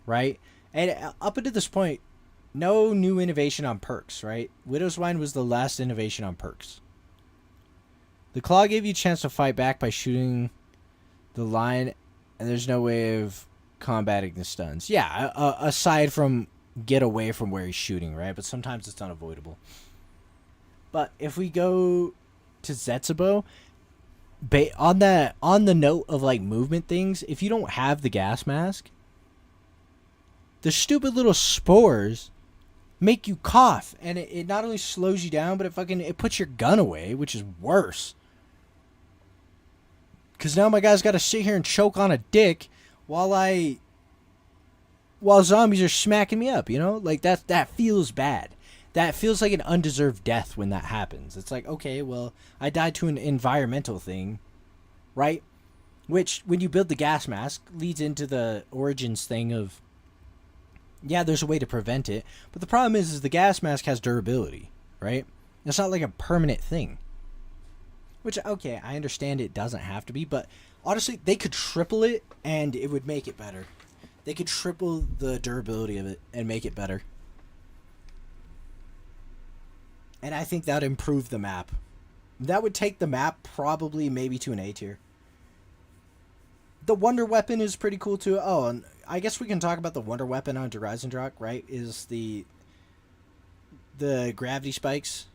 right? And up until this point, no new innovation on perks, right? Widow's Wine was the last innovation on perks. The Claw gave you a chance to fight back by shooting the line, and there's no way of combating the stuns. Yeah, aside from get away from where he's shooting, right? But sometimes it's unavoidable. But if we go to Zetsubo, on the note of like movement things, if you don't have the gas mask, the stupid little spores make you cough, and it not only slows you down, but it puts your gun away, which is worse. Because now my guy's got to sit here and choke on a dick while zombies are smacking me up, you know? Like, that feels bad. That feels like an undeserved death when that happens. It's like, okay, well, I died to an environmental thing, right? Which, when you build the gas mask, leads into the origins thing of, yeah, there's a way to prevent it. But the problem is the gas mask has durability, right? It's not like a permanent thing. Which, okay, I understand it doesn't have to be, but honestly, they could triple it and it would make it better. They could triple the durability of it and make it better. And I think that would improve the map. That would take the map probably maybe to an A tier. The Wonder Weapon is pretty cool too. Oh, and I guess we can talk about the Wonder Weapon on Dreisendrach, right? Is the gravity spikes.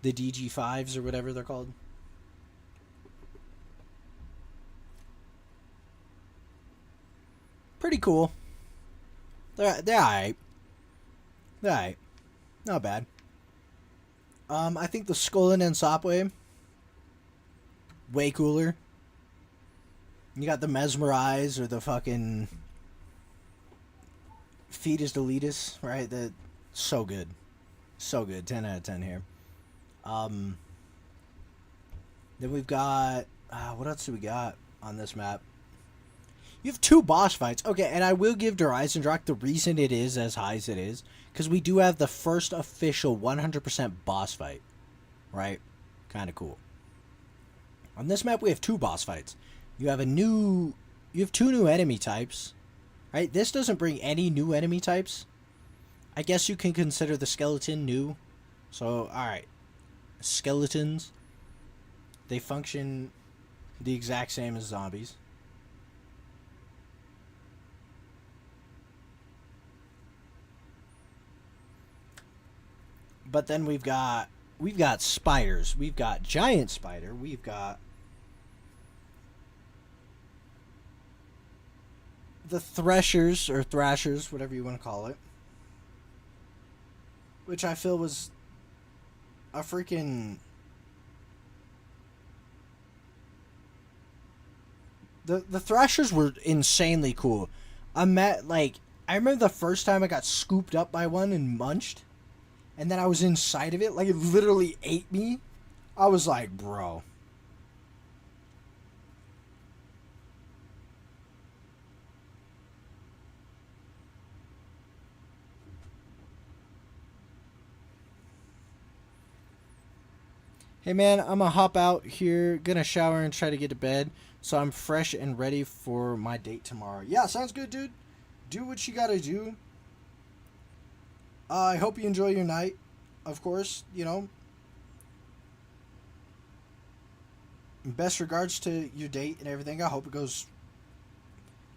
The DG5s or whatever they're called. Pretty cool. They're alright. They're alright. Not bad. I think the Skolin and Sopway, way cooler. You got the Mesmerize or the fucking Fetus Deletus, right? So good. So good. 10 out of 10 here. Then we've got what else do we got on this map? You have 2 boss fights. Okay, and I will give Dreisendrach the reason it is as high as it is, because we do have the first official 100% boss fight, right? Kind of cool. On this map, we have 2 boss fights. You have 2 new enemy types, right? This doesn't bring any new enemy types. I guess you can consider the skeleton new. So, alright. Skeletons, they function the exact same as zombies. But then we've got spiders. We've got giant spider. We've got the thrashers, whatever you want to call it, which I feel was a freaking... The Thrashers were insanely cool. I remember the first time I got scooped up by one and munched. and then I was inside of it, like it literally ate me. I was like, bro. Hey man, I'm gonna hop out here, gonna shower and try to get to bed, so I'm fresh and ready for my date tomorrow. Yeah, sounds good, dude. Do what you gotta do. I hope you enjoy your night. Of course, you know. Best regards to your date and everything. I hope it goes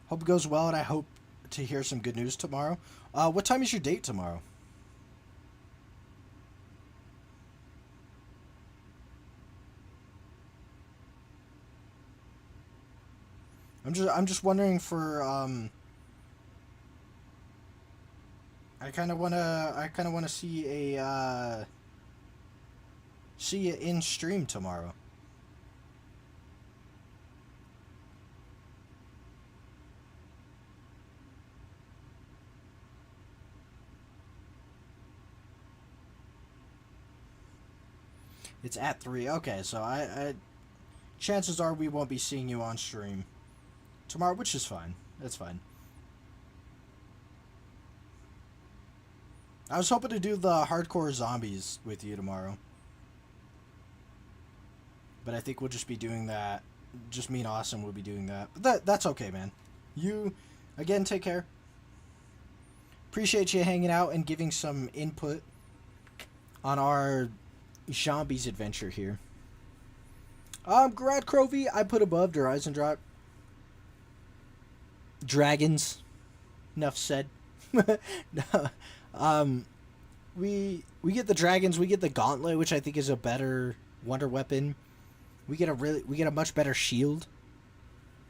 well, and I hope to hear some good news tomorrow. What time is your date tomorrow? I'm just wondering for I kind of want to see you in stream tomorrow. It's at 3. Okay, so I chances are we won't be seeing you on stream tomorrow, which is fine. That's fine. I was hoping to do the hardcore zombies with you tomorrow, but I think we'll just be doing that. Just me and Austin will be doing that. But that's okay, man. You, again, take care. Appreciate you hanging out and giving some input on our zombies adventure here. Garad Crovey, I put above Horizon Drop. Dragons. Enough said. We get the dragons, we get the gauntlet, which I think is a better wonder weapon. We get a much better shield.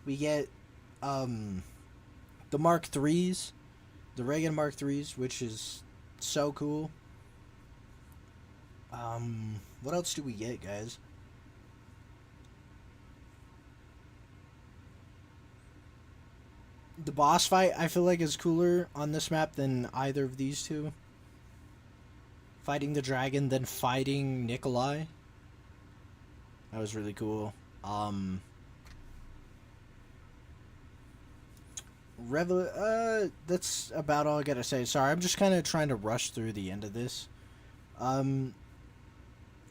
We get the Mark 3s, the Reagan Mark 3s, which is so cool. What else do we get, guys? The boss fight, I feel like, is cooler on this map than either of these two. Fighting the dragon, then fighting Nikolai. That was really cool. That's about all I gotta say. Sorry, I'm just kind of trying to rush through the end of this.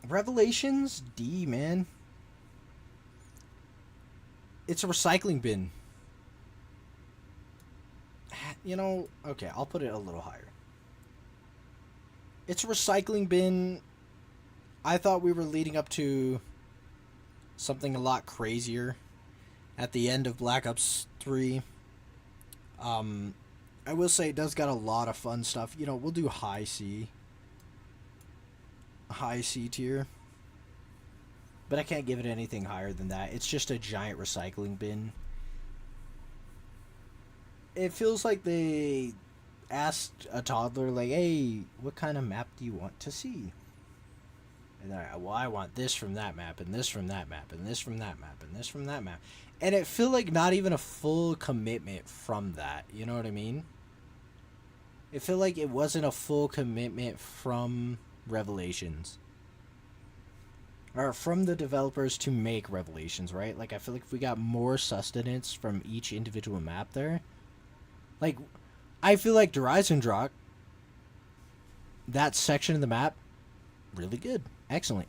Revelations D, man. It's a recycling bin. You know, okay, I'll put it a little higher. It's a recycling bin. I thought we were leading up to something a lot crazier at the end of Black Ops 3. I will say it does got a lot of fun stuff. You know, we'll do high C tier. But I can't give it anything higher than that. It's just a giant recycling bin. It feels like they asked a toddler, like, hey, what kind of map do you want to see? And they're like, well, I want this from that map, and this from that map, and this from that map, and this from that map. And it feel like not even a full commitment from that. You know what I mean? It feel like it wasn't a full commitment from Revelations. Or from the developers to make Revelations, right? Like, I feel like if we got more sustenance from each individual map there, like, I feel like Horizon Drop, that section of the map, really good. Excellent.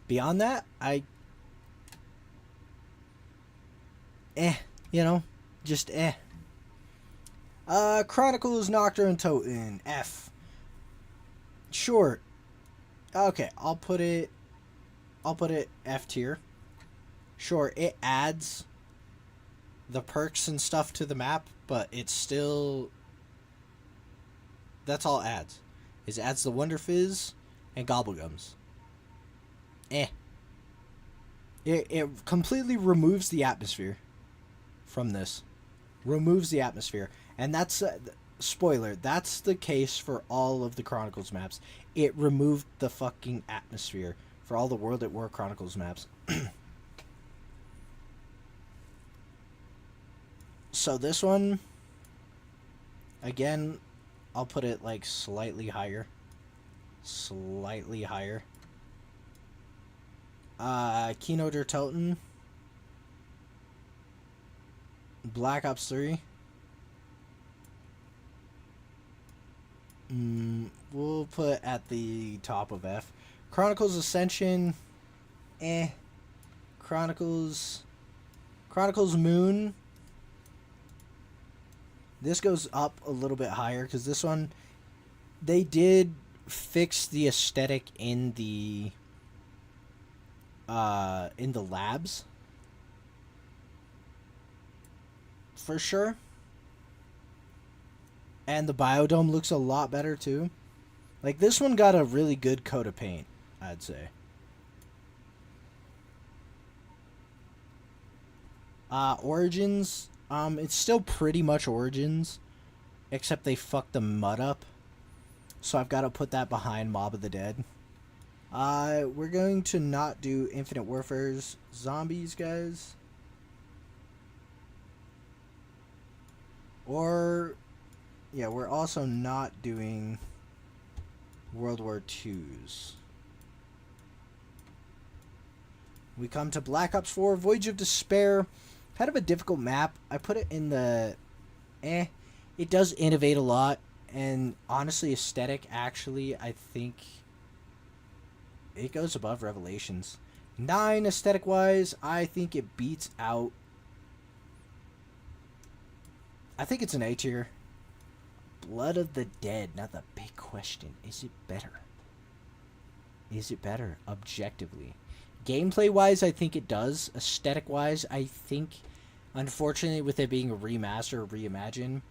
Beyond that, you know, just Chronicles, Nocturne, and Toten, F. Short. Okay, I'll put it F tier. Sure, it adds the perks and stuff to the map, but it's still, that's all it adds. It adds the Wonder Fizz and Gobblegums. It completely removes the atmosphere from this. Removes the atmosphere. And that's, spoiler, that's the case for all of the Chronicles maps. It removed the fucking atmosphere for all the World at War Chronicles maps. So this one, again, I'll put it like slightly higher. slightly higher. Kino der Toten. Black Ops 3. We'll put at the top of F. Chronicles Ascension. Chronicles Moon. This goes up a little bit higher because this one, they did fix the aesthetic in the labs for sure, and the biodome looks a lot better too. Like, this one got a really good coat of paint, I'd say. Origins, it's still pretty much Origins, except they fucked the mud up. So I've got to put that behind Mob of the Dead. We're going to not do Infinite Warfare's zombies, guys. Or, yeah, we're also not doing World War II's. We come to Black Ops 4, Voyage of Despair. Kind of a difficult map. I put it in the It does innovate a lot, and honestly, aesthetic, actually, I think it goes above Revelations. 9, aesthetic-wise, I think it beats out... I think it's an A tier. Blood of the Dead. Now the big question, is it better? Is it better, objectively? Gameplay-wise, I think it does. Aesthetic-wise, I think, unfortunately, with it being a remaster or reimagine,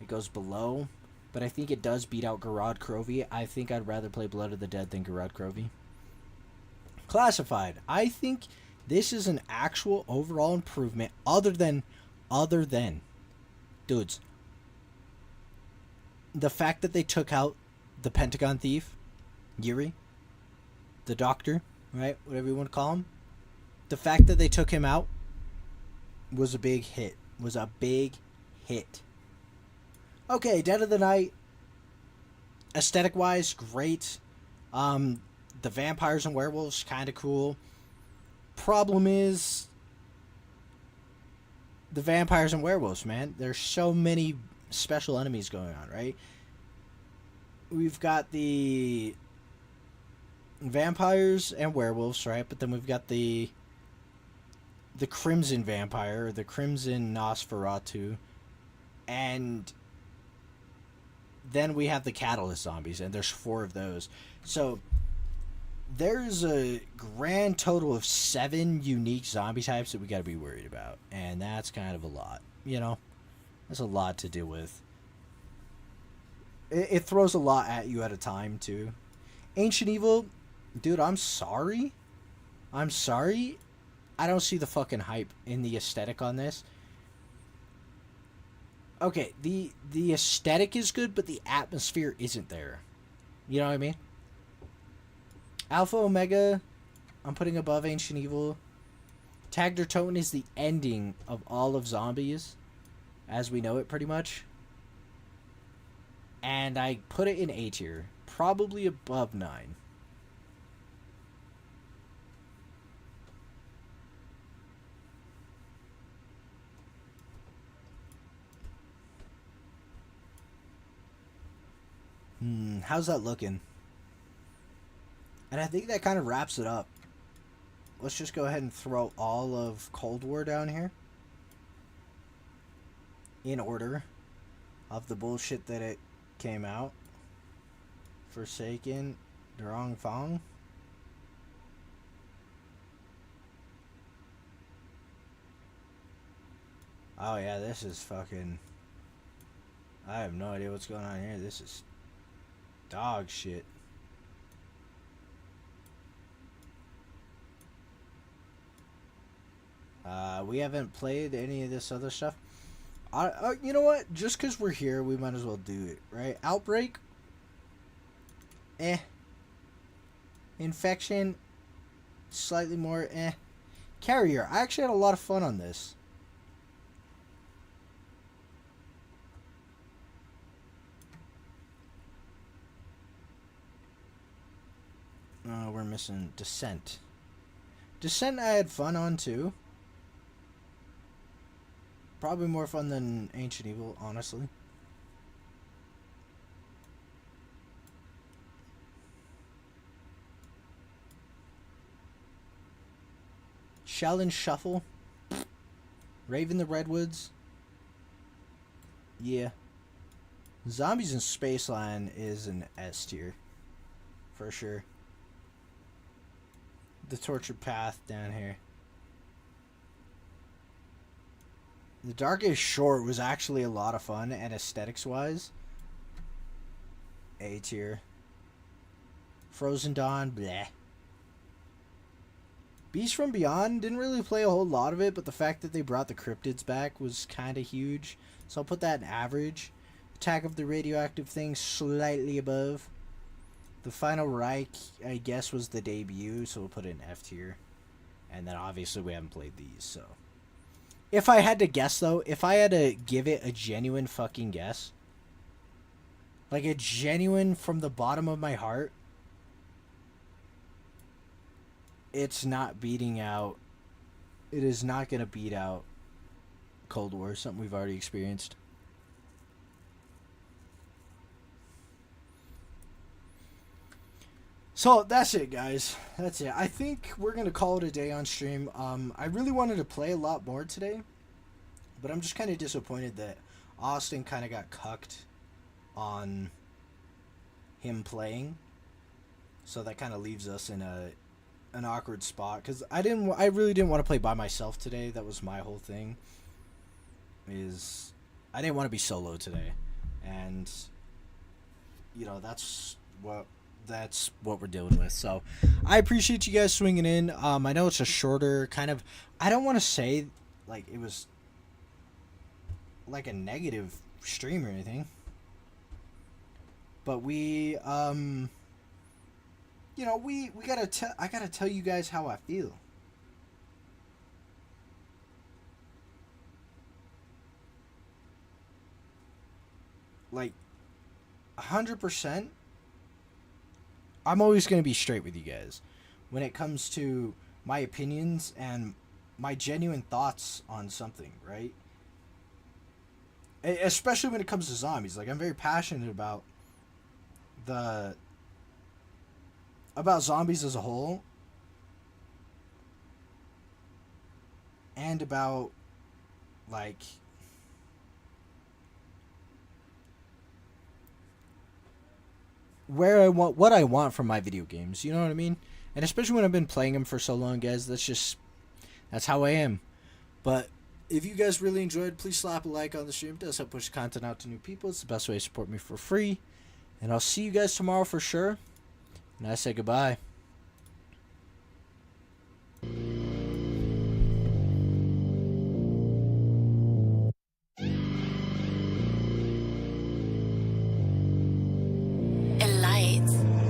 it goes below. But I think it does beat out Garad Crovy. I think I'd rather play Blood of the Dead than Garad Crovy. Classified. I think this is an actual overall improvement other than, dudes, the fact that they took out the Pentagon Thief, Yuri, the Doctor, right? Whatever you want to call him. The fact that they took him out was a big hit. Okay, Dead of the Night. Aesthetic-wise, great. The vampires and werewolves, kind of cool. Problem is the vampires and werewolves, man. There's so many special enemies going on, right? We've got the vampires and werewolves, right? But then we've got the Crimson Vampire, the Crimson Nosferatu, and then we have the Catalyst zombies, and there's 4 of those. So there's a grand total of 7 unique zombie types that we got to be worried about, and that's kind of a lot, you know? That's a lot to deal with. It throws a lot at you at a time, too. Ancient Evil, dude, I'm sorry. I don't see the fucking hype in the aesthetic on this. Okay, the aesthetic is good, but the atmosphere isn't there. You know what I mean? Alpha Omega, I'm putting above Ancient Evil. Tag der Toten is the ending of all of zombies, as we know it, pretty much. And I put it in A tier, probably above 9. How's that looking? And I think that kind of wraps it up. Let's just go ahead and throw all of Cold War down here, in order of the bullshit that it came out. Forsaken, Durong Fong. Oh yeah, this is fucking... I have no idea what's going on here. This is dog shit. We haven't played any of this other stuff. You know what? Just because we're here, we might as well do it, right? Outbreak. Infection. Slightly more. Carrier. I actually had a lot of fun on this. We're missing Descent. Descent I had fun on too. Probably more fun than Ancient Evil, honestly. Sheldon Shuffle. Raven the Redwoods. Yeah. Zombies in Spaceland is an S tier. For sure. The Tortured Path down here. The Darkest Shore was actually a lot of fun, and aesthetics wise, A tier. Frozen Dawn, bleh. Beast from Beyond, didn't really play a whole lot of it, but the fact that they brought the cryptids back was kind of huge. So I'll put that in average. Attack of the Radioactive Thing, slightly above. The Final Reich, I guess, was the debut, so we'll put it in F tier. And then obviously we haven't played these, so. If I had to guess, though, if I had to give it a genuine fucking guess, like a genuine from the bottom of my heart, it's not beating out, it is not going to beat out Cold War, something we've already experienced. So that's it, guys. That's it. I think we're going to call it a day on stream. I really wanted to play a lot more today, but I'm just kind of disappointed that Austin kind of got cucked on him playing. So that kind of leaves us in an awkward spot, because I really didn't want to play by myself today. That was my whole thing. I didn't want to be solo today, and you know that's what we're dealing with. So I appreciate you guys swinging in. I know it's a shorter kind of, I don't want to say like it was like a negative stream or anything, but we you know, I gotta tell you guys how I feel. Like 100%, I'm always going to be straight with you guys when it comes to my opinions and my genuine thoughts on something, right? Especially when it comes to zombies. Like, I'm very passionate about zombies as a whole, and about like what I want from my video games, you know what I mean? And especially when I've been playing them for so long, guys, that's how I am. But if you guys really enjoyed, please slap a like on the stream. It does help push content out to new people. It's the best way to support me for free. And I'll see you guys tomorrow for sure. And I say goodbye.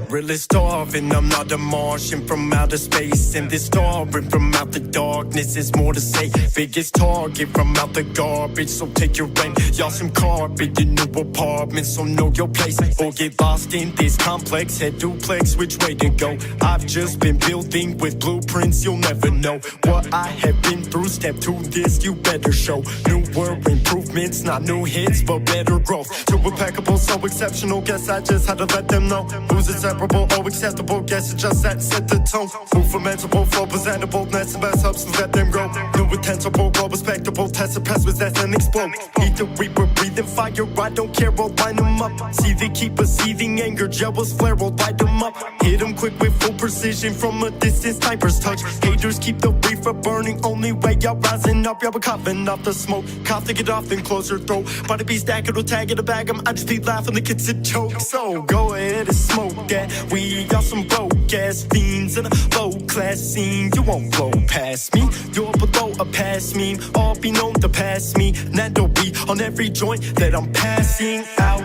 Really starving, I'm not a Martian from outer space. And this starving from out the darkness is more to say. Biggest target from out the garbage, so take your aim. Y'all some carpet in new apartments, so know your place. Or get lost in this complex, head duplex, which way to go? I've just been building with blueprints, you'll never know what I have been through. Step to this, you better show newer improvements, not new hits, but better growth. Too impeccable, so exceptional, guess I just had to let them know who's inseparable. Oh, acceptable, guess it just that set the tone. Food fermentable, flow presentable, that's the best substance, let them grow. New intensible, grow respectable, test the press with that and explode. Eat the reaper, breathing fire, I don't care, I'll line them up. See they keep a seething anger, jealous flare, I'll light them up. Hit them quick with full precision from a distance, sniper's touch. Haters keep the reefer burning, only way y'all rising up. Y'all be coughing off the smoke, cough to get off, then close your throat. Body be stacked, it'll tag in the bag, I just be laughing, the kids a joke. So go ahead and smoke that. We got some broke ass fiends in a low class scene. You won't blow past me. You're below a pass meme. All be known to pass me. Nando be on every joint that I'm passing out.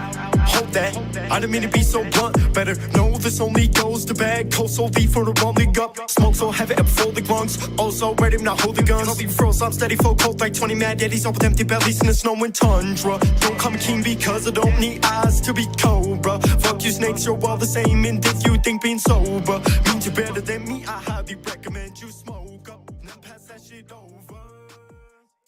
Hold that, I didn't mean to be so blunt. Better know this only goes to bad. Cold so deep for the rolling up. Smoke so heavy up full the lungs. Also ready to not hold the guns. I'll be froze, I'm steady full cold like 20 mad daddies up with empty bellies in the snow and tundra. Don't call me king because I don't need eyes to be cobra. Fuck you snakes, you're all the same. And if you think being sober means you're better than me, I highly recommend you smoke.